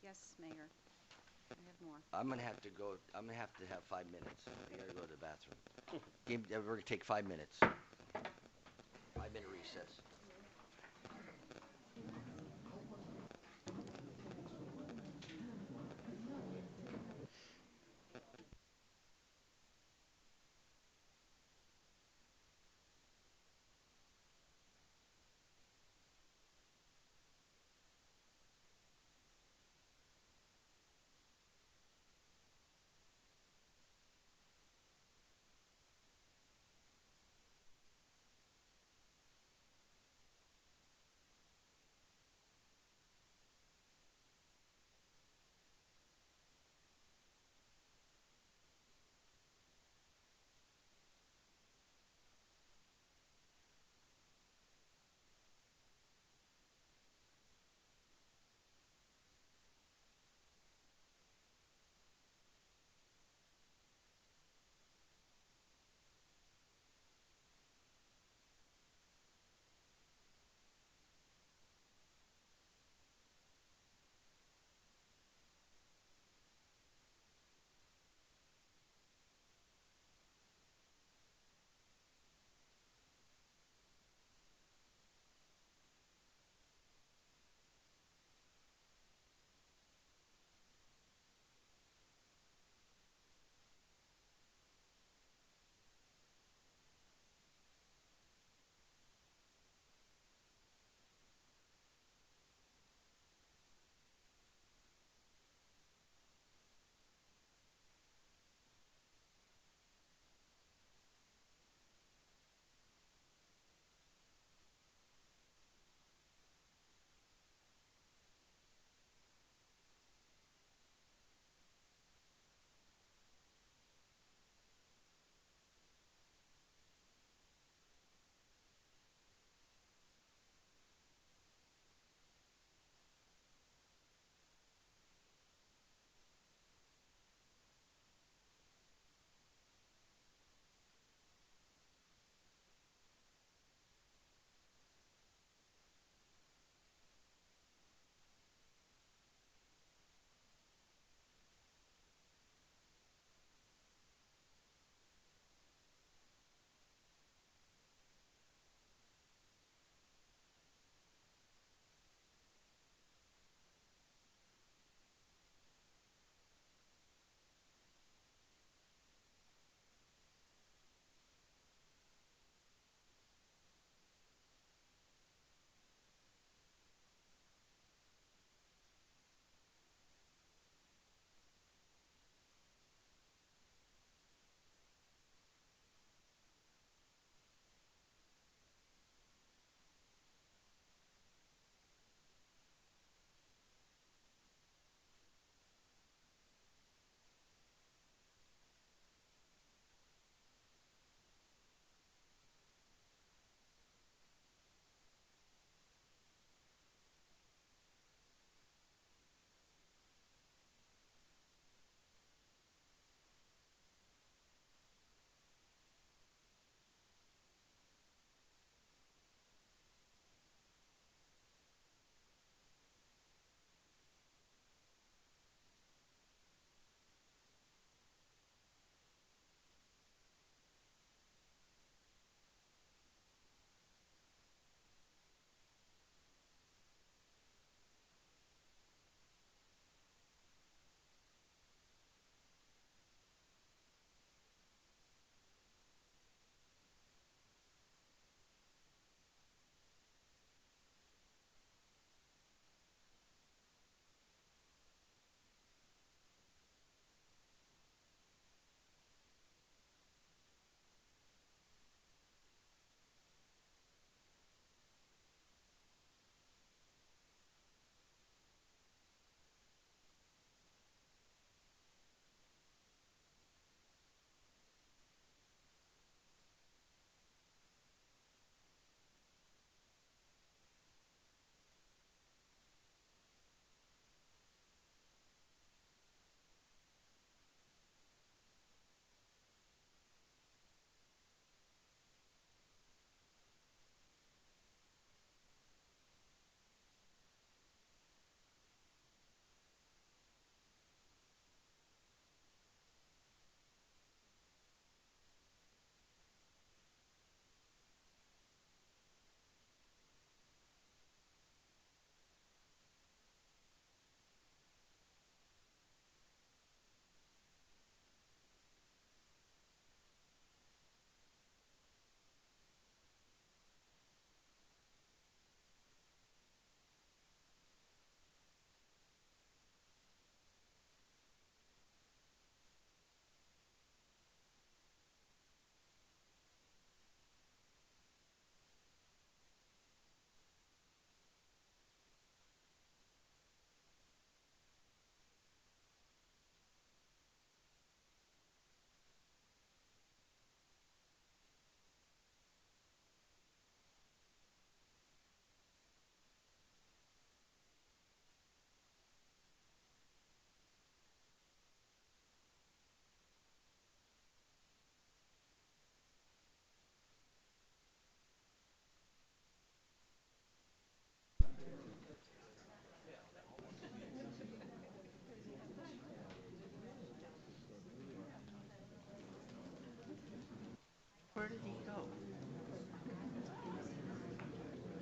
Yes, Mayor. I have more. I'm gonna have to go. I'm gonna have to have 5 minutes. I gotta go to the bathroom. We're gonna take 5 minutes. 5-minute recess.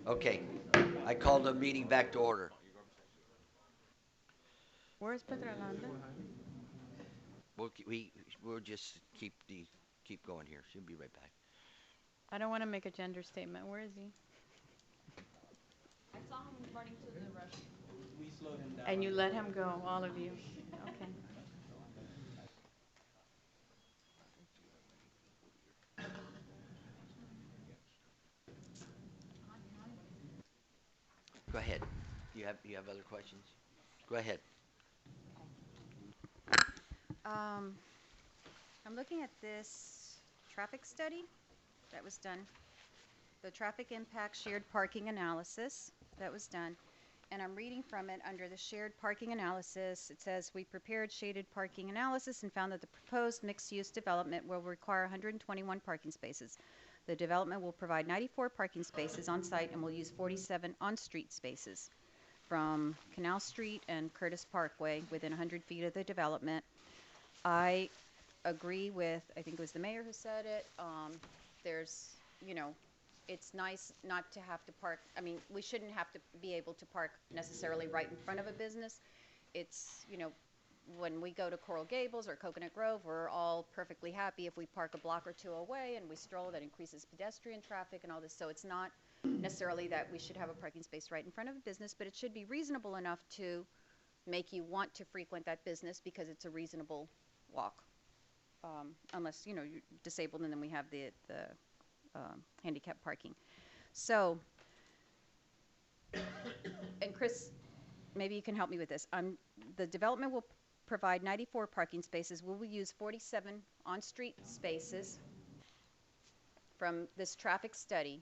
Okay, I call the meeting back to order. Where's Petrolanda? We'll just keep going here. She'll be right back. I don't want to make a gender statement. Where is he? I saw him running to the restroom. We slowed him down. And you let him go, all of you. Okay. Go ahead. You have other questions? Go ahead. I'm looking at this traffic study that was done, the traffic impact shared parking analysis that was done, and I'm reading from it under the shared parking analysis. It says, we prepared shaded parking analysis and found that the proposed mixed-use development will require 121 parking spaces. The development will provide 94 parking spaces on site and will use 47 on-street spaces from Canal Street and Curtis Parkway within 100 feet of the development. I agree with, I think it was the mayor who said it, there's, it's nice not to have to park, we shouldn't have to be able to park necessarily right in front of a business. It's, when we go to Coral Gables or Coconut Grove, we're all perfectly happy if we park a block or two away and we stroll. That increases pedestrian traffic and all this. So it's not necessarily that we should have a parking space right in front of a business, but it should be reasonable enough to make you want to frequent that business because it's a reasonable walk. Unless, you're disabled, and then we have the handicap parking. So, and Chris, maybe you can help me with this. The development will provide 94 parking spaces. We will use 47 on-street spaces from this traffic study.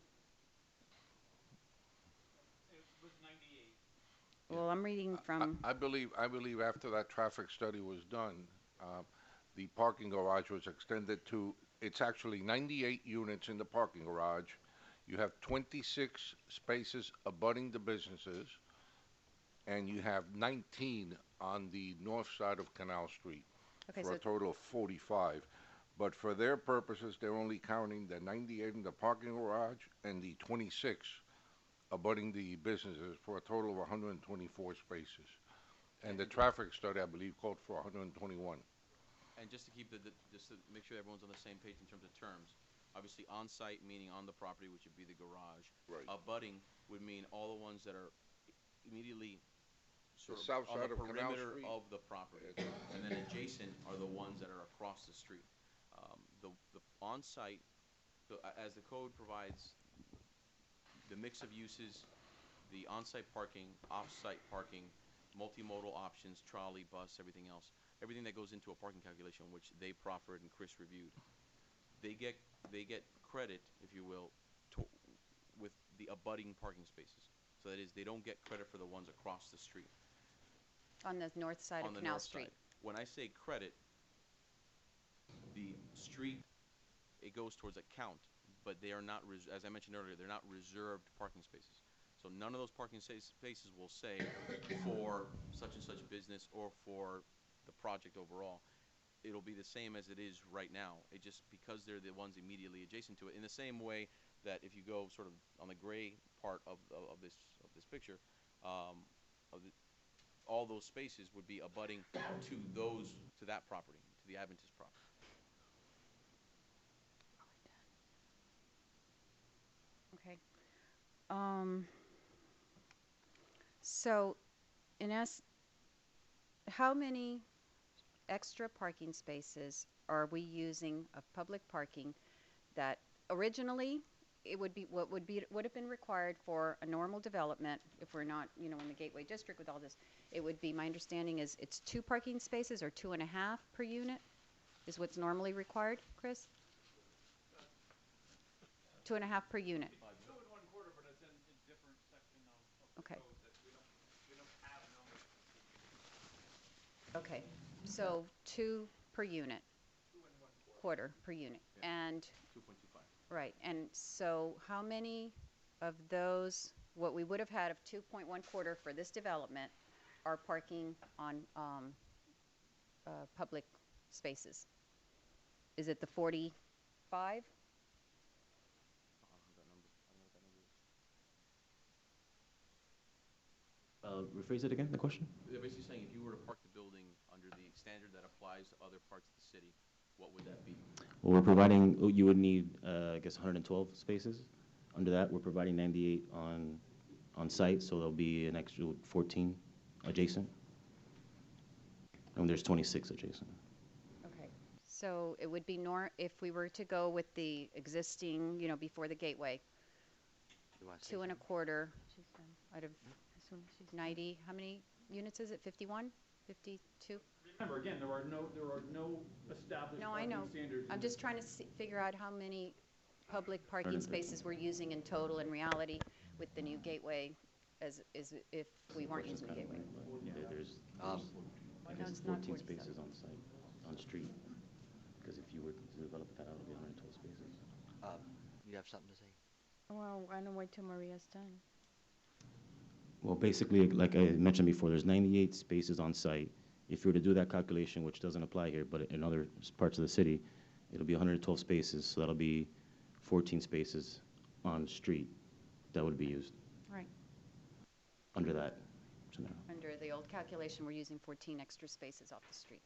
It was 98. Well, I'm reading from... I believe after that traffic study was done, the parking garage was extended to, it's actually 98 units in the parking garage. You have 26 spaces abutting the businesses, and you have 19 on the north side of Canal Street, for a total of 45. But for their purposes, they're only counting the 98 in the parking garage and the 26 abutting the businesses for a total of 124 spaces. And the traffic study, I believe, called for 121. And just to keep just to make sure everyone's on the same page in terms of terms, obviously on-site meaning on the property, which would be the garage. Right. Abutting would mean all the ones that are immediately The sort south of on side the of Canal perimeter Street. of the property, and then adjacent are the ones that are across the street. The on-site, as the code provides, the mix of uses, the on-site parking, off-site parking, multimodal options, trolley, bus, everything else. Everything that goes into a parking calculation, which they proffered and Chris reviewed, they get credit, if you will, with the abutting parking spaces. So that is, they don't get credit for the ones across the street. On the north side of Canal Street. When I say credit, the street, it goes towards a count, but they are not, as I mentioned earlier, they're not reserved parking spaces. So none of those parking spaces will say for such and such business or for the project overall. It'll be the same as it is right now. It just, because they're the ones immediately adjacent to it. In the same way that if you go sort of on the gray part of this picture, all those spaces would be abutting to that property, to the Adventist property. Okay. So, how many extra parking spaces are we using of public parking that originally it would be would have been required for a normal development if we're not in the Gateway District with all this? It would be, my understanding is it's 2 parking spaces or 2.5 per unit is what's normally required, Chris? 2.5 per unit. Okay. Okay, so 2 per unit. 2.25 per unit. Yeah. And 2.25. right, and so how many of those, what we would have had of 2.25 for this development, are parking on public spaces? Is it the 45? Rephrase it again, the question? They're basically saying if you were to park the building under the standard that applies to other parts of the city, what would that be? Well, we're providing, you would need, I guess, 112 spaces. Under that, we're providing 98 on site, so there'll be an extra 14 adjacent. And there's 26 adjacent. Okay, so it would be if we were to go with the existing, you know, before the gateway, You wanna say 2 1/4 out of 90, how many units is it, 51, 52? Remember, again, there are no established No, I parking know. standards. I'm in just trying to figure out how many public parking 150. spaces we're using in total in reality with the new gateway as if we weren't using the gateway. Yeah, there's, Um, I No, guess, it's not 14 47. spaces on site, on street. Because if you were to develop that out, it'll be 112 spaces. You have something to say? Well, I don't wait till Maria's done. Well, basically, like I mentioned before, there's 98 spaces on site. If you were to do that calculation, which doesn't apply here, but in other parts of the city, it'll be 112 spaces, so that'll be 14 spaces on street that would be used Right. under that scenario. Under the old calculation, we're using 14 extra spaces off the street.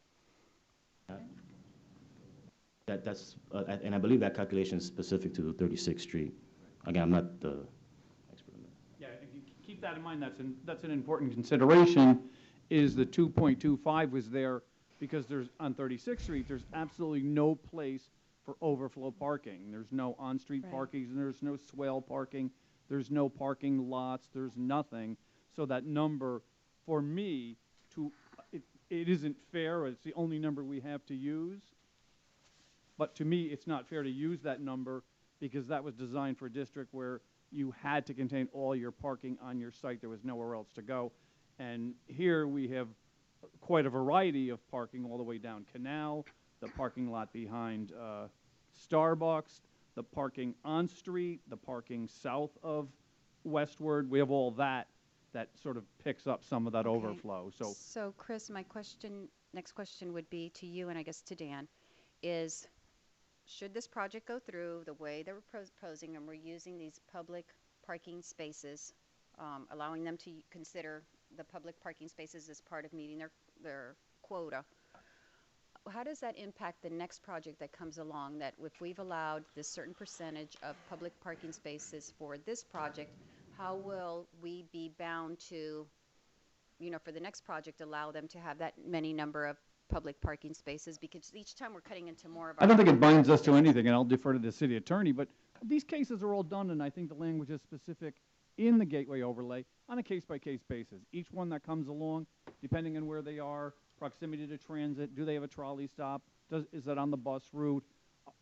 That's, and I believe that calculation is specific to 36th Street. Again, I'm not the expert on that. Yeah, if you keep that in mind, that's an important consideration, is the 2.25 was there because there's, on 36th Street, there's absolutely no place for overflow parking. There's no on-street Right. parking, there's no swale parking, there's no parking lots, there's nothing. So that number, for me, it isn't fair, it's the only number we have to use. But to me, it's not fair to use that number because that was designed for a district where you had to contain all your parking on your site. There was nowhere else to go. And here we have quite a variety of parking all the way down Canal, the parking lot behind Starbucks, the parking on street, the parking south of Westward. We have all that sort of picks up some of that Okay. overflow. So Chris, my next question would be to you and I guess to Dan, is should this project go through the way that we're proposing and we're using these public parking spaces, allowing them to consider the public parking spaces as part of meeting their quota, how does that impact the next project that comes along, that if we've allowed this certain percentage of public parking spaces for this project, how will we be bound to, you know, for the next project, allow them to have that many number of public parking spaces? Because each time we're cutting into more of our. I don't think it binds us to anything, and I'll defer to the city attorney, but these cases are all done, and I think the language is specific in the gateway overlay on a case-by-case basis. Each one that comes along, depending on where they are, proximity to transit, do they have a trolley stop, is that on the bus route,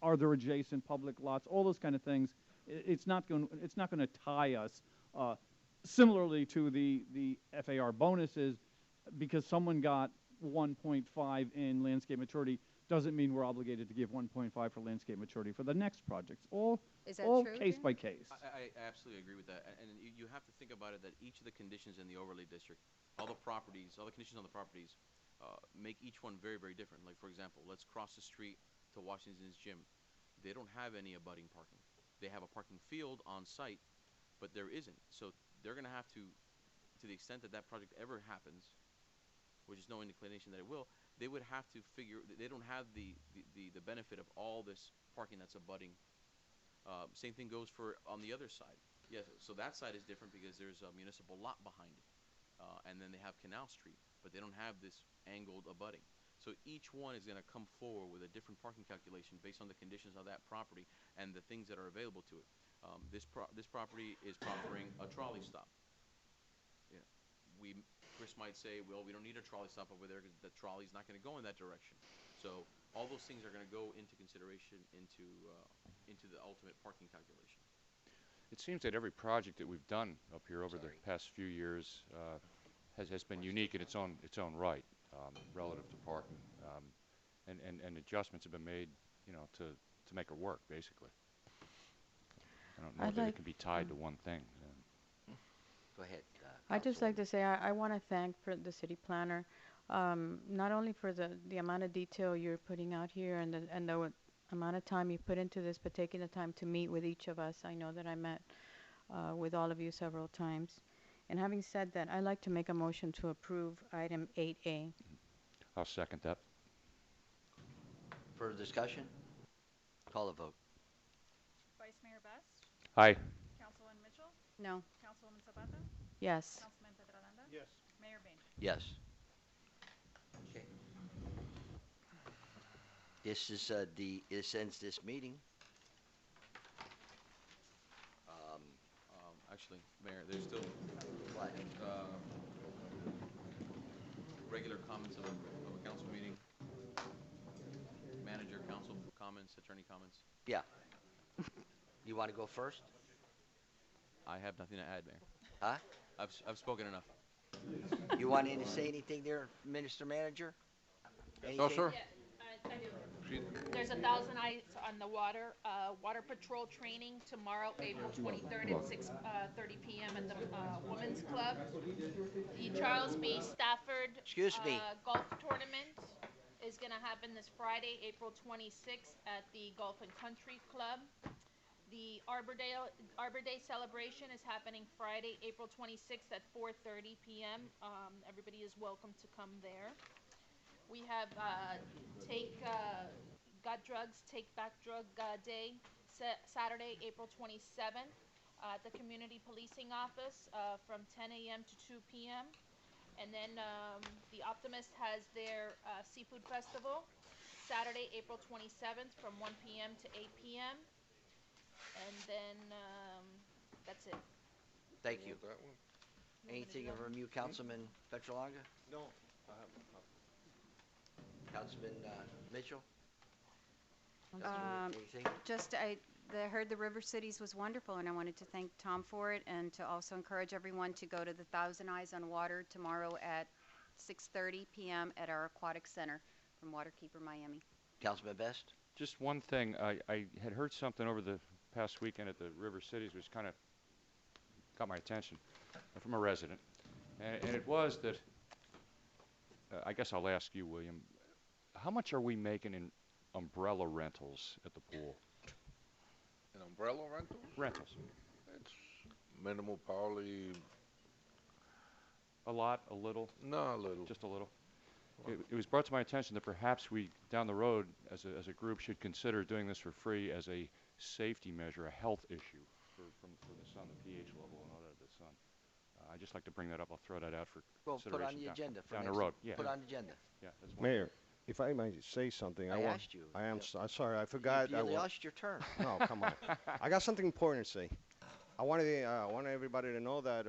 are there adjacent public lots, all those kind of things. It's not going to tie us. Similarly to the FAR bonuses, because someone got 1.5 in landscape maturity doesn't mean we're obligated to give 1.5 for landscape maturity for the next projects. Is that all true, case Dan? by case. I absolutely agree with that. And you have to think about it that each of the conditions in the overlay district, all the conditions on the properties, make each one very, very different. Like, for example, let's cross the street to Washington's Gym. They don't have any abutting parking. They have a parking field on site, but there isn't. So they're going to have to the extent that that project ever happens, which is no inclination that it will, they would have to figure, they don't have the benefit of all this parking that's abutting. Same thing goes for on the other side. Yes, so that side is different because there's a municipal lot behind it. And then they have Canal Street, but they don't have this angled abutting. So each one is going to come forward with a different parking calculation based on the conditions of that property and the things that are available to it. This property is proffering a trolley stop. Yeah. Chris might say, well, we don't need a trolley stop over there because the trolley's not going to go in that direction. So all those things are going to go into consideration into the ultimate parking calculation. It seems that every project that we've done up here over the past few years has been unique in its own right, relative to parking, and adjustments have been made, you know, to make it work basically. I don't know that it can be tied to one thing. Go ahead. I'd just like to say I want to thank the city planner, not only for the amount of detail you're putting out here and the amount of time you put into this, but taking the time to meet with each of us. I know that I met with all of you several times. And having said that, I'd like to make a motion to approve item 8A. I'll second that. Further discussion? Call the vote. Vice Mayor Best? Aye. Councilwoman Mitchell? No. Councilwoman Zapata? Yes. Councilman Petralanda? Yes. Mayor Bain? Yes. Okay. This ends this meeting. Actually, Mayor, there's still What? regular comments of a council meeting. Manager, council comments, attorney comments. Yeah. You want to go first? I have nothing to add, Mayor. Huh? I've spoken enough. You want to say anything there, Minister Manager? No, Anything? sir. I do. There's 1,000 eyes on the water, water patrol training tomorrow, April 23rd at 6:30 p.m. at the Women's Club. The Charles B. Stafford Excuse me. Golf Tournament is going to happen this Friday, April 26th at the Golf and Country Club. The Arbor Day celebration is happening Friday, April 26th at 4:30 p.m. Everybody is welcome to come there. We have Got Drugs, Take Back Drug Day, Saturday, April 27th at the Community Policing Office from 10 a.m. to 2 p.m. And then the Optimist has their Seafood Festival, Saturday, April 27th from 1 p.m. to 8 p.m. And then that's it. Thank you. That one? Anything from you, Councilman Petrolanga? No. Councilman Mitchell? Anything? I heard the River Cities was wonderful, and I wanted to thank Tom for it, and to also encourage everyone to go to the Thousand Eyes on Water tomorrow at 6:30 p.m. at our aquatic center from Waterkeeper Miami. Councilman Best? Just one thing, I had heard something over the past weekend at the River Cities which kind of got my attention from a resident. And it was that, I guess I'll ask you, William, how much are we making in umbrella rentals at the pool? An umbrella rental? Rentals. It's minimal, probably. A lot, a little? No, a little. Just a little? It was brought to my attention that perhaps we, down the road, as a group, should consider doing this for free as a safety measure, a health issue for the sun, the pH level and all that of the sun. I'd just like to bring that up. I'll throw that out for Well, consideration. put on the agenda for down the next- road. Yeah. Put on the agenda. Yeah, that's one. Mayor, if I might say something, I asked you. I am sorry, I forgot. You I lost your turn. No, come on. I got something important to say. I wanted everybody to know that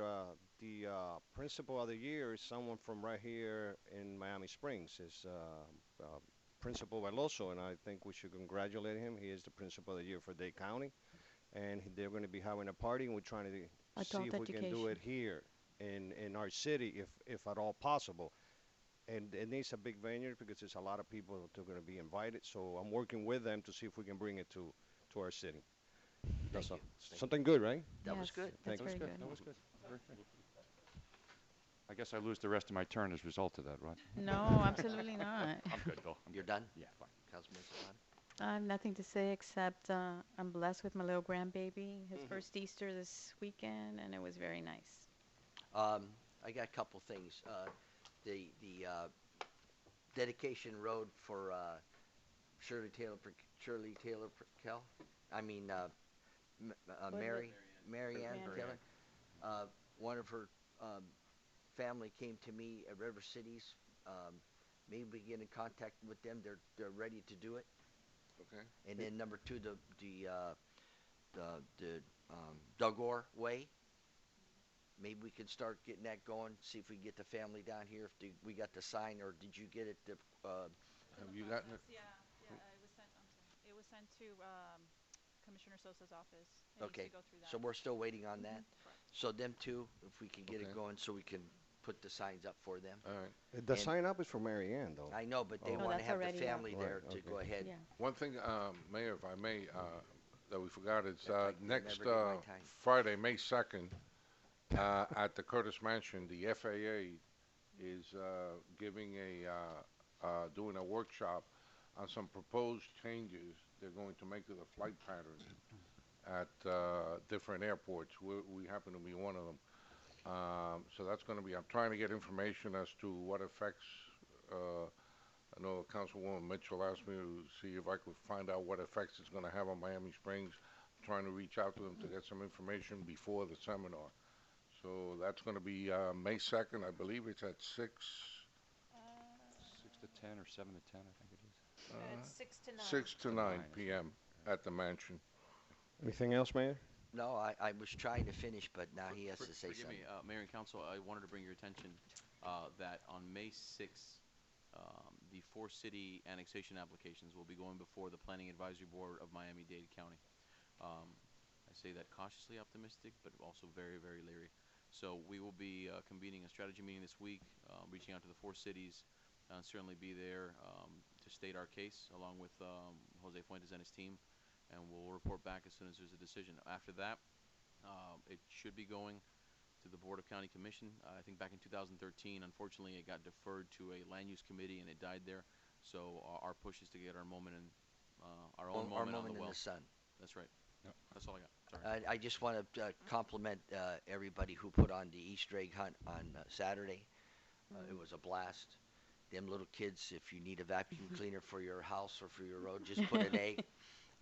the principal of the year is someone from right here in Miami Springs. It's Principal Veloso, and I think we should congratulate him. He is the principal of the year for Dade County, and they're going to be having a party, and we're trying to see if we can do it here in our city, if at all possible. And it needs a big venue because there's a lot of people that are going to be invited. So I'm working with them to see if we can bring it to our city. That's all. Something good, right? That was good. That was good. That was good. Very good. I guess I lose the rest of my turn as a result of that, right? No, absolutely not. I'm good, Bill. You're done? Yeah, fine. Councilman Zapata? I have nothing to say except I'm blessed with my little grandbaby. His first Easter this weekend, and it was very nice. I got a couple things. The dedication road for Shirley Taylor Kell. I mean Mary Ann Taylor. One of her family came to me at River Cities. Maybe we get in contact with them. They're ready to do it. Okay. And then number two, the Dugor Way. Maybe we could start getting that going. See if we can get the family down here. If we got the sign, or did you get it? Have you gotten it? Yeah, it was sent. I'm sorry. It was sent to Commissioner Sosa's office. It needs Okay. to go through that. So we're still waiting on that. So them two, if we can get it Okay. going, so we can put the signs up for them. All right. The And- sign up is for Mary Ann, though. I know, but they Oh. want to that's have the already up. family there Right, to okay. go ahead. Yeah. One thing, Mayor, if I may, that we forgot, it's I next never get my time. Friday, May 2nd, at the Curtis Mansion, the FAA is giving doing a workshop on some proposed changes they're going to make to the flight patterns at different airports. We happen to be one of them. So that's going to be, I'm trying to get information as to what effects, I know Councilwoman Mitchell asked me to see if I could find out what effects it's going to have on Miami Springs. I'm trying to reach out to them to get some information before the seminar. So that's going to be May 2nd, I believe it's at 6. 6 to 10 or 7 to 10, I think it is. It's 6 to 9. 6 to 9 p.m. at the mansion. Anything else, Mayor? No, I was trying to finish, but now he has to say Forgive something. me, Mayor and Council, I wanted to bring your attention that on May 6th, the 4 city annexation applications will be going before the Planning Advisory Board of Miami-Dade County. I say that cautiously optimistic, but also very, very leery. So we will be convening a strategy meeting this week, reaching out to the 4 cities, and certainly be there to state our case along with Jose Fuentes and his team, and we'll report back as soon as there's a decision. After that, it should be going to the Board of County Commission. I think back in 2013, unfortunately, it got deferred to a land use committee and it died there. So our push is to get our moment in, our own moment on the in well. the sun. That's right. That's all I got. Sorry. I just want to compliment everybody who put on the Easter egg hunt on Saturday. It was a blast. Them little kids, if you need a vacuum cleaner for your house or for your road, just put an egg.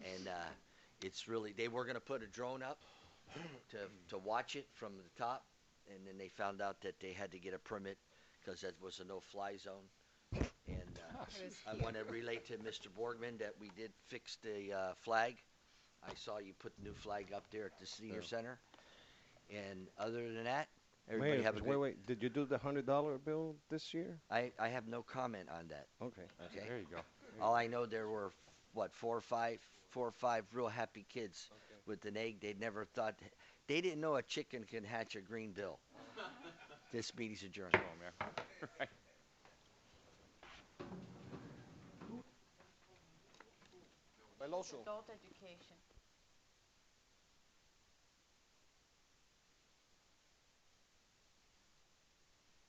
And it's really, they were going to put a drone up to watch it from the top, and then they found out that they had to get a permit because that was a no-fly zone. And I want to relate to Mr. Borgman that we did fix the flag. I saw you put the new flag up there at the senior center. And other than that, everybody Mayor, have a good... wait. Did you do the $100 bill this year? I have no comment on that. Okay. Okay. There you go. All I know, there were what, four or five real happy kids with an egg. They'd never thought, they didn't know a chicken can hatch a green bill. This meeting's adjourned. Come on, man. Right. Veloso. Adult education.